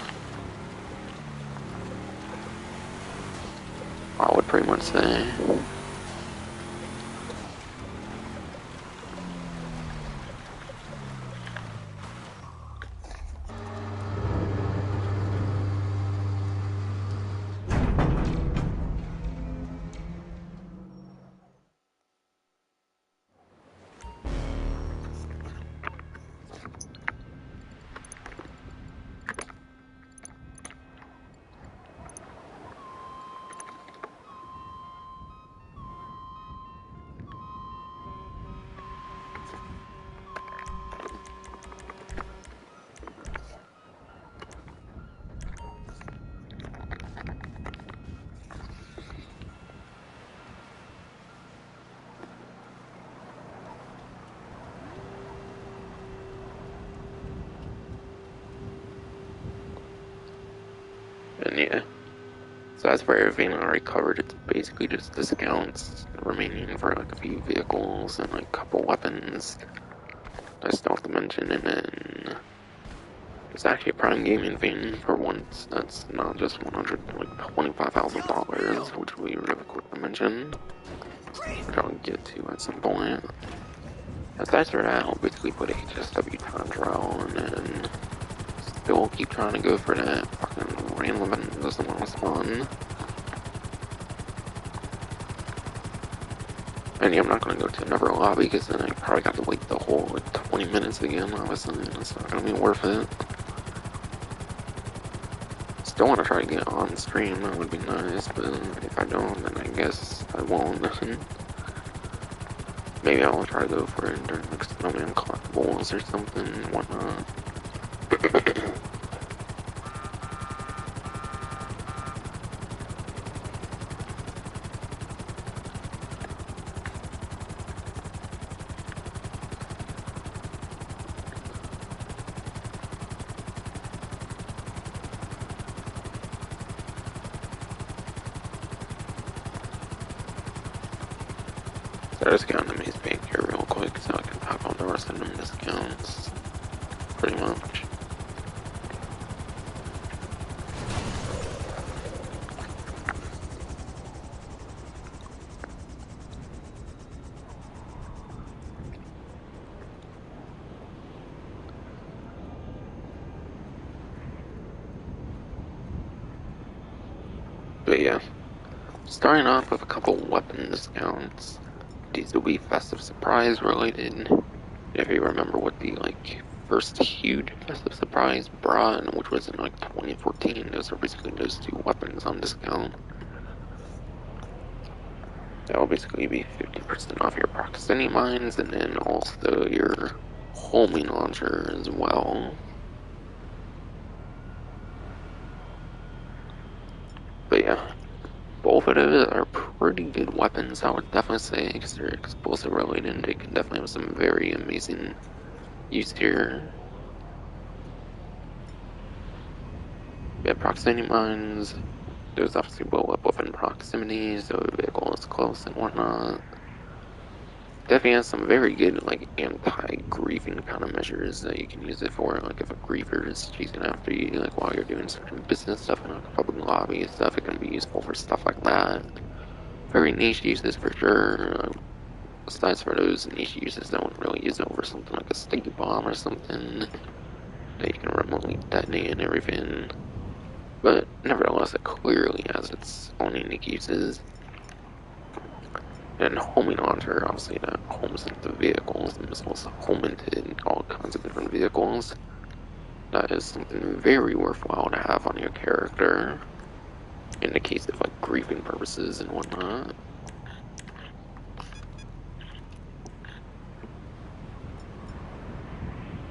I would pretty much say. And yeah, so as for everything I already covered, it's basically just discounts remaining for like a few vehicles and like a couple weapons I still have to mention, and then it's actually a Prime Gaming thing for once. That's not just $125,000, which will be really quick to mention, which I'll get to at some point. Aside from that, I'll basically put HSW time trial, and then still keep trying to go for that fucking random event that's the most fun. And yeah, I'm not gonna go to another lobby because then I probably got to wait the whole like 20 minutes again. Obviously, it's not gonna be worth it. Still want to try to get on stream, that would be nice, but if I don't, then I guess I won't. Maybe I'll try to go for it during like Snowman collectibles or something, whatnot. So I just got on the maze bank here real quick so I can pop on the rest of them discounts. Pretty much. But yeah, starting off with a couple weapon discounts. These will be Festive Surprise related. If you remember what the like first huge Festive Surprise brought, which was in like 2014, those are basically those 2 weapons on discount. That will basically be 50% off your proximity mines, and then also your homing launcher as well. But yeah, both of those are pretty good weapons, I would definitely say, because they're explosive related, and they can definitely have some very amazing use here. Yeah, proximity mines, those obviously blow up within proximity, so the vehicle is close and whatnot. definitely has some very good like anti-griefing kind of measures that you can use it for. Like if a griefer is chasing after you, like while you're doing certain business stuff and like public lobby stuff, it can be useful for stuff like that. Very niche uses for sure. Besides for those niche uses, I wouldn't really use it over something like a state bomb or something that you can remotely detonate and everything. But nevertheless, it clearly has its own unique uses. And homing launcher, obviously, that homes into vehicles and missiles home into all kinds of different vehicles. That is something very worthwhile to have on your character in the case of like griefing purposes and whatnot.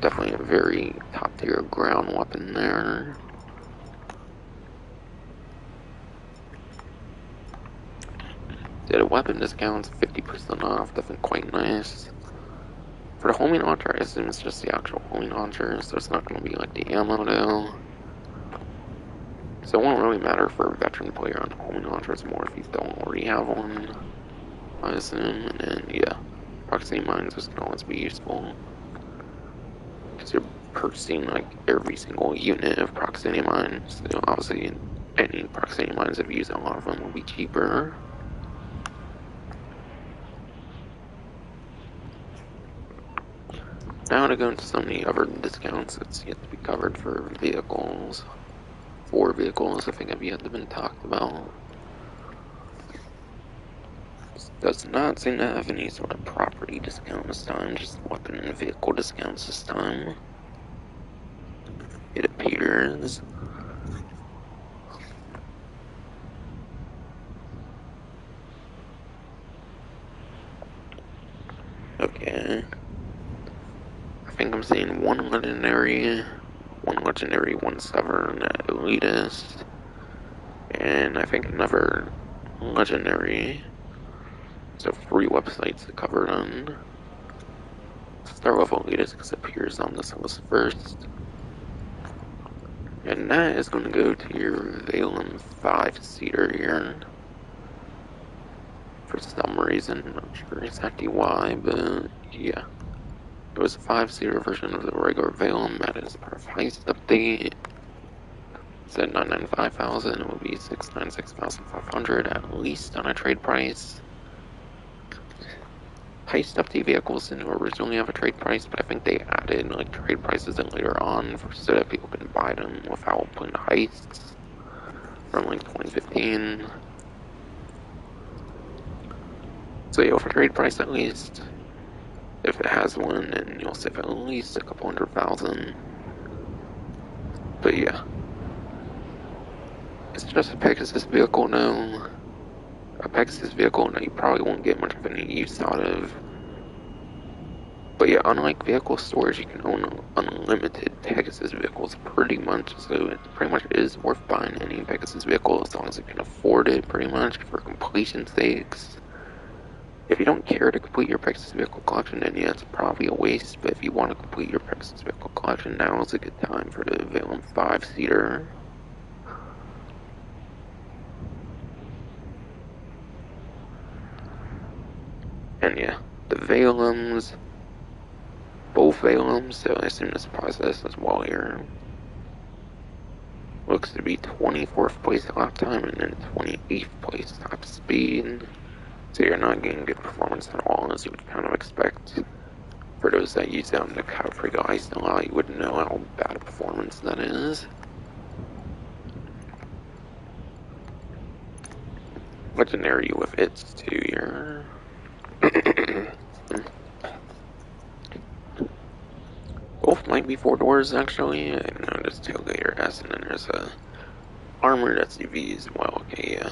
Definitely a very top tier ground weapon there. The weapon discounts 50% off, definitely quite nice. For the homing launcher, I assume it's just the actual homing launcher, so it's not going to be like the ammo though. So it won't really matter for a veteran player on homing launchers more if you don't already have one, I assume. And then, yeah, proximity mines can always be useful. Because you're purchasing like every single unit of proximity mines. So obviously, any proximity mines, if you use a lot of them, will be cheaper. Now to go into some of the other discounts that's yet to be covered for vehicles. 4 vehicles, I think, have yet to been talked about. This does not seem to have any sort of property discount this time, just weapon and vehicle discounts this time. It appears. Okay. I think I'm seeing one legendary, 1 severn elitist, and I think another legendary. So 3 websites to cover on. Start with elitist because it appears on this list first. And that is going to go to your Valen 5-seater here. For some reason, I'm not sure exactly why, but yeah. It was a 5-seater version of the regular Valen that is part of Heist update. It's at 995,000, it will be 696,500 at least on a trade price. Heist update vehicles didn't originally have a trade price, but I think they added like trade prices in later on so that people can buy them without putting heists from like 2015. So yeah, for trade price at least, if it has one, then you'll save at least a couple 100,000. But yeah, it's just a Pegasus vehicle now. A Pegasus vehicle now you probably won't get much of any use out of. But yeah, unlike vehicle storage, you can own unlimited Pegasus vehicles pretty much, so it pretty much is worth buying any Pegasus vehicle as long as you can afford it pretty much for completion sakes. If you don't care to complete your Pegasus vehicle collection, then yeah, it's probably a waste, but if you want to complete your Pegasus vehicle collection, now is a good time for the Valen 5-seater. And yeah, the Valums, both Valums, so I assume this process as well here. Looks to be 24th place lap time and then 28th place top speed. So you're not getting good performance at all, as you would kind of expect. For those that use it on the Caprigo Ice a lot, you wouldn't know how bad a performance that is. Legendary with its 2 here. Both might be 4 doors actually. I noticed tailgater S, and then there's a armored SUV as well. Okay, yeah.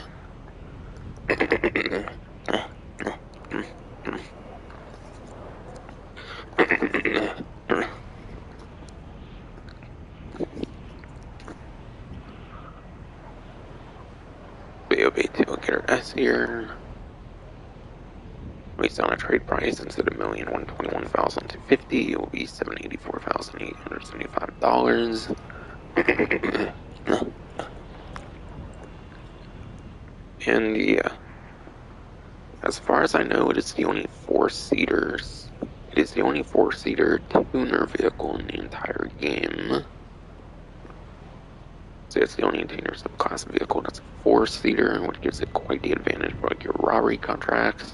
BOB tailgater S here. Based on a trade price, instead of $1,121,250, it will be $784,875. And yeah, as As far as I know, it is the only four-seaters. It is the only four-seater tuner vehicle in the entire game. So it's the only tuner subclass vehicle that's a four-seater, which gives it quite the advantage for like your robbery contracts.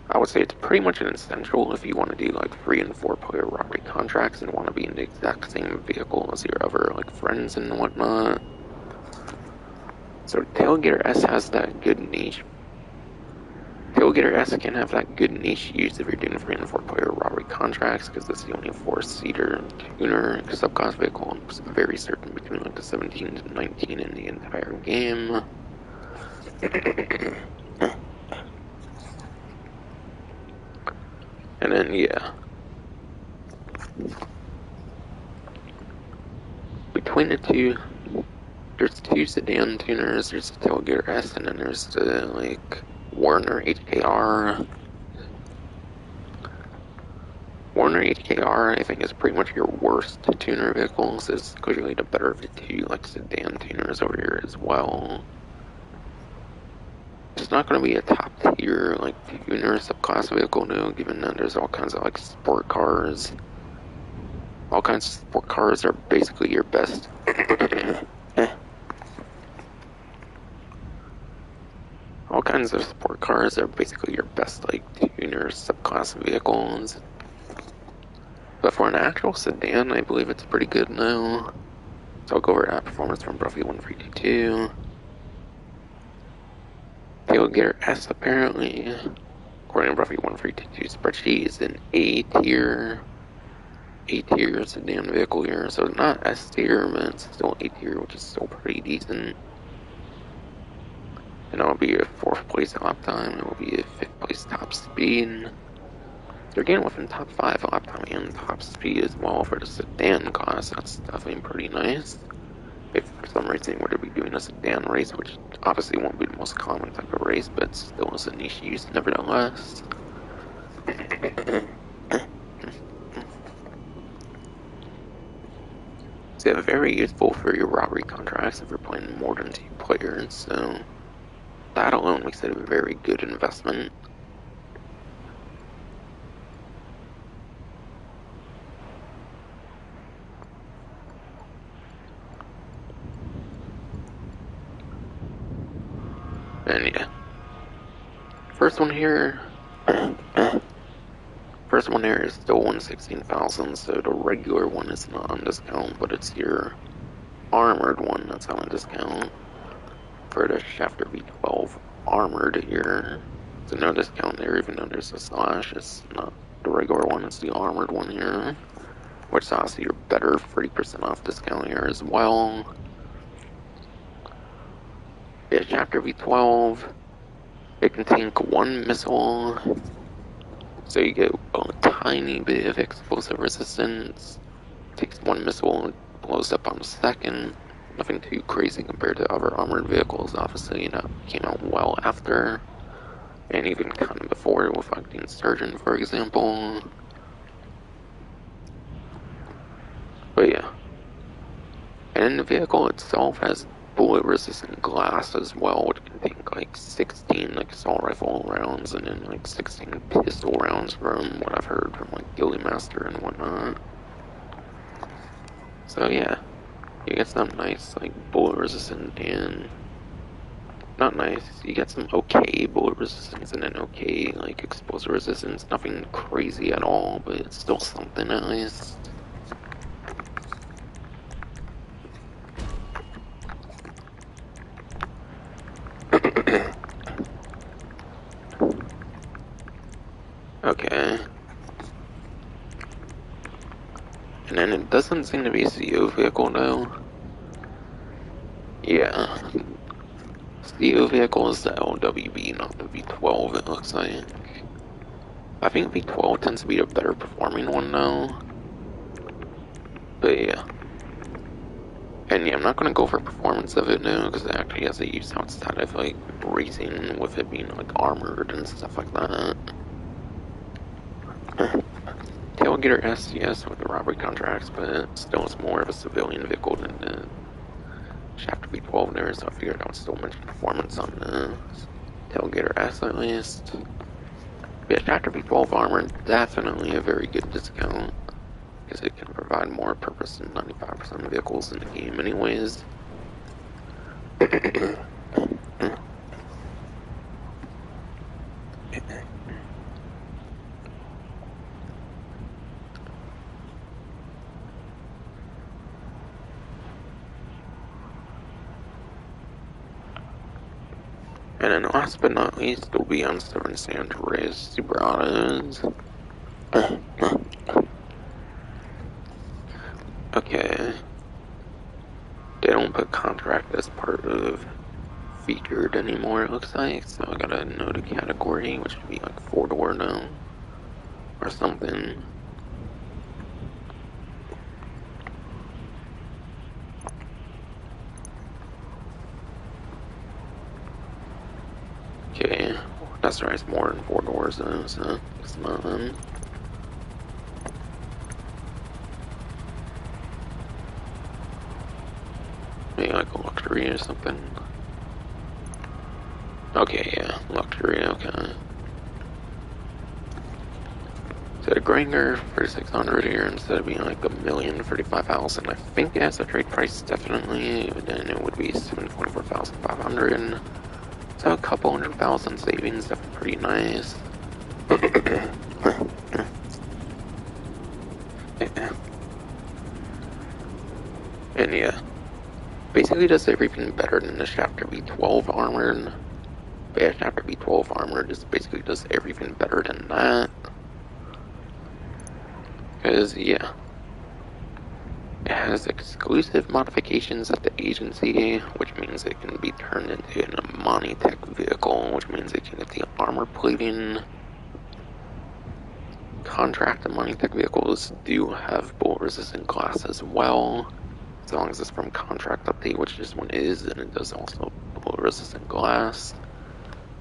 I would say it's pretty much an essential if you want to do like 3 and 4 player robbery contracts and want to be in the exact same vehicle as your other like friends and whatnot. So Tailgater S has that good niche. Tailgater S can have that good niche use if you're doing 3 and 4 player robbery contracts because it's the only 4-seater tuner subclass vehicle. It's very certain between like the 17 to 19 in the entire game. And then yeah. Between the two, there's two sedan tuners. There's the Tailgater S, and then there's the like Warner HKR. Warner HKR, I think, is pretty much your worst tuner vehicles. It's clearly the better of the two like sedan tuners over here as well. It's not going to be a top tier like tuner subclass vehicle though, given that there's all kinds of like sport cars. All kinds of sport cars are basically your best. All kinds of sport cars are basically your best like tuner subclass vehicles. But for an actual sedan, I believe it's pretty good now. So I'll go over that performance from Bruffy 1322. Tailgater S apparently, according to Bruffy 1322 spreadsheet, is an A tier sedan vehicle here. So not S tier, but it's still A tier, which is still pretty decent. And it'll be a 4th place lap time. It will be a 5th place top speed. They're getting within top 5 lap time and top speed as well for the sedan class. That's definitely pretty nice. If for some reason we're to be doing a sedan race, which obviously won't be the most common type of race, but still is a niche use nevertheless. So yeah, very useful for your robbery contracts if you're playing more than 2 players, so that alone makes it a very good investment. And yeah. First one here is still 116,000, so the regular one is not on discount, but it's your armored one that's on a discount. For the Shafter V12 armored here, so no discount there, even though there's a slash. It's not the regular one, it's the armored one here, which is obviously your better 30% off discount here as well. Yeah, Shafter V12, it can tank 1 missile, so you get a tiny bit of explosive resistance. It takes 1 missile and blows up on the second. Nothing too crazy compared to other armored vehicles, obviously, that came out well after, and even kind of before with like the Insurgent, for example. But yeah. And then the vehicle itself has bullet-resistant glass as well, which can take like 16 like assault rifle rounds and then like 16 pistol rounds from what I've heard from like Ghillie Master and whatnot. So yeah. You get some nice, like, bullet resistant and not nice. You get some okay bullet resistance and then okay, like, explosive resistance. Nothing crazy at all, but it's still something at least. Okay. And then it doesn't seem to be a CO vehicle though. Yeah. CO vehicle is the LWB, not the V12, it looks like. I think V12 tends to be the better performing one though. But yeah. And yeah, I'm not gonna go for performance of it now, because it actually has a use outside of like racing, with it being like armored and stuff like that. Tailgater S, yes, with the robbery contracts, but still it's more of a civilian vehicle than the Shafter V12 there, so I figured I would still mention performance on the Tailgater S at least. Yeah, Chapter B12 armor, definitely a very good discount, because it can provide more purpose than 95% of vehicles in the game anyways. And then last but not least, we'll be on Seven Santora's Super Autos. Okay. They don't put contract as part of featured anymore, it looks like, so I gotta know the category, which would be like 4-door now, or something. Okay, that's right, it's more than 4 doors though, so it's not them. Maybe like a luxury or something. Okay, yeah, luxury, okay. So the Granger for 600 here, instead of being like $1,035,000, I think it has a trade price definitely, then it would be 724,500. So a couple $100,000 savings, that's pretty nice. And yeah, basically does everything better than the Chapter B12 armor. But yeah, Chapter B12 armor just basically does everything better than that. Because yeah, it has exclusive modifications at the agency, which means it can be turned into an Amani Tech vehicle, which means it can get the armor plating. Contract Amani Tech vehicles do have bullet resistant glass as well, as long as it's from contract update, which this one is, and it does also bullet resistant glass.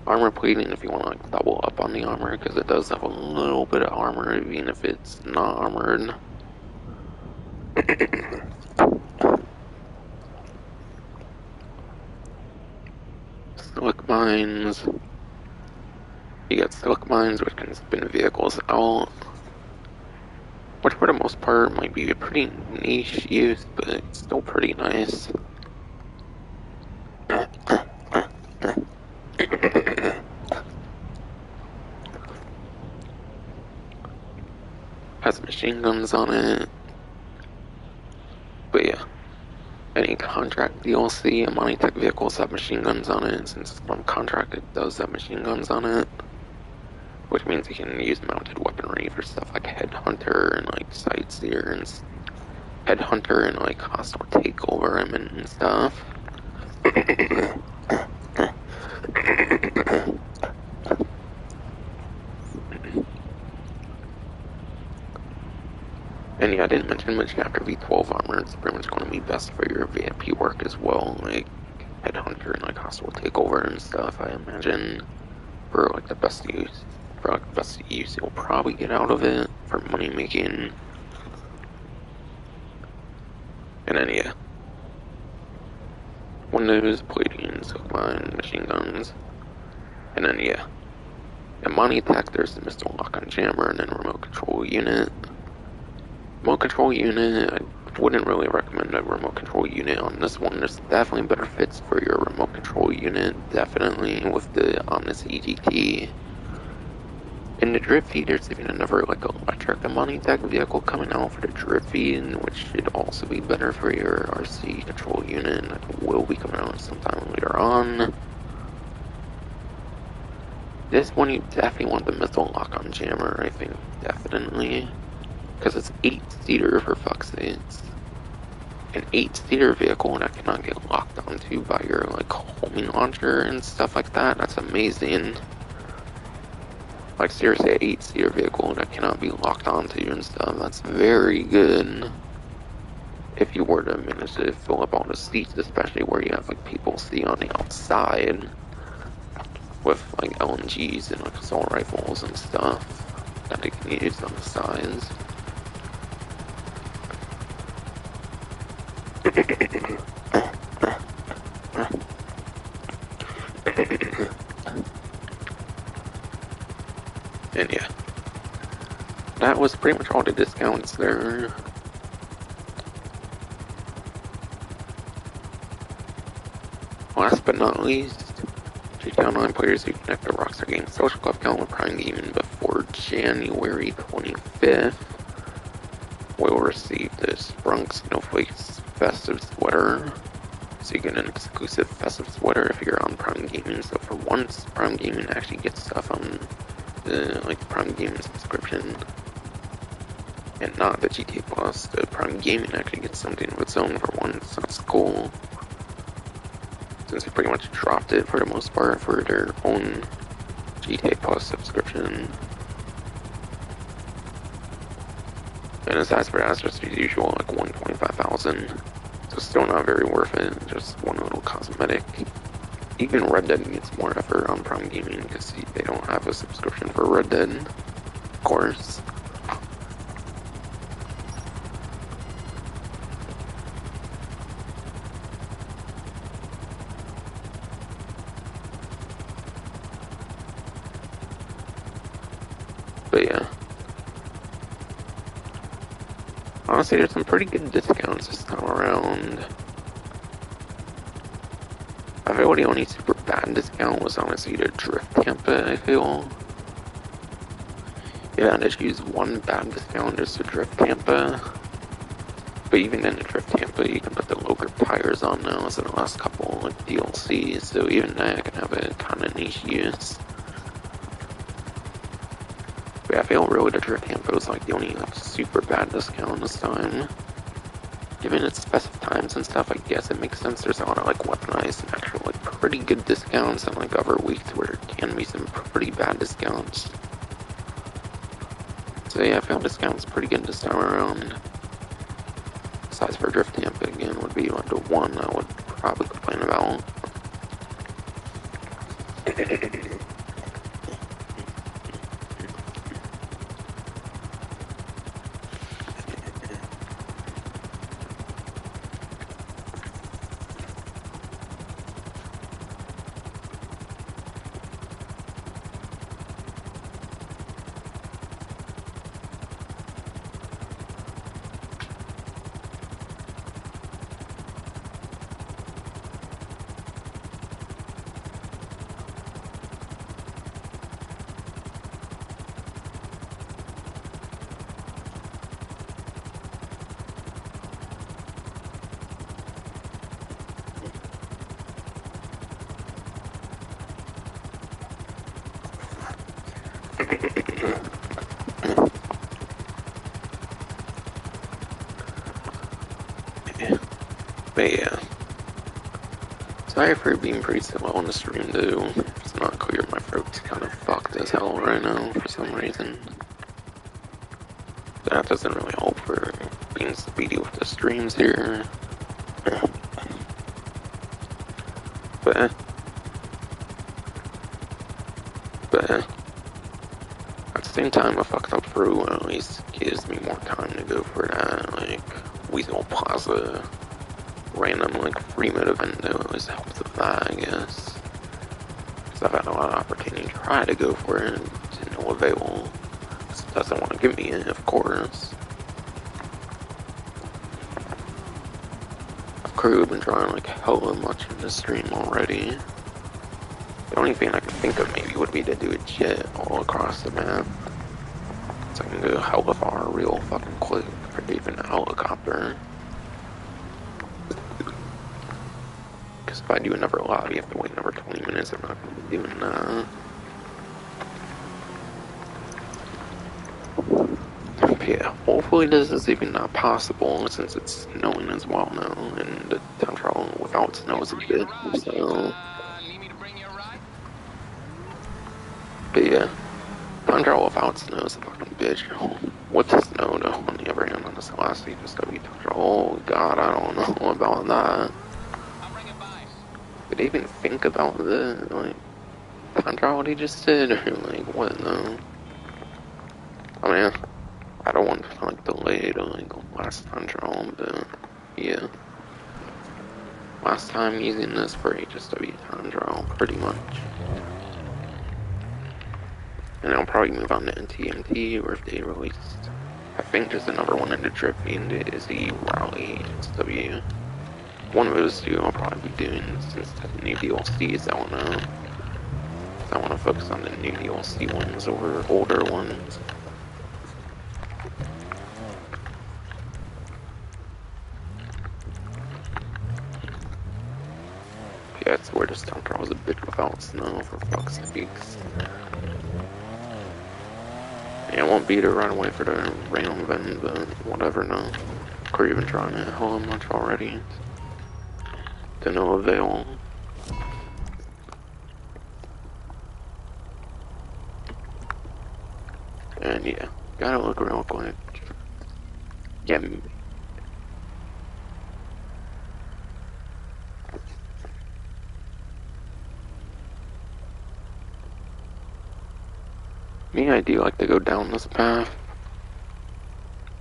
Armor plating if you want to like double up on the armor, because it does have a little bit of armor even if it's not armored. Silic mines. You got silic mines which can spin vehicles out, which for the most part might be a pretty niche use, but it's still pretty nice. Has machine guns on it. But yeah, any contract DLC, Amani Tech vehicles have machine guns on it. Since it's from contract, it does have machine guns on it. Which means you can use mounted weaponry for stuff like Headhunter and like Sightseer and Headhunter and like hostile takeover and stuff. And yeah, I didn't mention much Chapter B12 armor. It's pretty much going to be best for your VIP work as well, like Headhunter and like hostile takeover and stuff. I imagine for like the best use, you'll probably get out of it for money making. And then yeah, windows, plating, silk mine, machine guns, and then yeah, Amani Tech. There's the missile lock-on jammer and then remote control unit. Remote control unit, I wouldn't really recommend a remote control unit on this one. There's definitely better fits for your remote control unit, definitely with the Omnis EGT. In the drift feed, there's even another like electric Amani Tech vehicle coming out for the drift feed, which should also be better for your RC control unit, and that will be coming out sometime later on. This one you definitely want the missile lock-on jammer, I think, definitely. Because it's 8-seater for fuck's sakes. An 8-seater vehicle that cannot get locked onto by your like homing launcher and stuff like that. That's amazing. Like seriously, an 8-seater vehicle that cannot be locked onto and stuff. That's very good. If you were to manage to fill up all the seats, especially where you have like people see on the outside with like LMGs and like assault rifles and stuff that they can use on the sides. And yeah, that was pretty much all the discounts there. Last but not least, GTA Online players who connect their Rockstar Games Social Club account with Prime Gaming before January 25th will receive the Sprunk Snowflakes Festive Sweater. So you get an exclusive Festive Sweater if you're on Prime Gaming. So for once, Prime Gaming actually gets stuff on the Prime Gaming subscription, and not the GTA Plus. The Prime Gaming actually gets something of its own for once. That's cool. Since they pretty much dropped it for the most part for their own GTA Plus subscription. And the size for that is just as usual, like 125,000. So still not very worth it, just one little cosmetic. Even Red Dead needs more effort on Prime Gaming because they don't have a subscription for Red Dead, of course. But yeah. Honestly, there's some pretty good discounts this time around. I feel the only super bad discount was honestly the Drift Tampa, I feel. Yeah, I just used one bad discount just to Drift Tampa. But even in the Drift Tampa, you can put the lower tires on now as in the last couple like DLCs, so even that can have a kind of niche use. But yeah, I feel really the Drift Tampa was like the only like super bad discount this time. Given its specific times and stuff, I guess it makes sense. There's a lot of like weaponized and actual like pretty good discounts, and like other weeks where there can be some pretty bad discounts. So yeah, I found discounts pretty good this time around. Besides for Drift Tampa again would be like the one I would probably complain about. But yeah. Sorry for being pretty slow on the stream though. It's not clear, my throat's kind of fucked as hell right now for some reason. That doesn't really help for being speedy with the streams here. But at the same time, a fucked up through at least gives me more time to go for that, like, Weasel Plaza random, like, free mode event, though, always helps with that, I guess. Because I've had a lot of opportunity to try to go for it, to no avail. It doesn't want to give me it, of course. I've clearly been trying, like, hella much in this stream already. The only thing I could think of maybe would be to do a jet all across the map. So I can go hella far real fucking quick, or even a helicopter. Because if I do another lobby, I have to wait another 20 minutes. I'm not going to be doing that. But yeah, hopefully this is even not possible since it's snowing as well now, and the town travel without snow is a bit, so. But yeah, time travel without snow is a fucking bitch. With the snow though, on the other hand, on this last week, just gotta be time travel. Oh god, I don't know about that. Did they even think about the, like, time travel they just did, or like, what, no? I mean, I don't want to, like, delay it, like, last time travel, but, yeah. Last time using this for just to be time travel, pretty much. And I'll probably move on to NTMT, or if they released, I think just another one in the drip named Izzy, Raleigh, SW. One of those two I'll probably be doing since the new DLCs. I wanna focus on the new DLC ones over older ones. Yeah, it's where this town was a bit without snow, for fuck's sakes. Yeah, it won't be to run away for the rain then, but whatever, no. Or even trying it hell much already. To no avail. And yeah, gotta look real quick. Yeah, me, I do like to go down this path.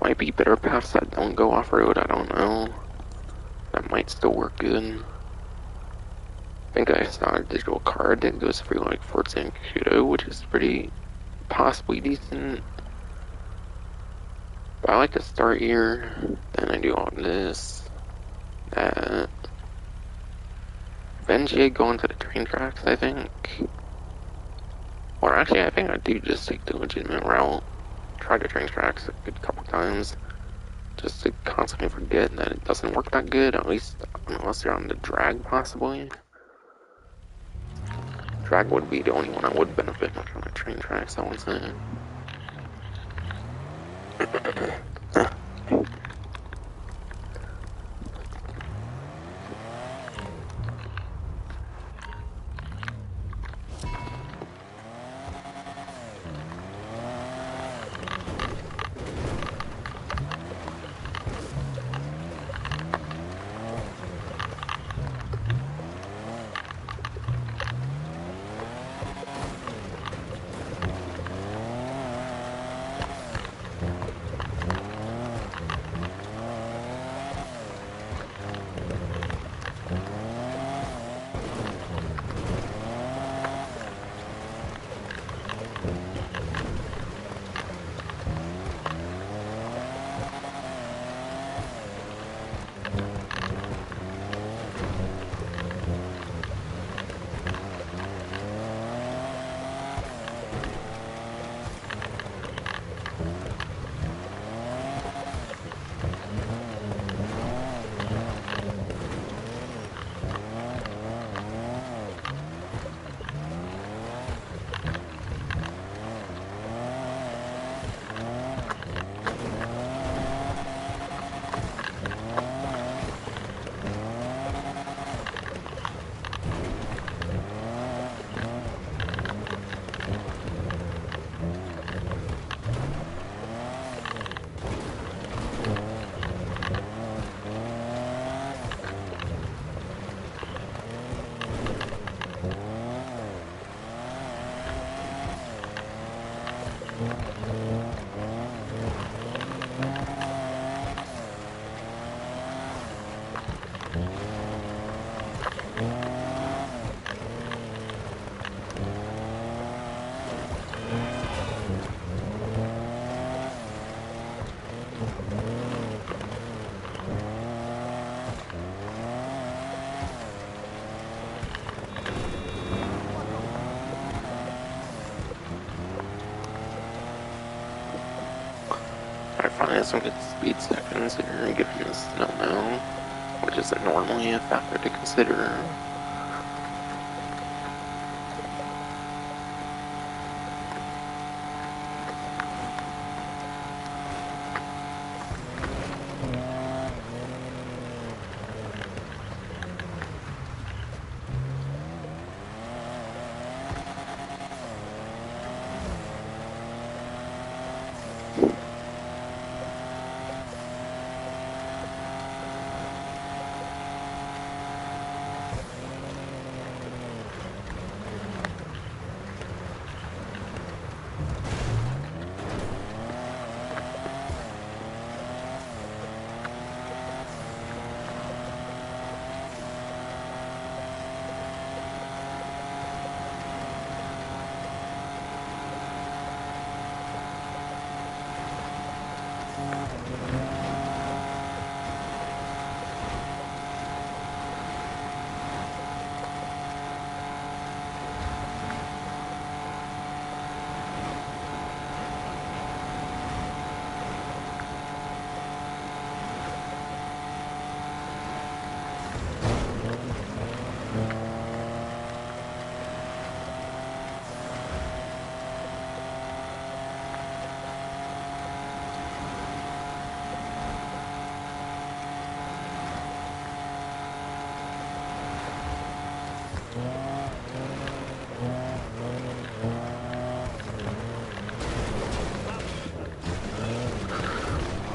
Might be better paths that don't go off-road, I don't know. That might still work good. I think I saw a digital card that goes through like Fort San Cudo, which is pretty possibly decent. But I like to start here, then I do all this, that. Eventually go into the train tracks, I think. Or actually, I think I do just take the legitimate route. Try the train tracks a good couple times, just to constantly forget that it doesn't work that good, at least unless you're on the drag, possibly. Drag would be the only one I would benefit much on the train tracks, I would say. I finally have some good speed seconds here, given the snow now, which isn't normally a factor to consider.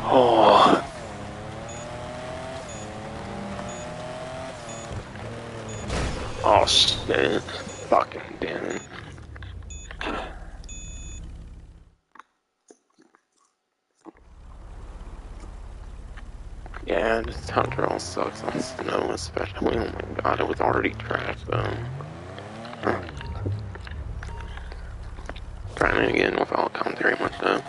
Oh. Oh shit. Fucking damn it. Yeah, this hunter all sucks on snow, especially. Oh my god, it was already trash though. Trying it again without commentary much though.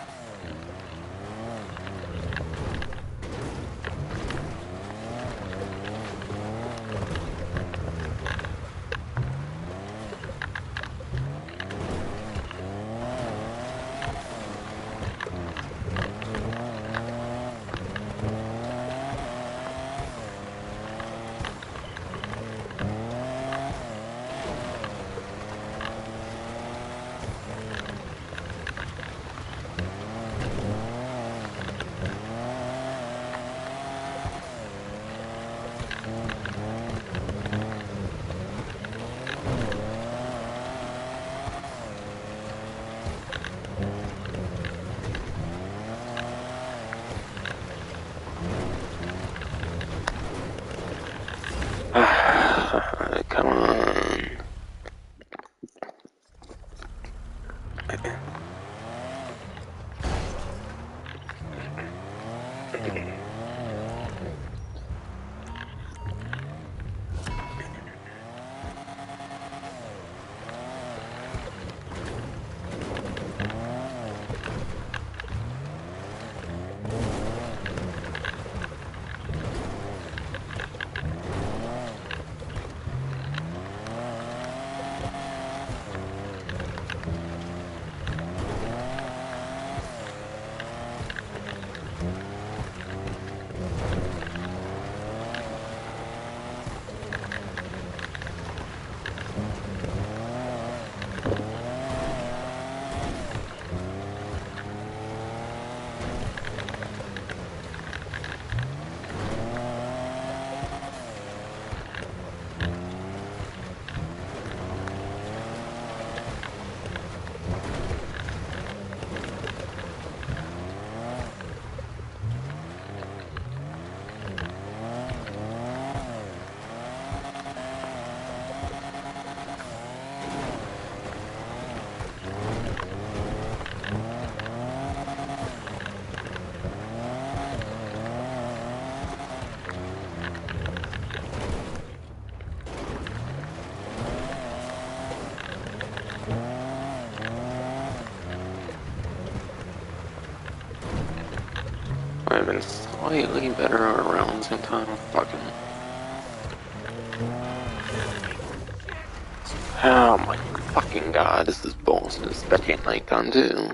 Come on. I've been slightly better around the same time. Fucking. Oh my fucking god, this is bullshit. Especially at nighttime too.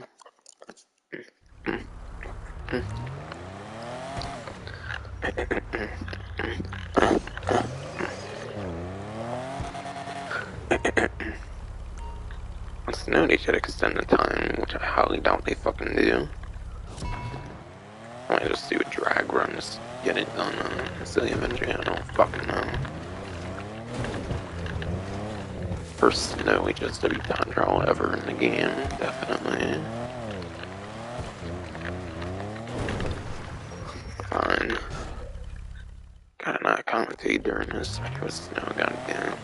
On snow, they should extend the time, which I highly doubt they fucking do. I might just do a drag run, just get it done instead of the Avenger. I don't fucking know. First snowy just time trial ever in the game, definitely. Fine. Gotta not commentate during this with snow, goddamn.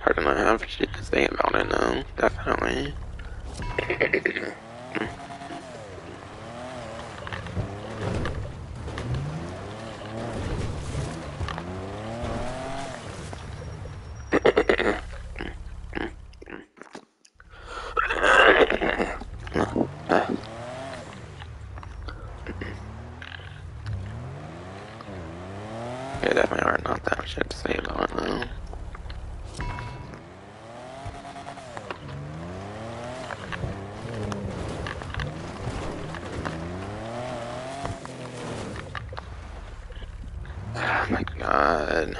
Hard to not have shit to say about it though, definitely. much I have to say about it though. Oh my god.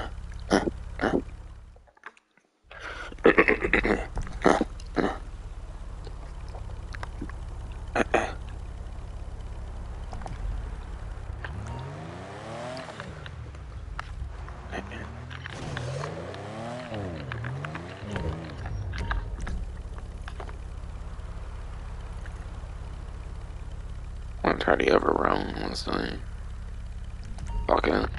I'm gonna try to ever round this thing. Fuck it.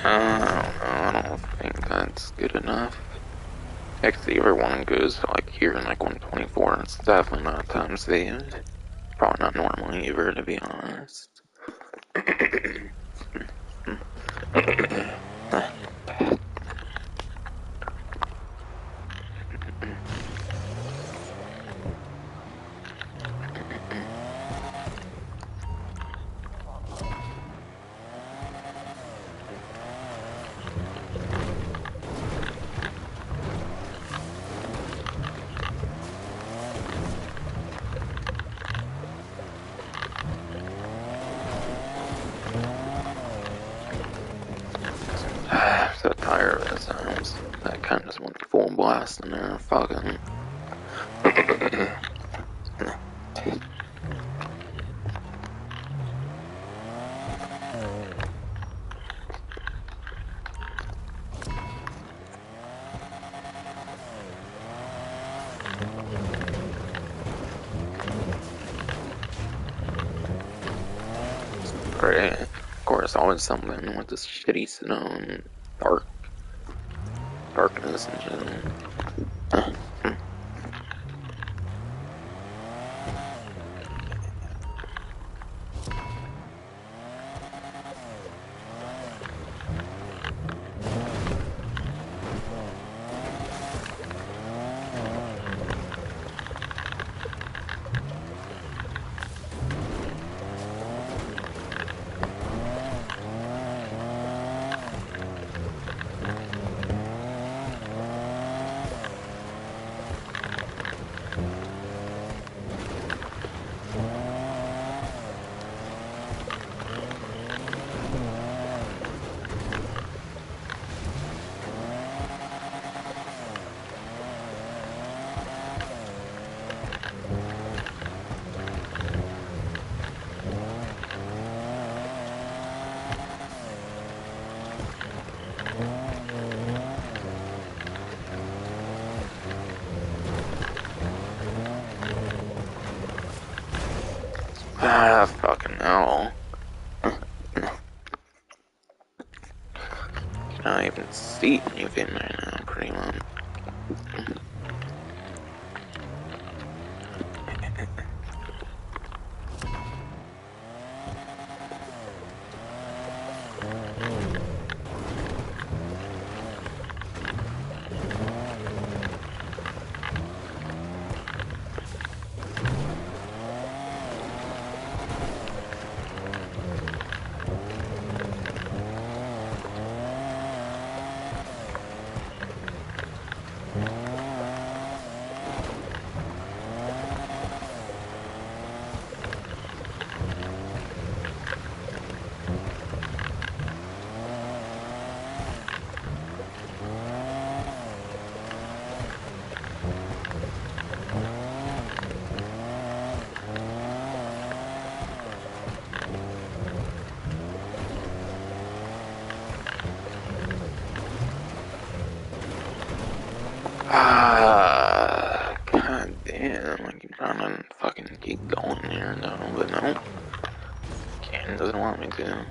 I don't think that's good enough. If the other one goes to like here in like 124, it's definitely not time saved. Probably not normally either, to be honest. So tired of it sounds. I kind of just want full blast in there. Fucking. Great. Of course, always something with this shitty snow and darkness and shit. Fucking hell. Cannot even see anything right now, pretty much. keep going here though, but no. Ken doesn't want me to.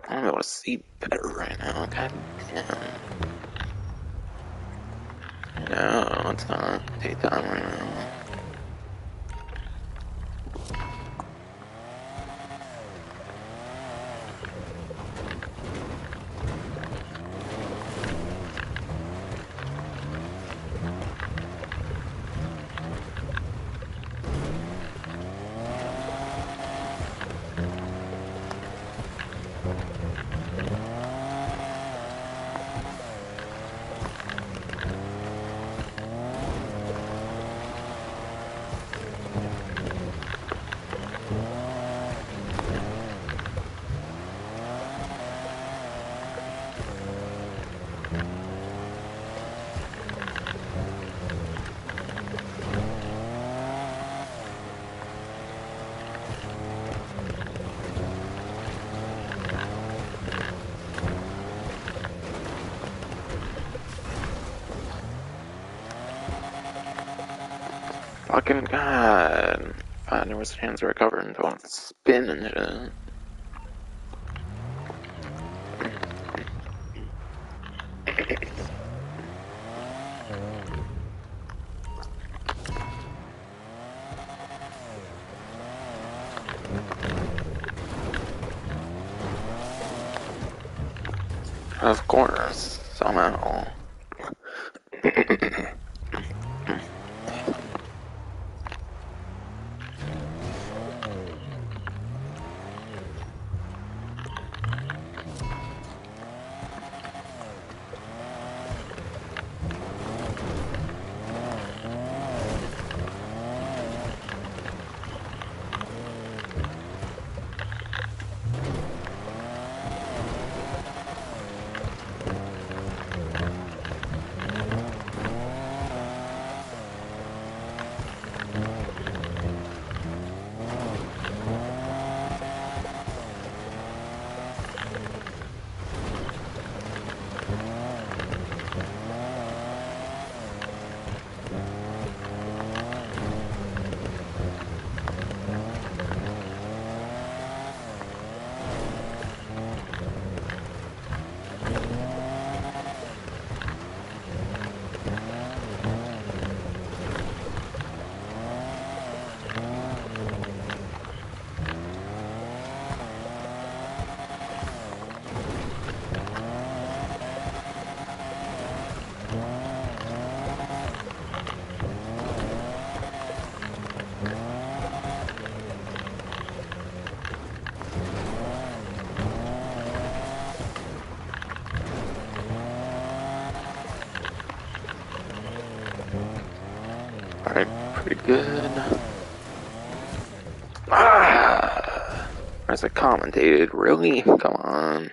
I'm able to see better right now. God damn. No, it's not daytime right now. Fucking god. I knew his hands were covered and don't spin and shit. Of course, somehow. Alright, pretty good. Ah! As I commentated, really? Come on.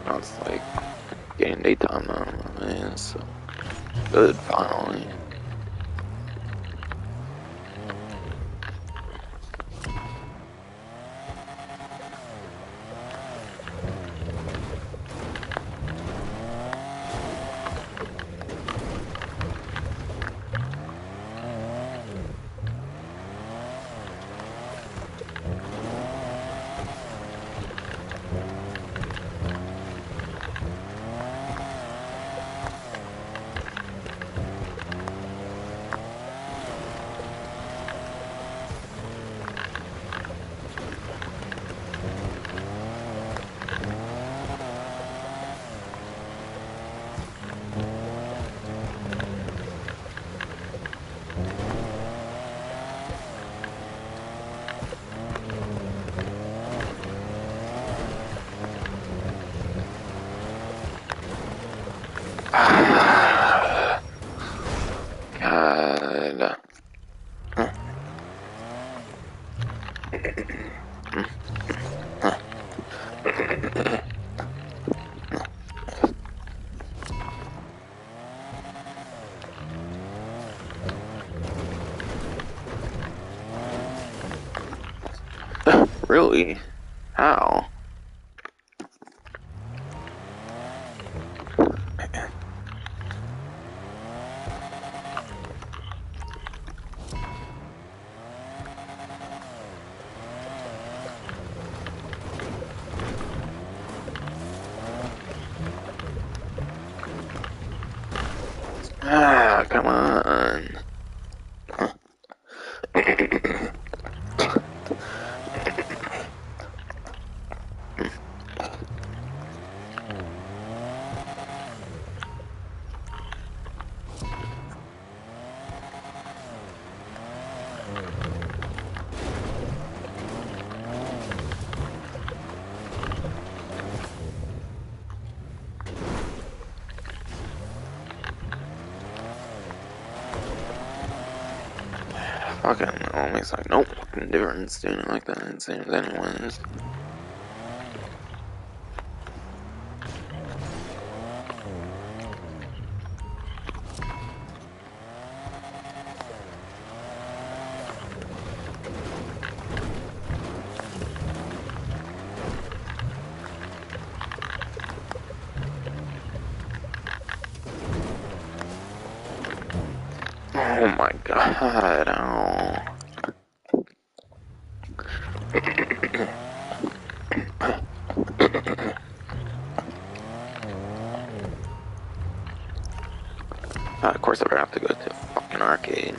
Now it's like getting daytime now. Man, so good, finally. God. Really? How? Ah, come on. Fucking always like, nope, fucking difference doing it like that, same as anyone's. Oh my god, oh. Of course I have to go to a fucking arcade.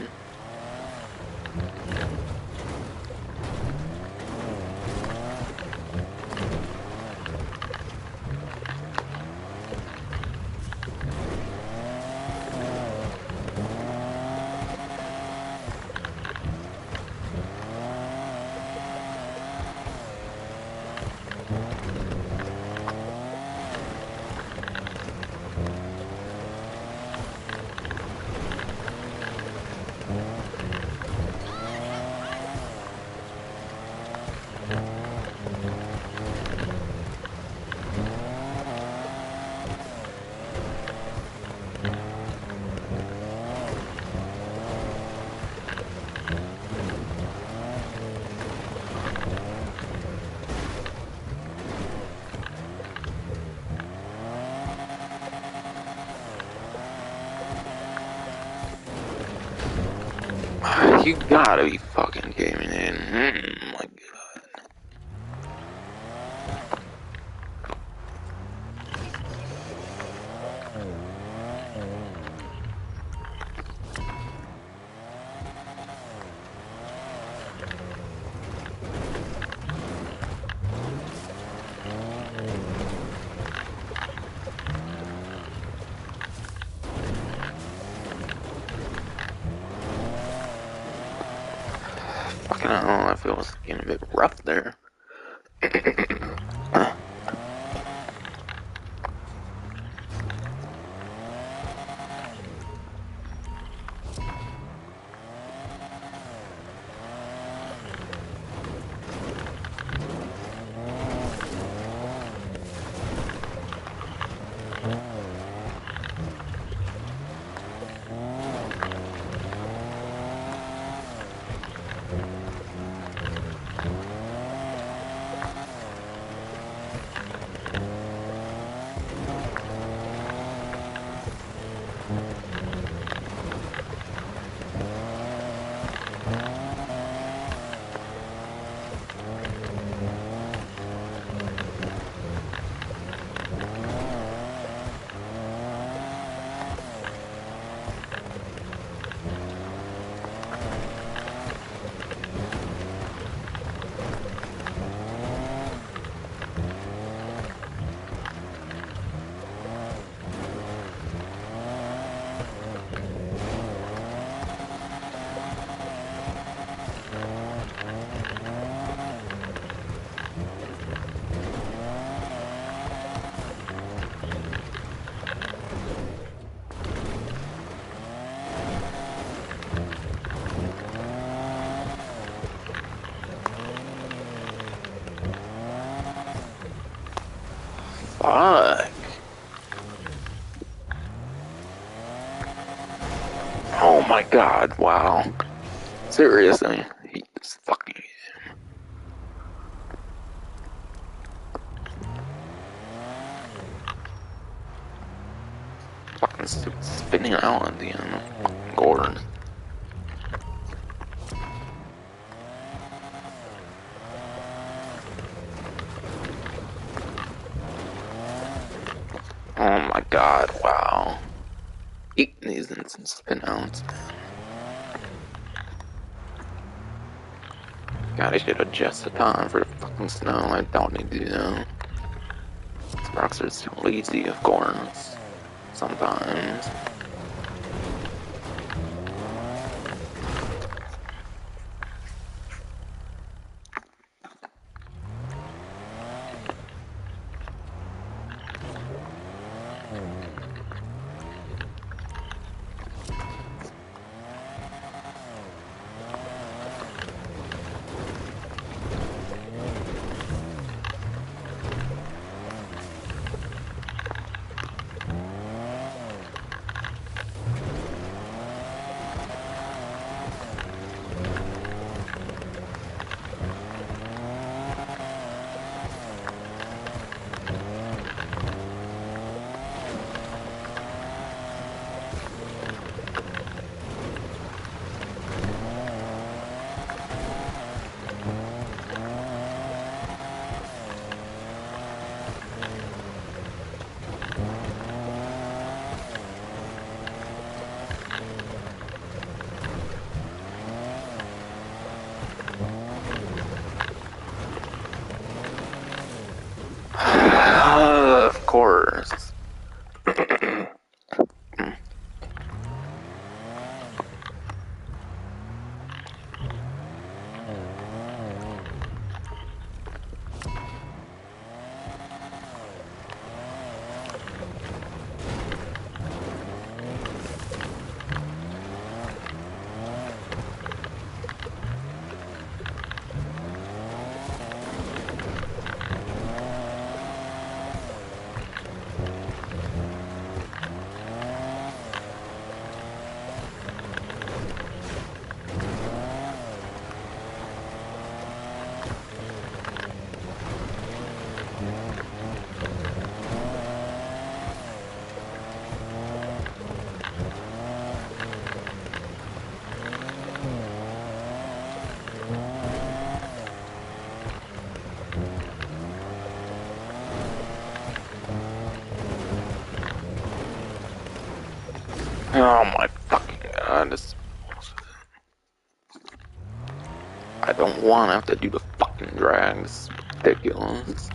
You gotta be fucking kidding me, dude. My god. Fucking hell, I feel it's getting a bit rough there. Fuck. Oh my god, wow. Seriously, I hate this fucking game. fucking stupid spinning out at the end. Gordon. Oh my god, wow. Eating these instant spin outs, man. God, I should adjust the time for the fucking snow. I don't need to do that. Sparks are too lazy, of course. Sometimes. Of course. Oh my fucking god, this. I don't want to have to do the fucking drag. This is ridiculous.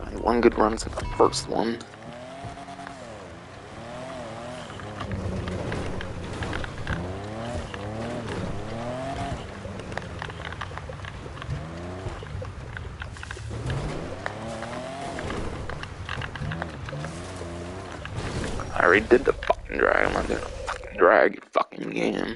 I had one good run since the first one. I already did the fucking drag. I'm not doing a fucking drag fucking game.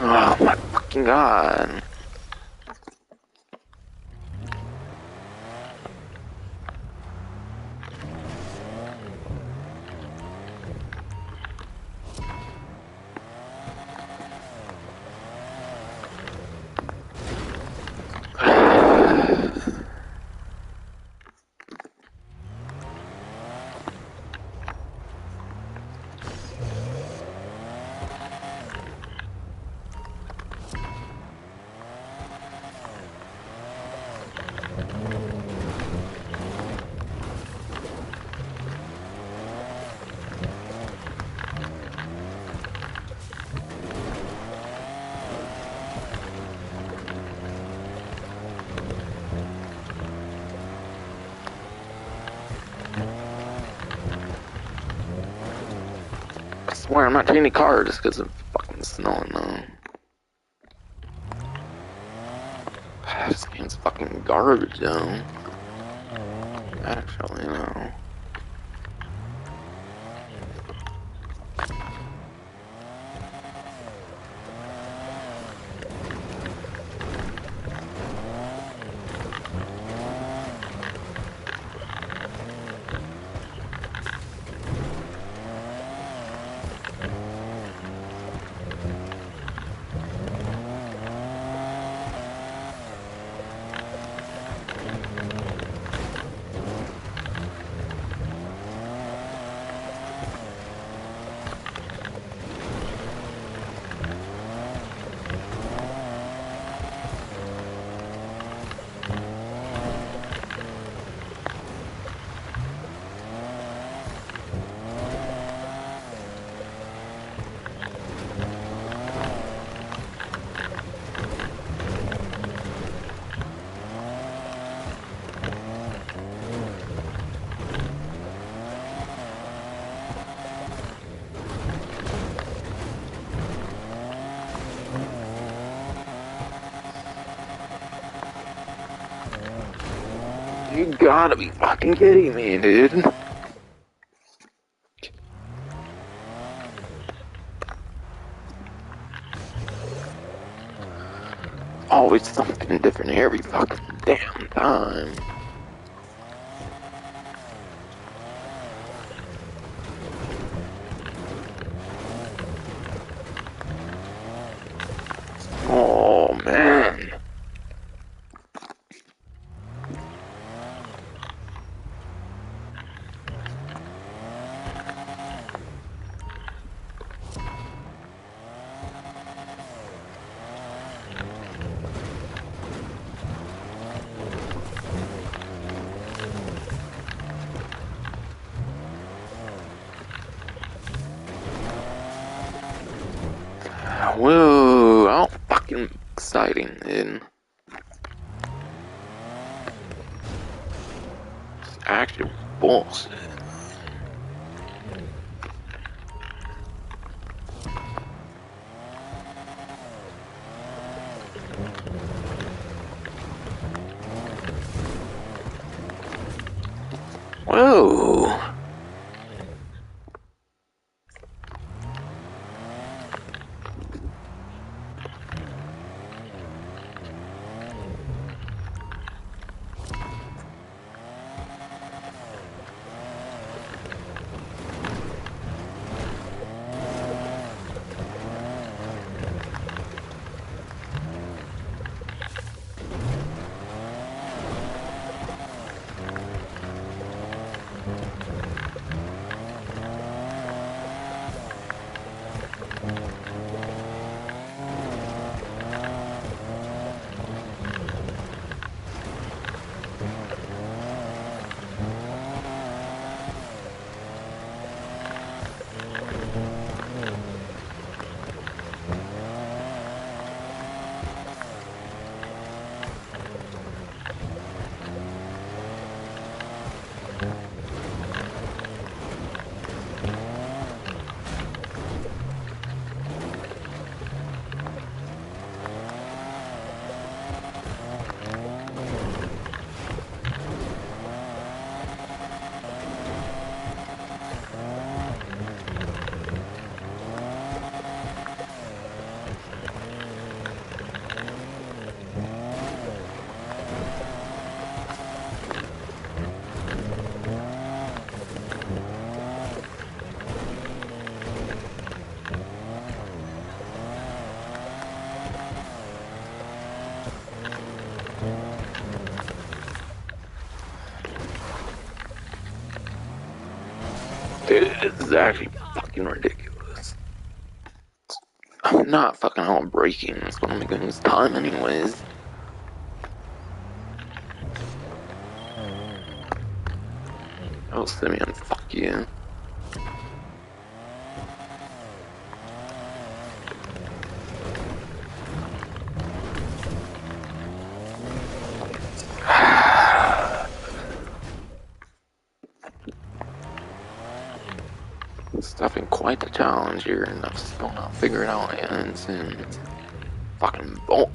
Oh my fucking god. I swear I'm not taking any cars just because of fucking snowing though. This game's fucking garbage though. Actually, no. You gotta be fucking kidding me, dude. Always something different every fucking damn time. Oh man. Whoa, how fucking exciting, dude. It's actual bullshit. Whoa. Dude, this is actually fucking ridiculous. I'm not fucking out breaking. It's gonna make things time anyways. Oh, Simeon, fuck you. It's definitely quite the challenge here, and I'm still not figuring out and it's in fucking bolt.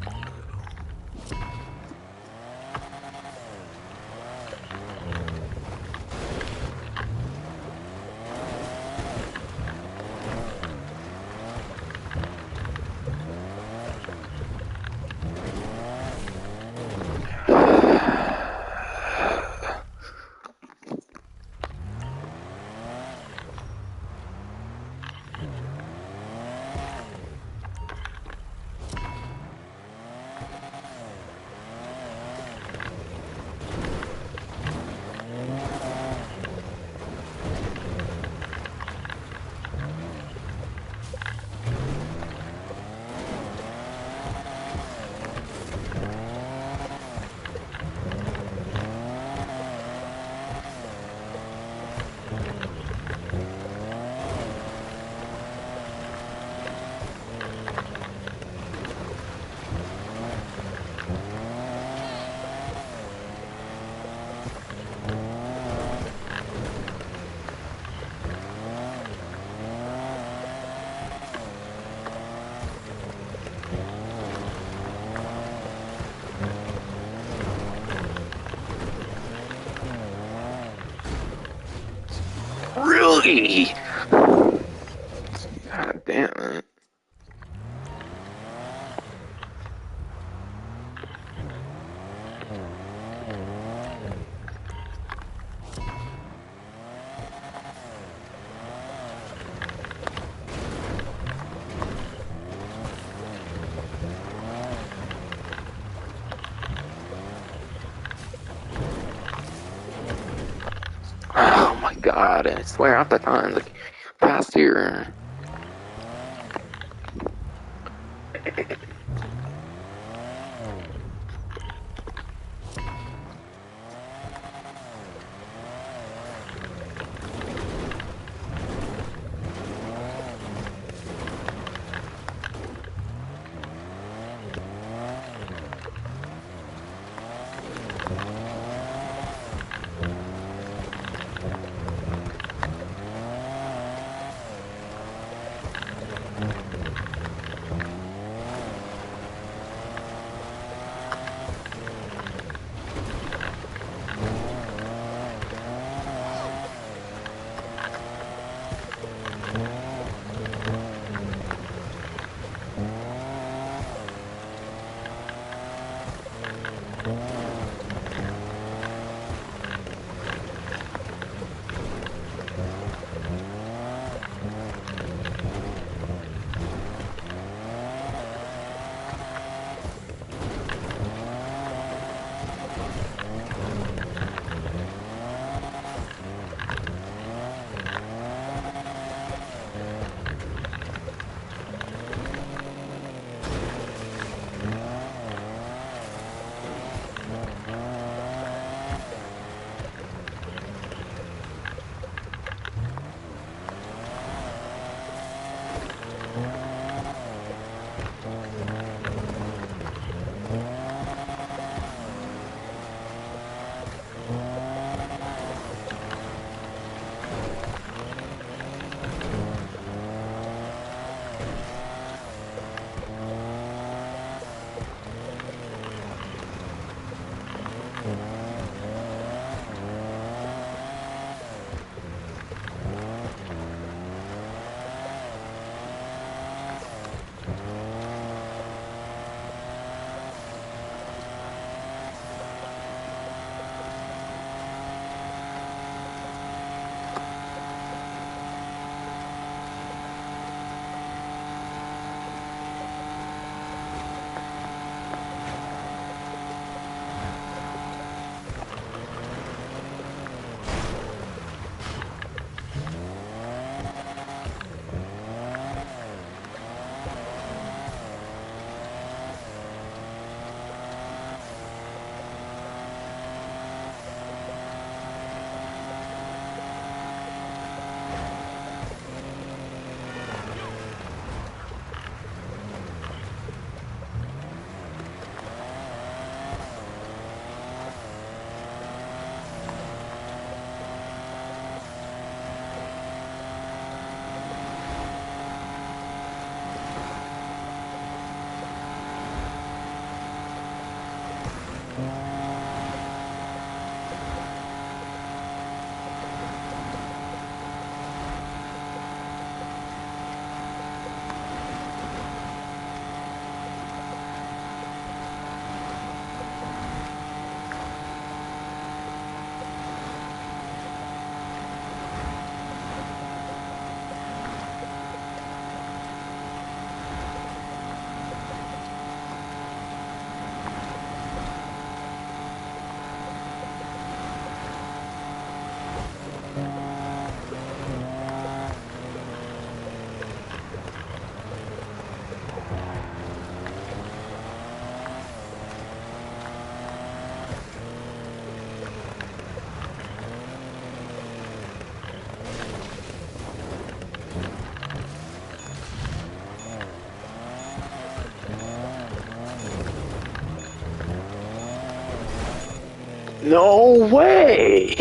God damn it. Oh my god, I swear half the time, like, past here. No way!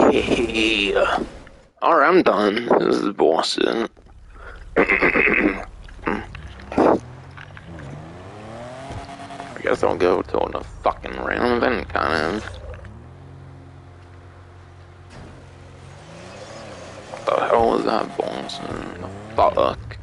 Alright, I'm done. This is bullshit. I guess I'll go to a fucking random event, kind of. What the hell is that? that bullshit. Fuck.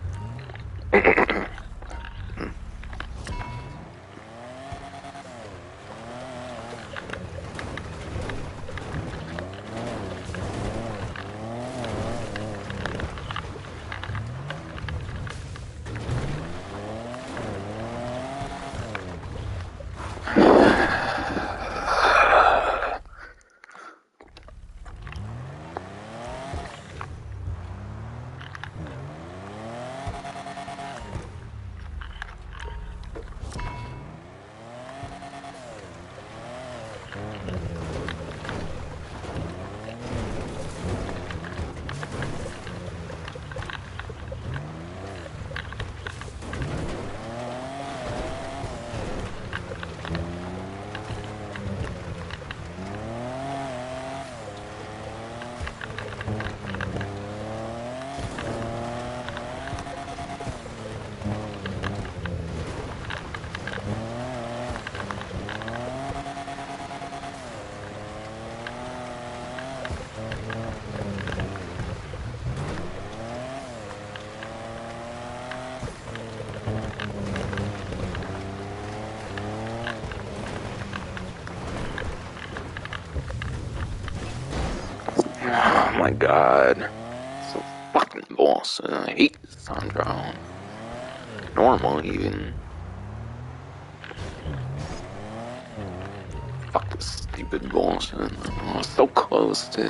Oh my god. So fucking bullshit. I hate this time trial. Normal even. Fuck this stupid bullshit. Oh, so close too.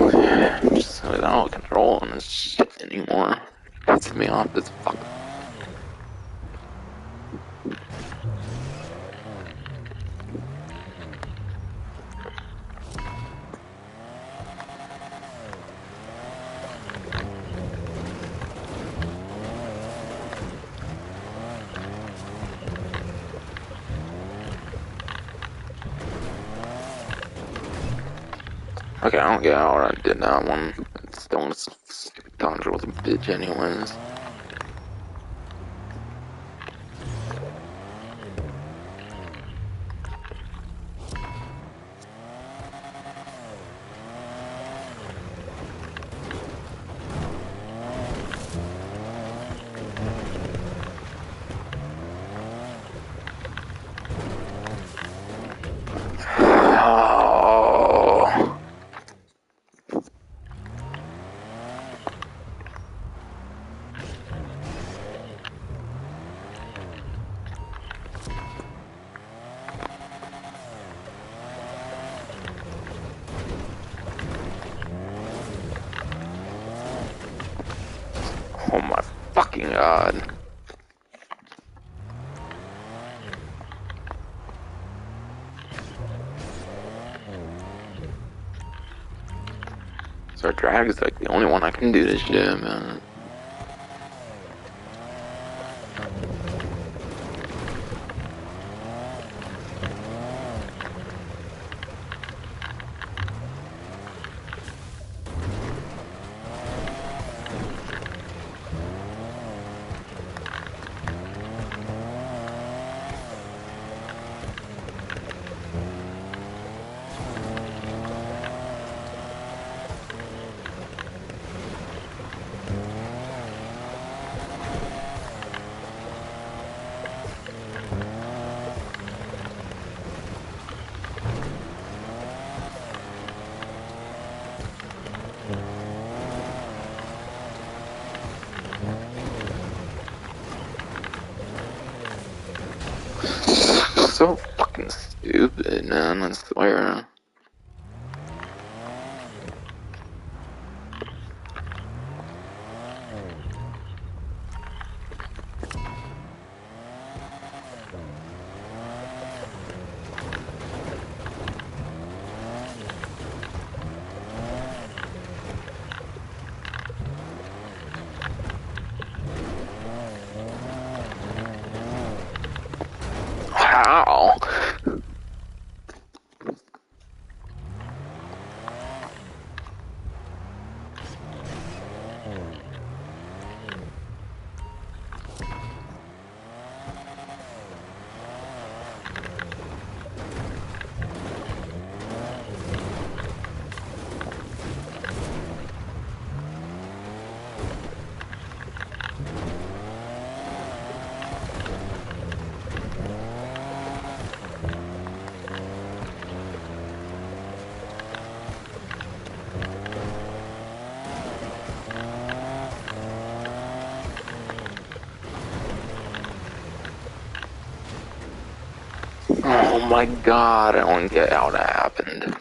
I'm just without control on this shit anymore. It pisses me off this fuck. Okay, I don't get how I did that one. Still, stupid Conjure was a bitch anyways. Oh. Oh my fucking god. So drag is like the only one I can do this shit, man. So fucking stupid, man, I swear. Oh my god, I don't get how that happened.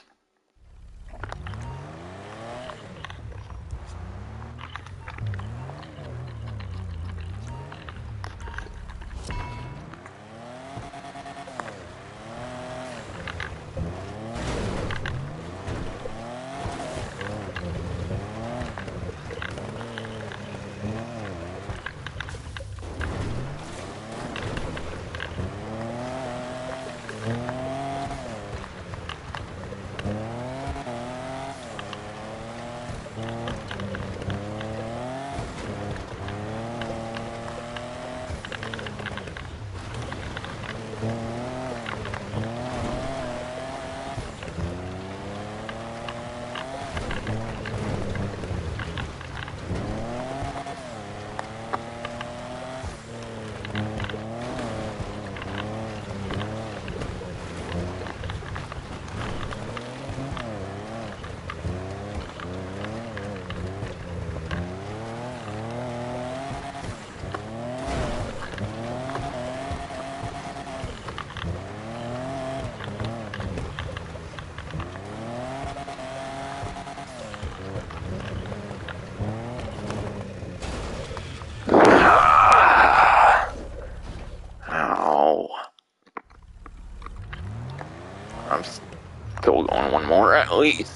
Ow. I'm still going one more at least.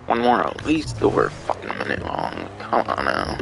One more at least over a fucking minute long. Come on now.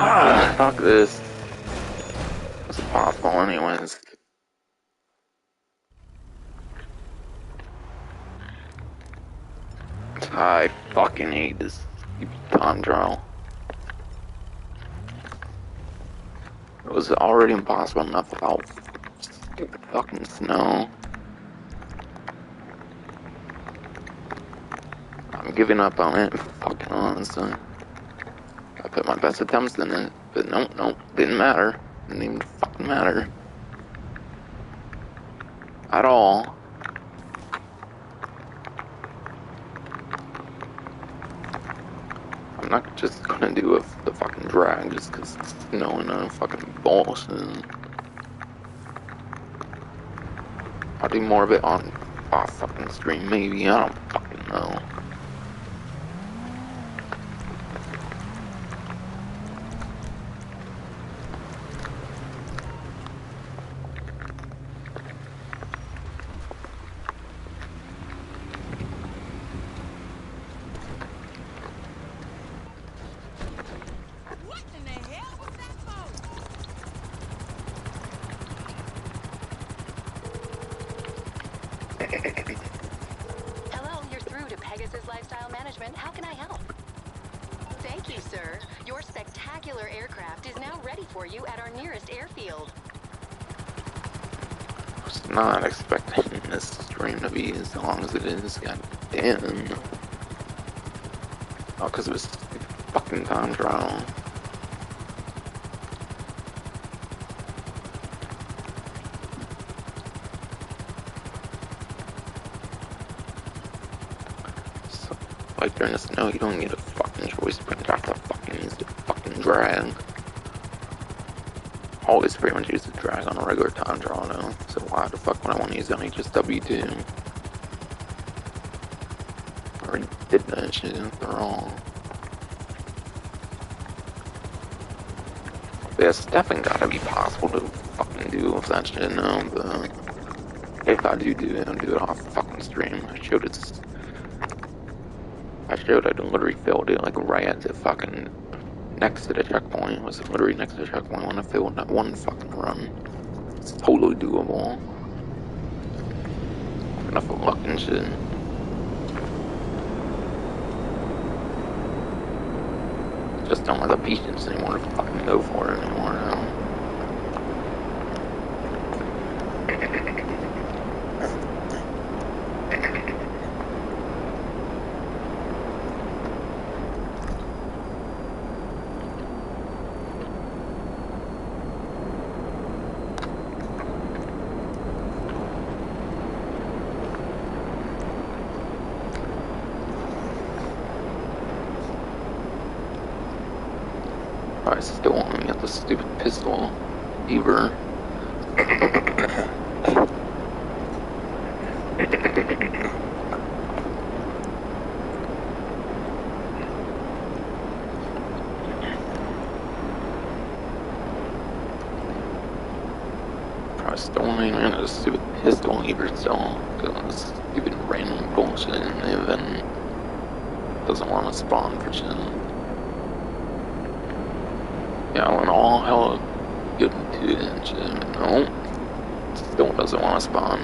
Ah, fuck this. It's impossible anyways. I fucking hate this stupid time trial. It was already impossible enough without stupid fucking snow. I'm giving up on it, fucking honestly. I put my best attempts in it, but nope, didn't matter. Didn't even fucking matter. At all. I'm not just gonna do the fucking drag just cause it's snowing on fucking Boston. I'll do more of it on off fucking stream, maybe. I don't fucking know. What in the hell was that for? Hello, you're through to Pegasus Lifestyle Management. How can I help? Thank you, sir. Your spectacular aircraft is now ready for you at our nearest airfield. I was not expecting this stream to be as long as it is. God damn. Oh, cause it was fucking time trial. So, like during the snow, you don't get a fucking choice, but you have to fucking use the fucking drag. Always pretty much use the drag on a regular time trial now. So why the fuck would I want to use on HSW2? I already did that shit after all. But it's definitely gotta be possible to fucking do with that shit now, but if I do it, I'll do it off fucking stream. I showed I literally failed it like right at the fucking next to the checkpoint. It was literally next to the checkpoint when I failed that one fucking run. It's totally doable. Enough of luck and shit. Just don't have the patience anymore to fucking go for it anymore now. I still want to get the stupid pistol either. I still want to get a stupid pistol either still. Because stupid random bullshit in the event doesn't want to spawn for shit. Yeah, when all hell good to it and shit. No, still doesn't want to spawn.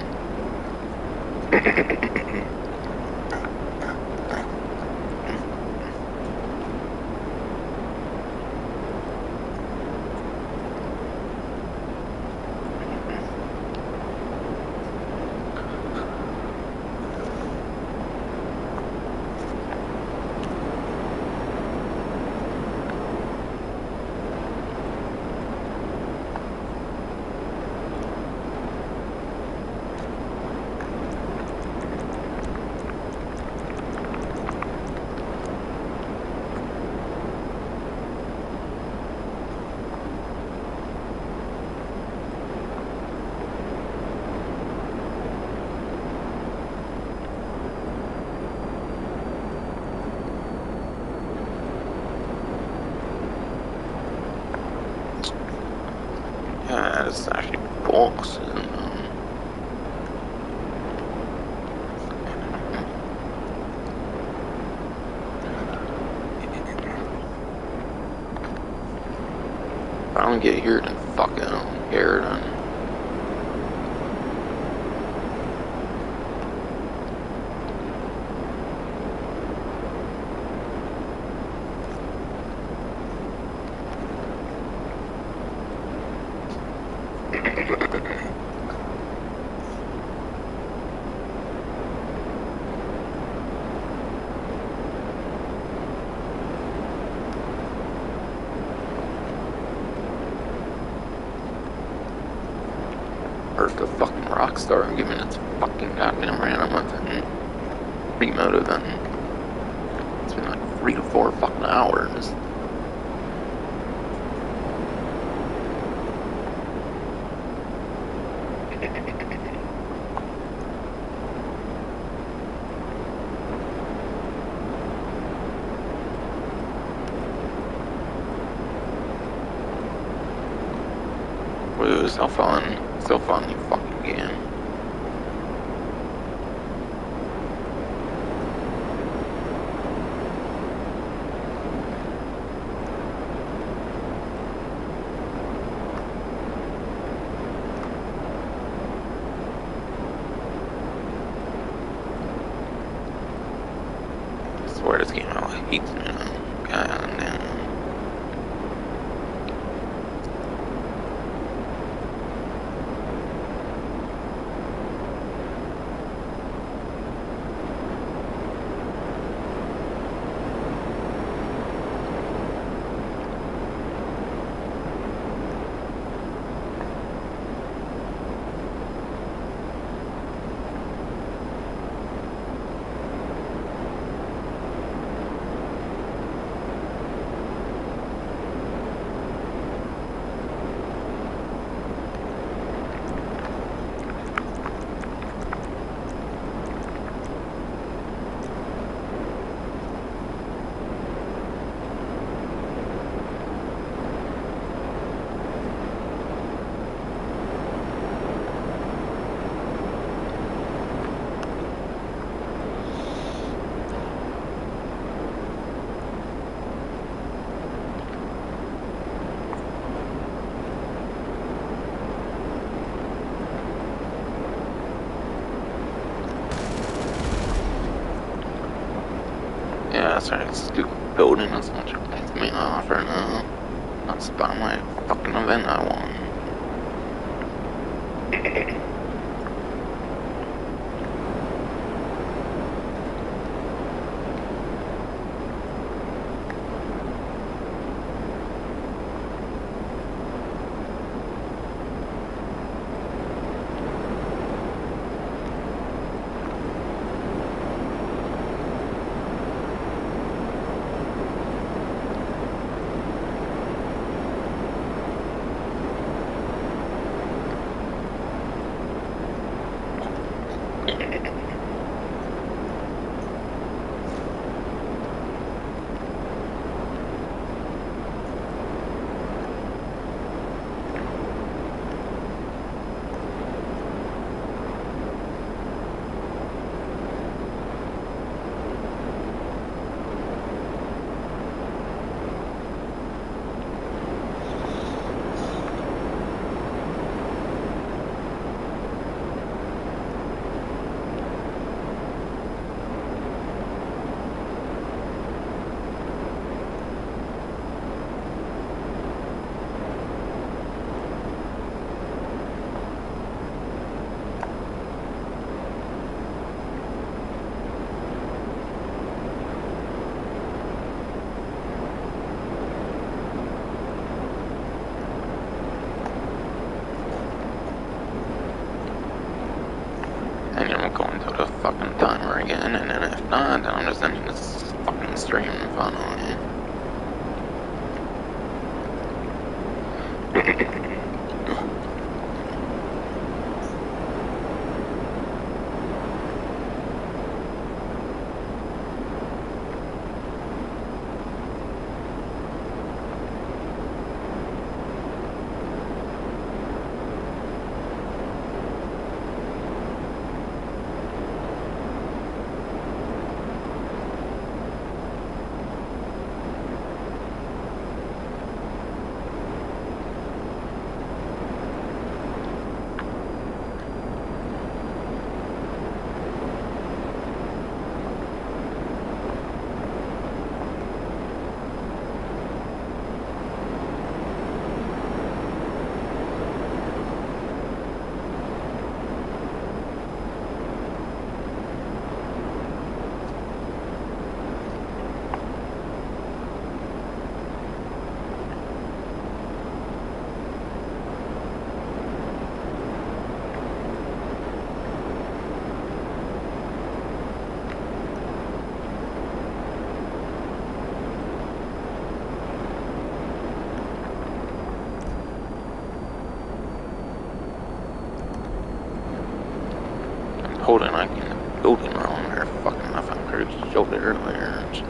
I get here, then fuck it, I don't care then. Where's the fucking Rockstar giving its fucking goddamn random event, remote event? It's been like 3 to 4 fucking hours. Woo, so fun you fucking game. I swear this game I hate, God damn. Yeah, that's right, stupid building is what you're pissing me off right now. Not spot my fucking event I won. And I'm going to the fucking timer again, and then if not, then I'm just ending this fucking stream finally. building, I can building around there. Fucking, I found her shoulder earlier. And shit.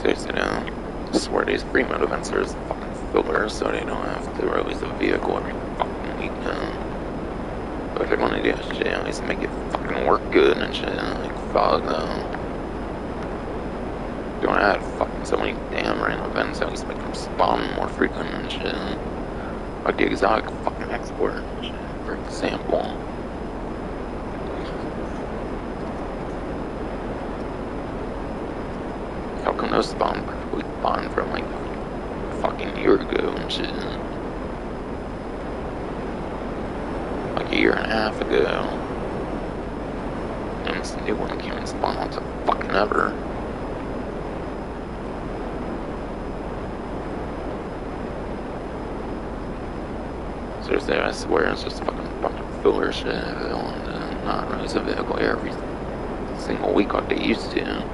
Seriously, I swear these free mode events are just fucking fillers, so they don't have to release a vehicle every fucking week. But if they're gonna do that shit, at least make it fucking work good and shit. Like, fuck, you wanna add fucking so many damn random events, at least make them spawn more frequent and shit. Like the exotic fucking export and shit, for example. How come those spawn perfectly fine from like a fucking year ago and shit? Like a year and a half ago. And this new one can't even spawn once a fucking ever. Seriously, I swear it's just a fucking bunch of filler shit. They want to not release a vehicle every single week like they used to.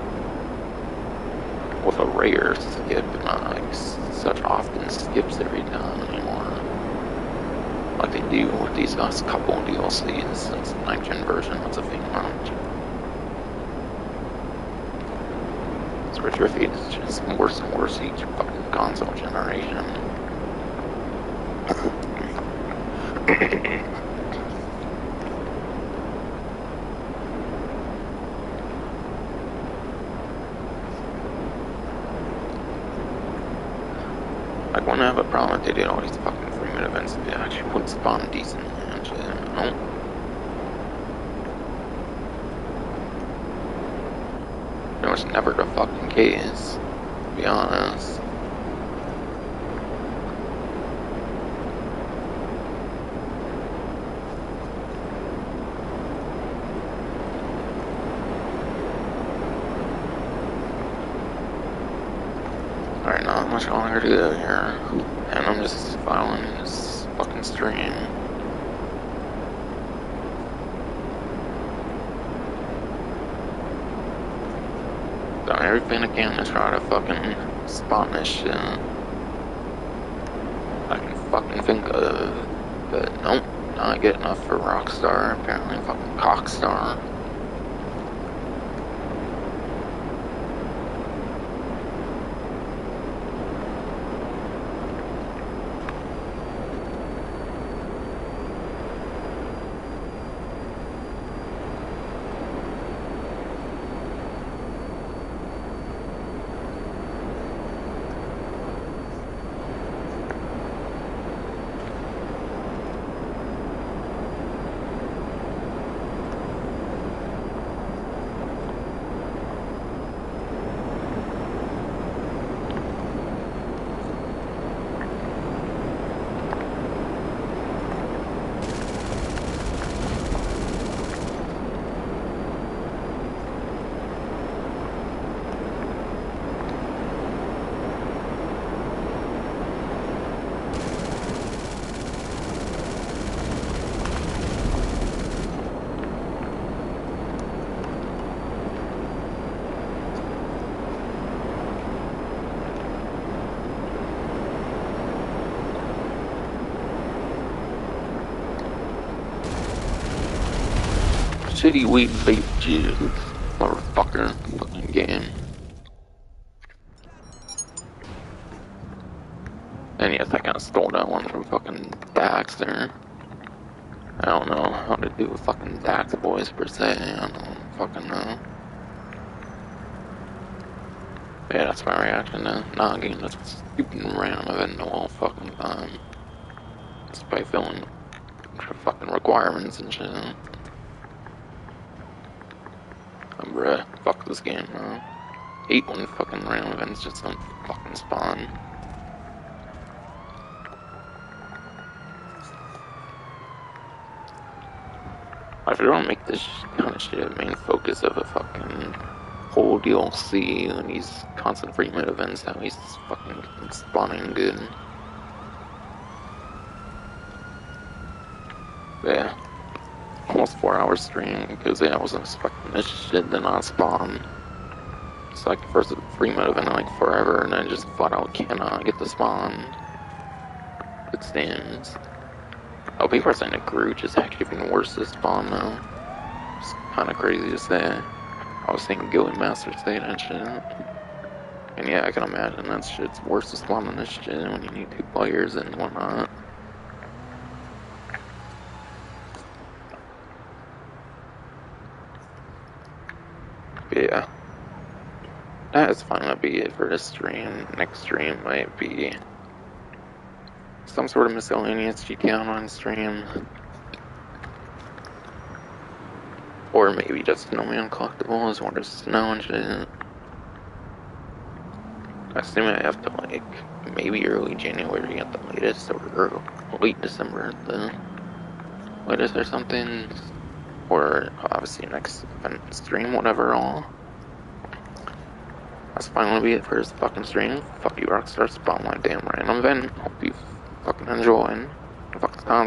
With a rare skip, not like such often skips every time anymore. Like they do with these last couple of DLCs since the 9th gen version. What's a thing around? It's Retrofit is just worse and worse each fucking console generation. I wouldn't have a problem if they did all these fucking freemium events if they actually would spawn decently and shit. No. It was never the fucking case, to be honest. Alright, not much longer to go here. And I'm just following this fucking stream. Done everything I can to try to fucking spawn this shit I can fucking think of. But nope, not good enough for Rockstar. Apparently fucking Cockstar. Shitty weed vape juice, motherfucker, fucking game. And yes, I kinda stole that one from fucking Dax there. I don't know how to do a fucking Dax voice per se, I don't fucking know. Yeah, that's my reaction to not getting this stupid random event all fucking time. Despite filling fucking requirements and shit. Bruh, fuck this game, bro. Hate when fucking random events just don't fucking spawn. If they don't make this kind of shit a main focus of a fucking whole DLC and these constant free mode events, at least it's fucking spawning good. Yeah, almost 4 hours stream because I wasn't expecting this shit to not spawn. It's like the first 3 minutes in like forever, and I just flat out cannot get the spawn. It stands. Oh, people are saying that Groot is actually even worse to spawn now. It's kind of crazy to say. I was thinking Guild Master say that shit. And yeah, I can imagine that shit's worse to spawn than this shit when you need 2 players and whatnot. But yeah. That is finally be it for this stream. Next stream might be some sort of miscellaneous GTA Online stream. Or maybe just Snowman collectibles or just snow and shit. I assume I have to like maybe early January at the latest or late December at the latest or something. Or obviously next event stream, whatever all. That's finally be it for this fucking stream. Fuck you, Rockstar. Spawn my damn random event. Hope you fucking enjoy. Fuck the time.